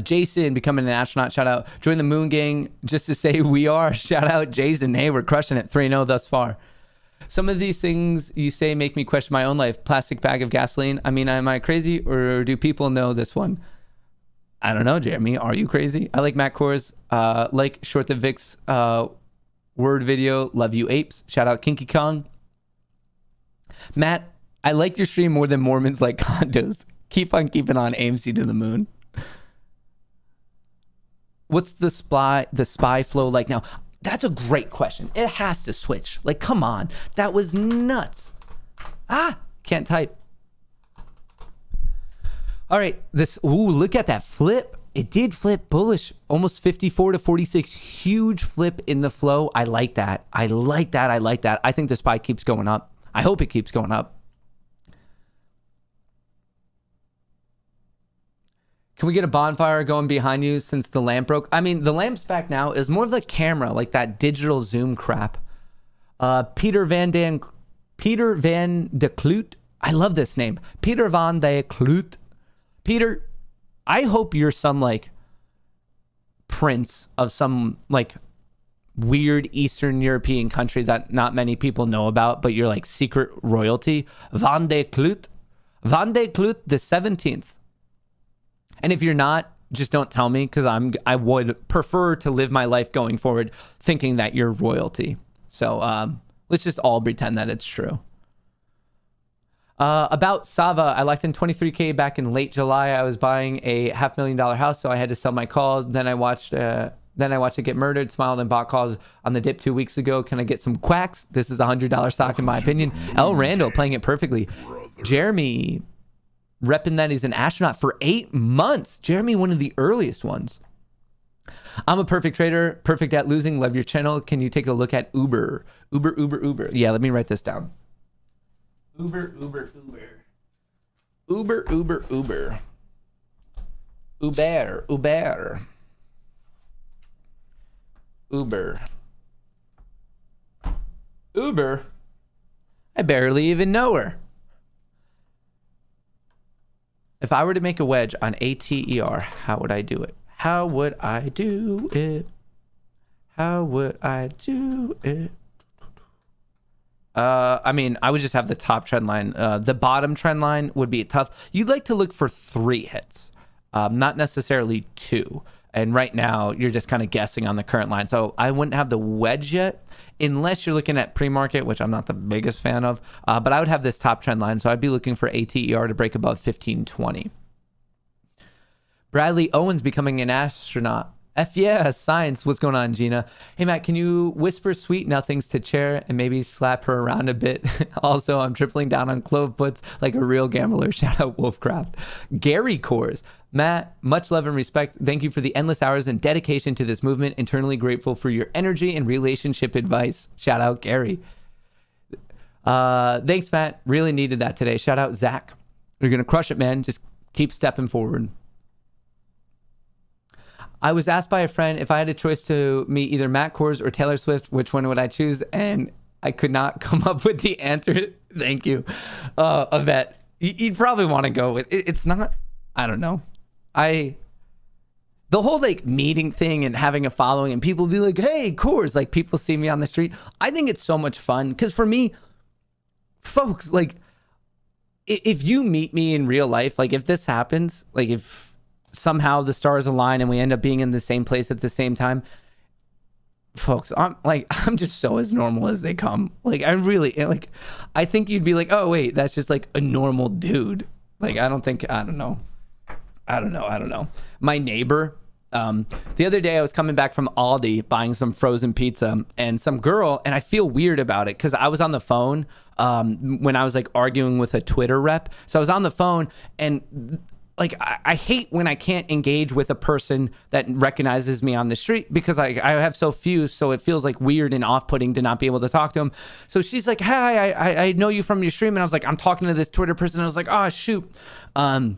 A: Jason, becoming an astronaut, shout out. Join the Moon Gang, just to say we are. Shout out, Jason. Hey, we're crushing it. 3-0 thus far. Some of these things you say make me question my own life. Plastic bag of gasoline. I mean, am I crazy, or do people know this one? I don't know, Jeremy. Are you crazy? I like Matt Kohrs. Like Short the Vic's word video. Love you, apes. Shout out, Kinky Kong. Matt, I like your stream more than Mormons like condos. Keep on keeping on, AMC to the moon. What's the spy flow like now? That's a great question. It has to switch. Like, come on. That was nuts. Can't type. All right. Look at that flip. It did flip bullish. Almost 54 to 46. Huge flip in the flow. I like that. I like that. I think the SPY keeps going up. I hope it keeps going up. Can we get a bonfire going behind you since the lamp broke? I mean, the lamp's back now. Is more of the camera, like that digital zoom crap. Peter Van de Kloot. I love this name. Peter Van de Kloot. Peter, I hope you're some like prince of some like weird Eastern European country that not many people know about, but you're like secret royalty. Van de Kloot. Van de Kloot the 17th. And if you're not, just don't tell me, because I would prefer to live my life going forward thinking that you're royalty. So let's just all pretend that it's true. About Sava, I locked in $23K back in late July. I was buying a $500,000 house, so I had to sell my calls. Then I watched it get murdered, smiled, and bought calls on the dip 2 weeks ago. Can I get some quacks? This is a $100 stock in my opinion. El Randall playing it perfectly. Jeremy repping that he's an astronaut for 8 months. Jeremy, one of the earliest ones. I'm a perfect trader, perfect at losing. Love your channel. Can you take a look at Uber? Uber. Yeah, let me write this down. Uber. Uber? I barely even know her. If I were to make a wedge on ATER, how would I do it? How would I do it? I mean, I would just have the top trend line. The bottom trend line would be tough. You'd like to look for 3 hits, not necessarily 2. And right now, you're just kind of guessing on the current line. So I wouldn't have the wedge yet, unless you're looking at pre-market, which I'm not the biggest fan of. But I would have this top trend line. So I'd be looking for ATER to break above 1520. Bradley Owens becoming an astronaut. F yeah, science. What's going on, Gina? Hey, Matt, can you whisper sweet nothings to Chair and maybe slap her around a bit? Also, I'm tripling down on clove puts like a real gambler. Shout out Wolfcraft. Gary Kohrs. Matt, much love and respect. Thank you for the endless hours and dedication to this movement. Internally grateful for your energy and relationship advice. Shout out Gary. Thanks, Matt. Really needed that today. Shout out Zach. You're going to crush it, man. Just keep stepping forward. I was asked by a friend if I had a choice to meet either Matt Kohrs or Taylor Swift, which one would I choose? And I could not come up with the answer. Thank you. Yvette, you'd probably want to go with it. It's not, I don't know. The whole like meeting thing and having a following and people be like, hey, Kohrs, like people see me on the street. I think it's so much fun because for me, folks, like if you meet me in real life, like if this happens, like if somehow the stars align and we end up being in the same place at the same time, folks, I'm just so as normal as they come. Like I think you'd be like, oh wait, that's just like a normal dude. Like I don't know. My neighbor, the other day I was coming back from Aldi buying some frozen pizza and some girl, and I feel weird about it because I was on the phone when I was like arguing with a Twitter rep. So I was on the phone and like I hate when I can't engage with a person that recognizes me on the street because I have so few, so it feels like weird and off-putting to not be able to talk to them. So she's like, hey, I know you from your stream. And I was like, I'm talking to this Twitter person. And I was like, oh, shoot. And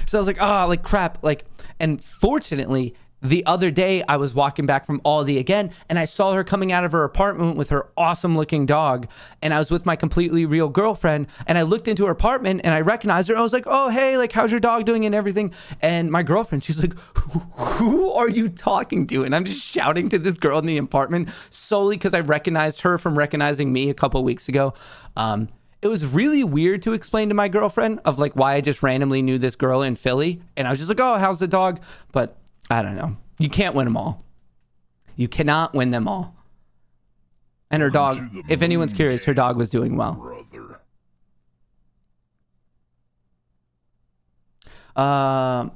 A: so I was like, oh, like crap. Like, and fortunately, the other day I was walking back from Aldi again and I saw her coming out of her apartment with her awesome looking dog. And I was with my completely real girlfriend and I looked into her apartment and I recognized her. I was like, oh, hey, like, how's your dog doing and everything? And my girlfriend, she's like, who are you talking to? And I'm just shouting to this girl in the apartment solely because I recognized her from recognizing me a couple weeks ago. It was really weird to explain to my girlfriend of like why I just randomly knew this girl in Philly. And I was just like, oh, how's the dog? But I don't know. You can't win them all. You cannot win them all. And her dog, if anyone's curious, her dog was doing well.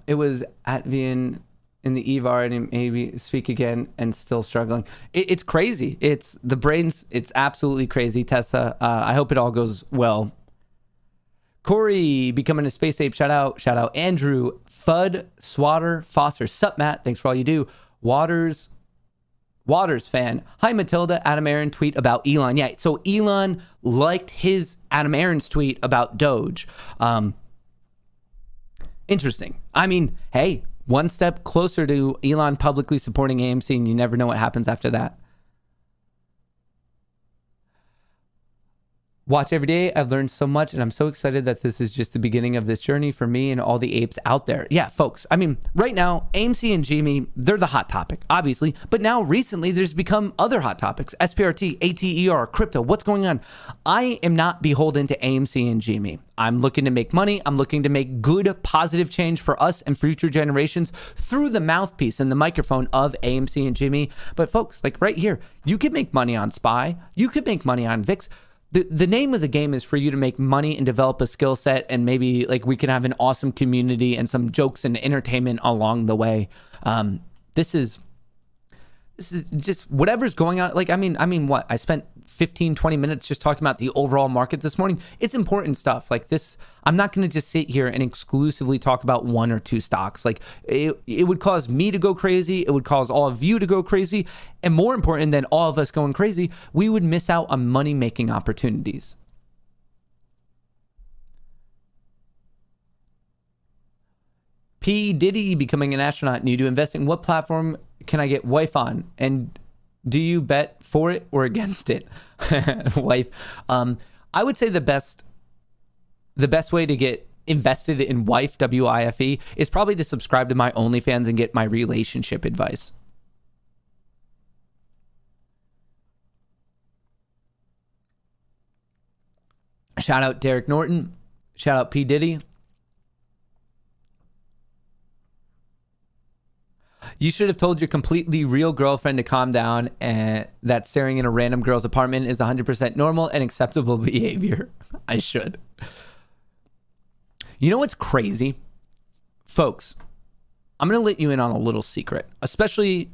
A: It was Atvian in the EVAR and maybe speak again and still struggling. It's crazy. It's the brains. It's absolutely crazy, Tessa. I hope it all goes well. Corey becoming a space ape. Shout out. Andrew, Fudd, Swatter, Foster. Sup, Matt. Thanks for all you do. Waters fan. Hi, Matilda. Adam Aaron tweet about Elon. Yeah, so Elon liked his Adam Aaron's tweet about Doge. Interesting. I mean, hey, one step closer to Elon publicly supporting AMC, and you never know what happens after that. Watch every day. I've learned so much, and I'm so excited that this is just the beginning of this journey for me and all the apes out there. Yeah, folks. I mean, right now, AMC and GME, they're the hot topic, obviously. But now, recently, there's become other hot topics. SPRT, ATER, crypto. What's going on? I am not beholden to AMC and GME. I'm looking to make money. I'm looking to make good, positive change for us and future generations through the mouthpiece and the microphone of AMC and GME. But folks, like right here, you could make money on SPY. You could make money on VIX. The name of the game is for you to make money and develop a skill set, and maybe like we can have an awesome community and some jokes and entertainment along the way. This is just whatever's going on. Like, I mean, what? I spent 15, 20 minutes just talking about the overall market this morning. It's important stuff like this. I'm not going to just sit here and exclusively talk about one or two stocks. Like it would cause me to go crazy. It would cause all of you to go crazy. And more important than all of us going crazy, we would miss out on money-making opportunities. P. Diddy becoming an astronaut. Need to invest in what platform can I get wife on? And do you bet for it or against it? Wife. I would say the best way to get invested in wife, WIFE, is probably to subscribe to my OnlyFans and get my relationship advice. Shout out Derek Norton. Shout out P. Diddy. You should have told your completely real girlfriend to calm down and that staring in a random girl's apartment is 100% normal and acceptable behavior. I should. You know what's crazy? Folks, I'm going to let you in on a little secret, especially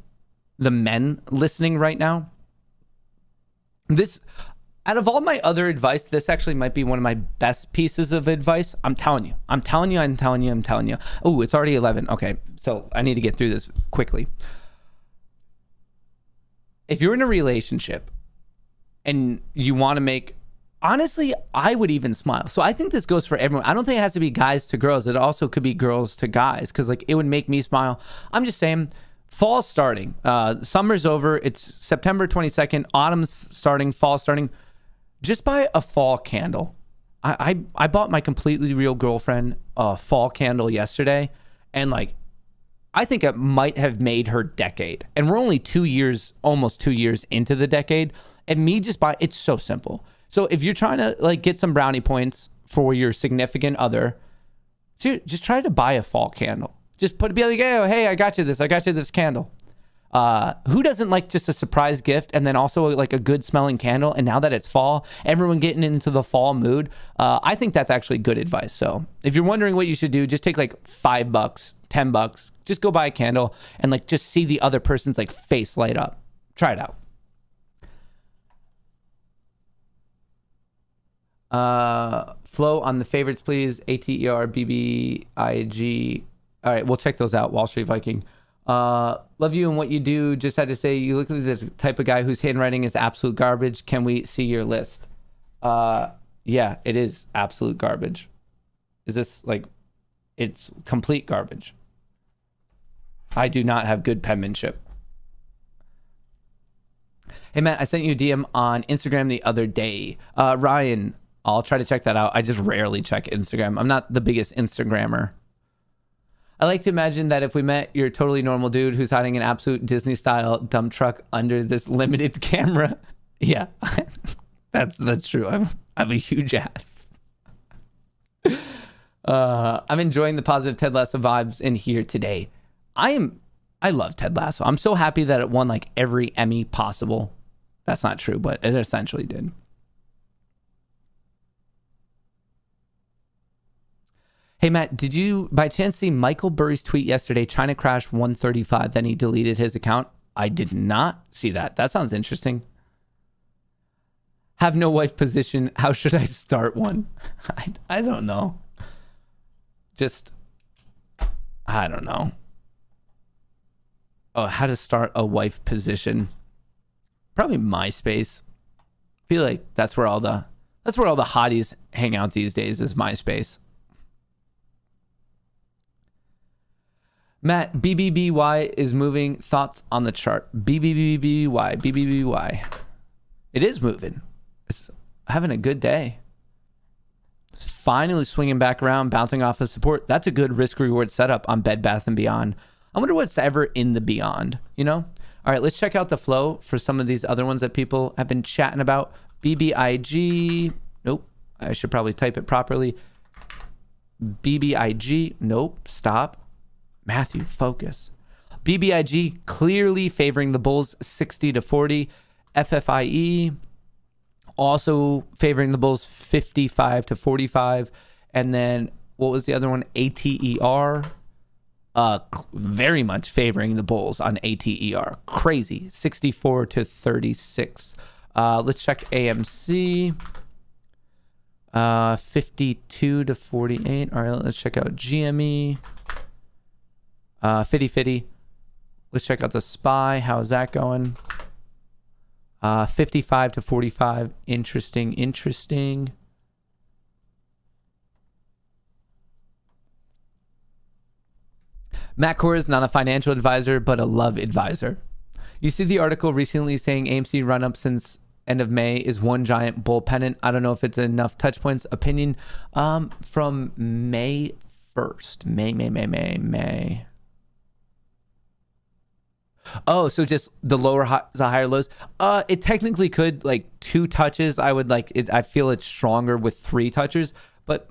A: the men listening right now. This, out of all my other advice, this actually might be one of my best pieces of advice. I'm telling you. Oh, it's already 11. Okay, so I need to get through this quickly. If you're in a relationship and you want to make, honestly, I would even smile. So I think this goes for everyone. I don't think it has to be guys to girls. It also could be girls to guys because like it would make me smile. I'm just saying, fall's starting. Summer's over. It's September 22nd. Autumn's starting. Fall's starting. Just buy a fall candle. I bought my completely real girlfriend a fall candle yesterday, and like I think it might have made her decade. And we're only almost 2 years into the decade. And me just buy, it's so simple. So if you're trying to like get some brownie points for your significant other, just try to buy a fall candle. Just be like, hey, I got you this candle. Who doesn't like just a surprise gift and then also like a good smelling candle? And now that it's fall, everyone getting into the fall mood. I think that's actually good advice. So if you're wondering what you should do, just take like $5, $10, just go buy a candle and like just see the other person's like face light up. Try it out. Flow on the favorites, please. ATER, BBIG. All right, we'll check those out. Wall Street Viking. Love you and what you do. Just had to say, you look like the type of guy whose handwriting is absolute garbage. Can we see your list? Yeah, it is absolute garbage. Is this like, it's complete garbage. I do not have good penmanship. Hey, Matt, I sent you a DM on Instagram the other day. Ryan, I'll try to check that out. I just rarely check Instagram. I'm not the biggest Instagrammer. I like to imagine that if we met, you're a totally normal dude who's hiding an absolute Disney-style dump truck under this limited camera. Yeah, that's true. I'm a huge ass. I'm enjoying the positive Ted Lasso vibes in here today. I love Ted Lasso. I'm so happy that it won like every Emmy possible. That's not true, but it essentially did. Hey, Matt, did you by chance see Michael Burry's tweet yesterday? China crashed 135, then he deleted his account. I did not see that. That sounds interesting. Have no wife position. How should I start one? I don't know. I don't know. Oh, how to start a wife position. Probably MySpace. I feel like that's where all the hotties hang out these days is MySpace. Matt, BBBY is moving. Thoughts on the chart? BBBY. It is moving. It's having a good day. It's finally swinging back around, bouncing off of support. That's a good risk-reward setup on Bed Bath & Beyond. I wonder what's ever in the Beyond, you know? All right, let's check out the flow for some of these other ones that people have been chatting about. BBIG. Nope. I should probably type it properly. BBIG. Nope. Stop. Matthew, focus. BBIG clearly favoring the bulls 60-40. FFIE also favoring the bulls 55-45. And then what was the other one? ATER. Very much favoring the bulls on ATER. Crazy. 64-36. Let's check AMC. 52-48. All right, let's check out GME. 50-50. Let's check out the SPY. How's that going? 55-45. Interesting. Matt Kohrs, not a financial advisor, but a love advisor. You see the article recently saying AMC run-up since end of May is one giant bull pennant. I don't know if it's enough touch points. Opinion from May 1st. May. Oh, so just the lower highs, the higher lows. It technically could, like, 2 touches. I would like it. I feel it's stronger with 3 touches, but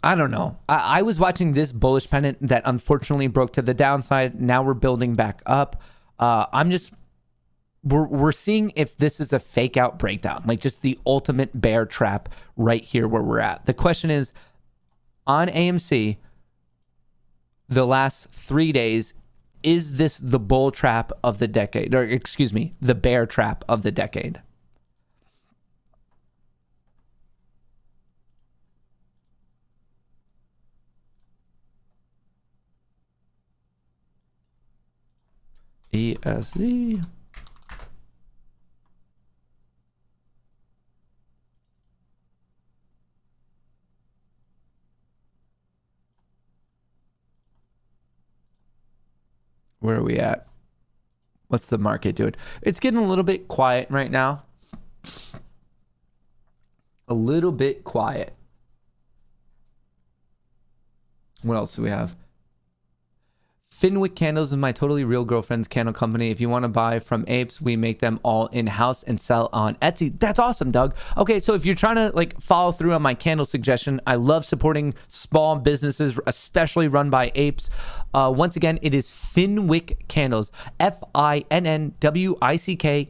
A: I don't know. I was watching this bullish pennant that unfortunately broke to the downside. Now we're building back up. We're seeing if this is a fake out breakdown, like just the ultimate bear trap right here where we're at. The question is, on AMC, the last 3 days, is this the bull trap of the decade? Or excuse me, the bear trap of the decade? ESZ. Where are we at? What's the market doing? It's getting a little bit quiet right now. A little bit quiet. What else do we have? Finwick Candles is my totally real girlfriend's candle company. If you want to buy from Apes, we make them all in-house and sell on Etsy. That's awesome, Doug. Okay, so if you're trying to like follow through on my candle suggestion, I love supporting small businesses, especially run by Apes. Once again, it is Finwick Candles, Finnwick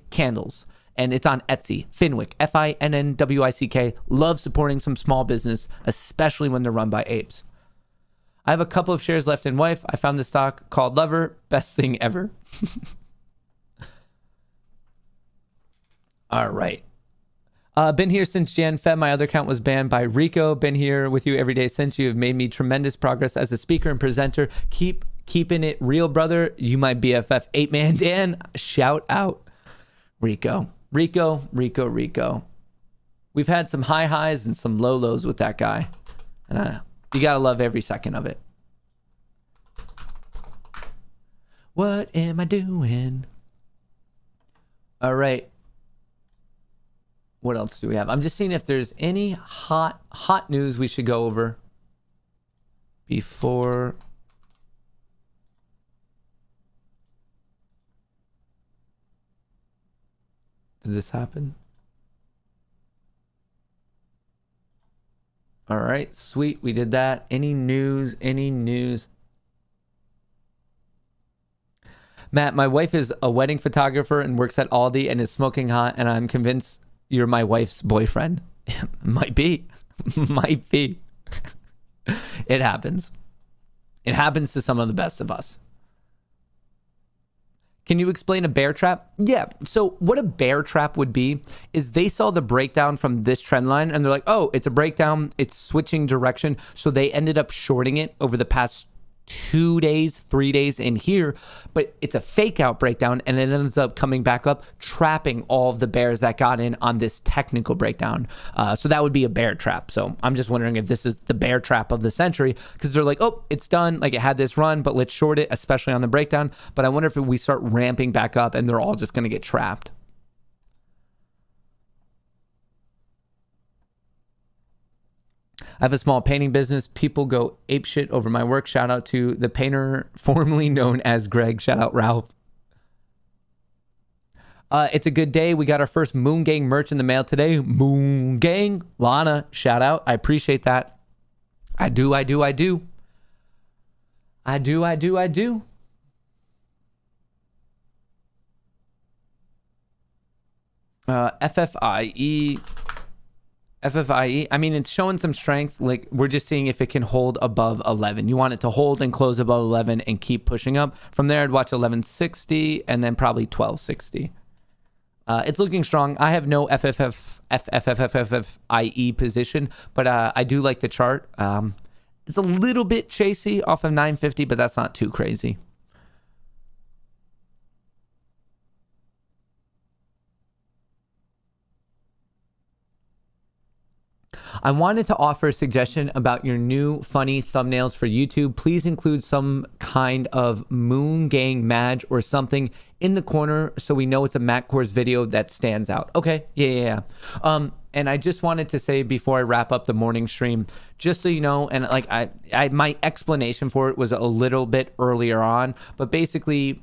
A: Candles. And it's on Etsy, Finwick, Finnwick. Love supporting some small business, especially when they're run by Apes. I have a couple of shares left in Wife. I found this stock called Lover. Best thing ever. All right. Been here since Jan Feb. My other account was banned by Rico. Been here with you every day since. You have made me tremendous progress as a speaker and presenter. Keeping it real, brother. You my BFF. 8-Man Dan. Shout out. Rico. We've had some high highs and some low lows with that guy. And you gotta love every second of it. What am I doing? All right. What else do we have? I'm just seeing if there's any hot news we should go over before. Did this happen? All right, sweet. We did that. Any news? Matt, my wife is a wedding photographer and works at Aldi and is smoking hot, and I'm convinced you're my wife's boyfriend. Might be. It happens. It happens to some of the best of us. Can you explain a bear trap? Yeah. So what a bear trap would be is they saw the breakdown from this trend line and they're like, oh, it's a breakdown. It's switching direction. So they ended up shorting it over the past 2 days, 3 days in here, but it's a fake out breakdown, and it ends up coming back up, trapping all of the bears that got in on this technical breakdown. So that would be a bear trap. So I'm just wondering if this is the bear trap of the century, because they're like, oh, it's done. Like, it had this run, but let's short it, especially on the breakdown. But I wonder if we start ramping back up and they're all just going to get trapped. I have a small painting business. People go apeshit over my work. Shout out to the painter formerly known as Greg. Shout out Ralph. It's a good day. We got our first Moon Gang merch in the mail today. Moon Gang. Lana, shout out. I appreciate that. I do. FFIE, I mean, it's showing some strength. Like, we're just seeing if it can hold above 11. You want it to hold and close above 11 and keep pushing up. From there, I'd watch 1160 and then probably 1260. It's looking strong. I have no FFIE position, but I do like the chart. It's a little bit chasey off of 950, but that's not too crazy. I wanted to offer a suggestion about your new funny thumbnails for YouTube. Please include some kind of Moon Gang badge or something in the corner so we know it's a Matt Kohrs video that stands out. Okay, yeah. And I just wanted to say before I wrap up the morning stream, just so you know, and like I my explanation for it was a little bit earlier on, but basically,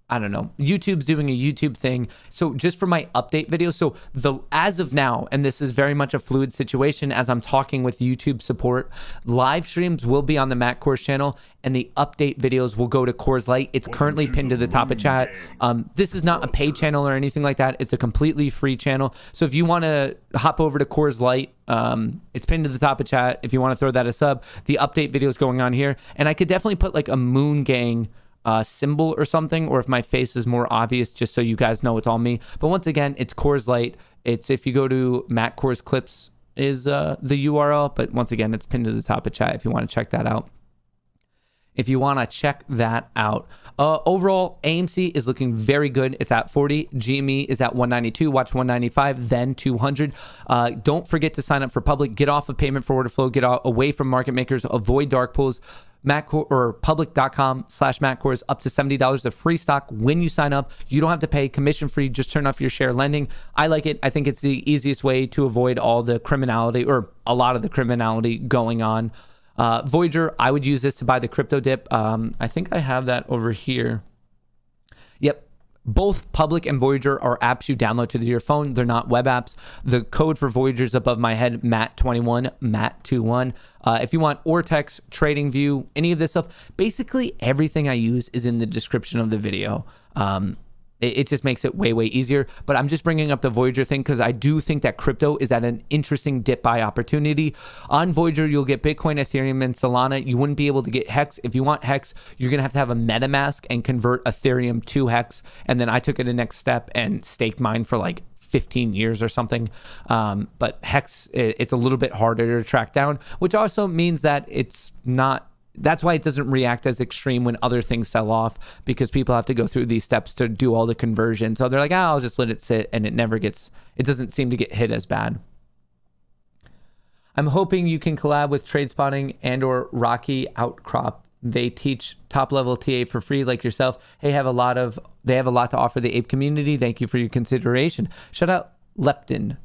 A: I don't know, YouTube's doing a YouTube thing. So just for my update video, so as of now, and this is very much a fluid situation as I'm talking with YouTube support, live streams will be on the Matt Kohrs channel and the update videos will go to Kohrs Lite. It's currently pinned to the top of chat. This is not a paid channel or anything like that. It's a completely free channel. So if you want to hop over to Kohrs Lite, it's pinned to the top of chat. If you want to throw that a sub, the update video is going on here. And I could definitely put like a Moon Gang symbol or something, or if my face is more obvious, just so you guys know it's all me. But once again, it's Kohrs Lite. It's, if you go to Matt Kohrs Clips is the URL, but once again, it's pinned to the top of chat if you want to check that out. Overall, AMC is looking very good. It's at 40. GME is at 192. Watch 195, then 200. Don't forget to sign up for public. Get off of payment for order flow. Get away from market makers. Avoid dark pools. public.com/Matt Kohrs, up to $70 of free stock when you sign up. You don't have to pay, commission free. Just turn off your share lending. I like it. I think it's the easiest way to avoid all the criminality, or a lot of the criminality going on. Voyager, I would use this to buy the crypto dip. I think I have that over here. Yep. Both Public and Voyager are apps you download to your phone. They're not web apps. The code for Voyager is above my head, Matt21, Matt21. If you want Ortex, TradingView, any of this stuff, basically everything I use is in the description of the video. It just makes it way, way easier. But I'm just bringing up the Voyager thing because I do think that crypto is at an interesting dip buy opportunity. On Voyager, you'll get Bitcoin, Ethereum, and Solana. You wouldn't be able to get Hex. If you want Hex, you're going to have a MetaMask and convert Ethereum to Hex. And then I took it the next step and staked mine for like 15 years or something. But Hex, it's a little bit harder to track down, which also means that it's not. That's why it doesn't react as extreme when other things sell off, because people have to go through these steps to do all the conversion. So they're like, I'll just let it sit, and it doesn't seem to get hit as bad. I'm hoping you can collab with Trade Spotting and or Rocky Outcrop. They teach top level TA for free like yourself. They have a lot to offer the ape community. Thank you for your consideration. Shout out Leptin.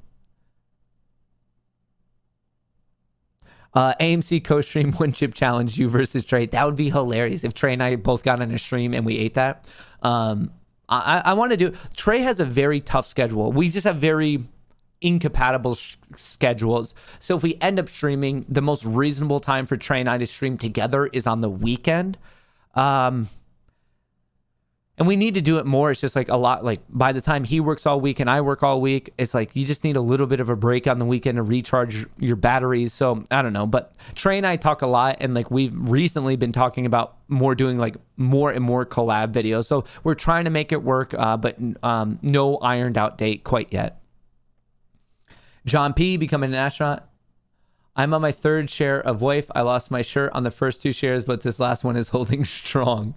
A: AMC co-stream one chip challenge, you versus Trey. That would be hilarious if Trey and I both got on a stream and we ate that. I want to do. Trey has a very tough schedule. We just have very incompatible schedules. So if we end up streaming, the most reasonable time for Trey and I to stream together is on the weekend. And we need to do it more. It's just like a lot, like by the time he works all week and I work all week, it's like you just need a little bit of a break on the weekend to recharge your batteries. So I don't know, but Trey and I talk a lot, and like we've recently been talking about doing like more and more collab videos. So we're trying to make it work, but no ironed out date quite yet. John P, becoming an astronaut. I'm on my third share of WAIF. I lost my shirt on the first 2 shares, but this last one is holding strong.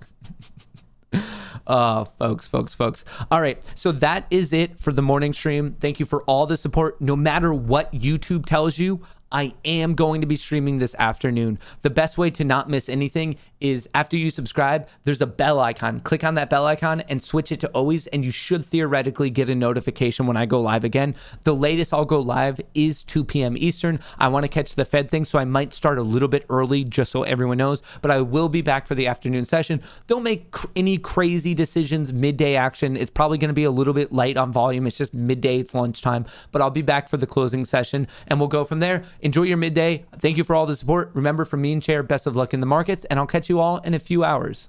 A: Folks. All right. So that is it for the morning stream. Thank you for all the support. No matter what YouTube tells you, I am going to be streaming this afternoon. The best way to not miss anything is after you subscribe, there's a bell icon. Click on that bell icon and switch it to always, and you should theoretically get a notification when I go live again. The latest I'll go live is 2 p.m. Eastern. I want to catch the Fed thing, so I might start a little bit early just so everyone knows, but I will be back for the afternoon session. Don't make any crazy decisions midday action. It's probably going to be a little bit light on volume. It's just midday, it's lunchtime, but I'll be back for the closing session and we'll go from there. Enjoy your midday. Thank you for all the support. Remember, from me and Chair, best of luck in the markets, and I'll catch you all in a few hours.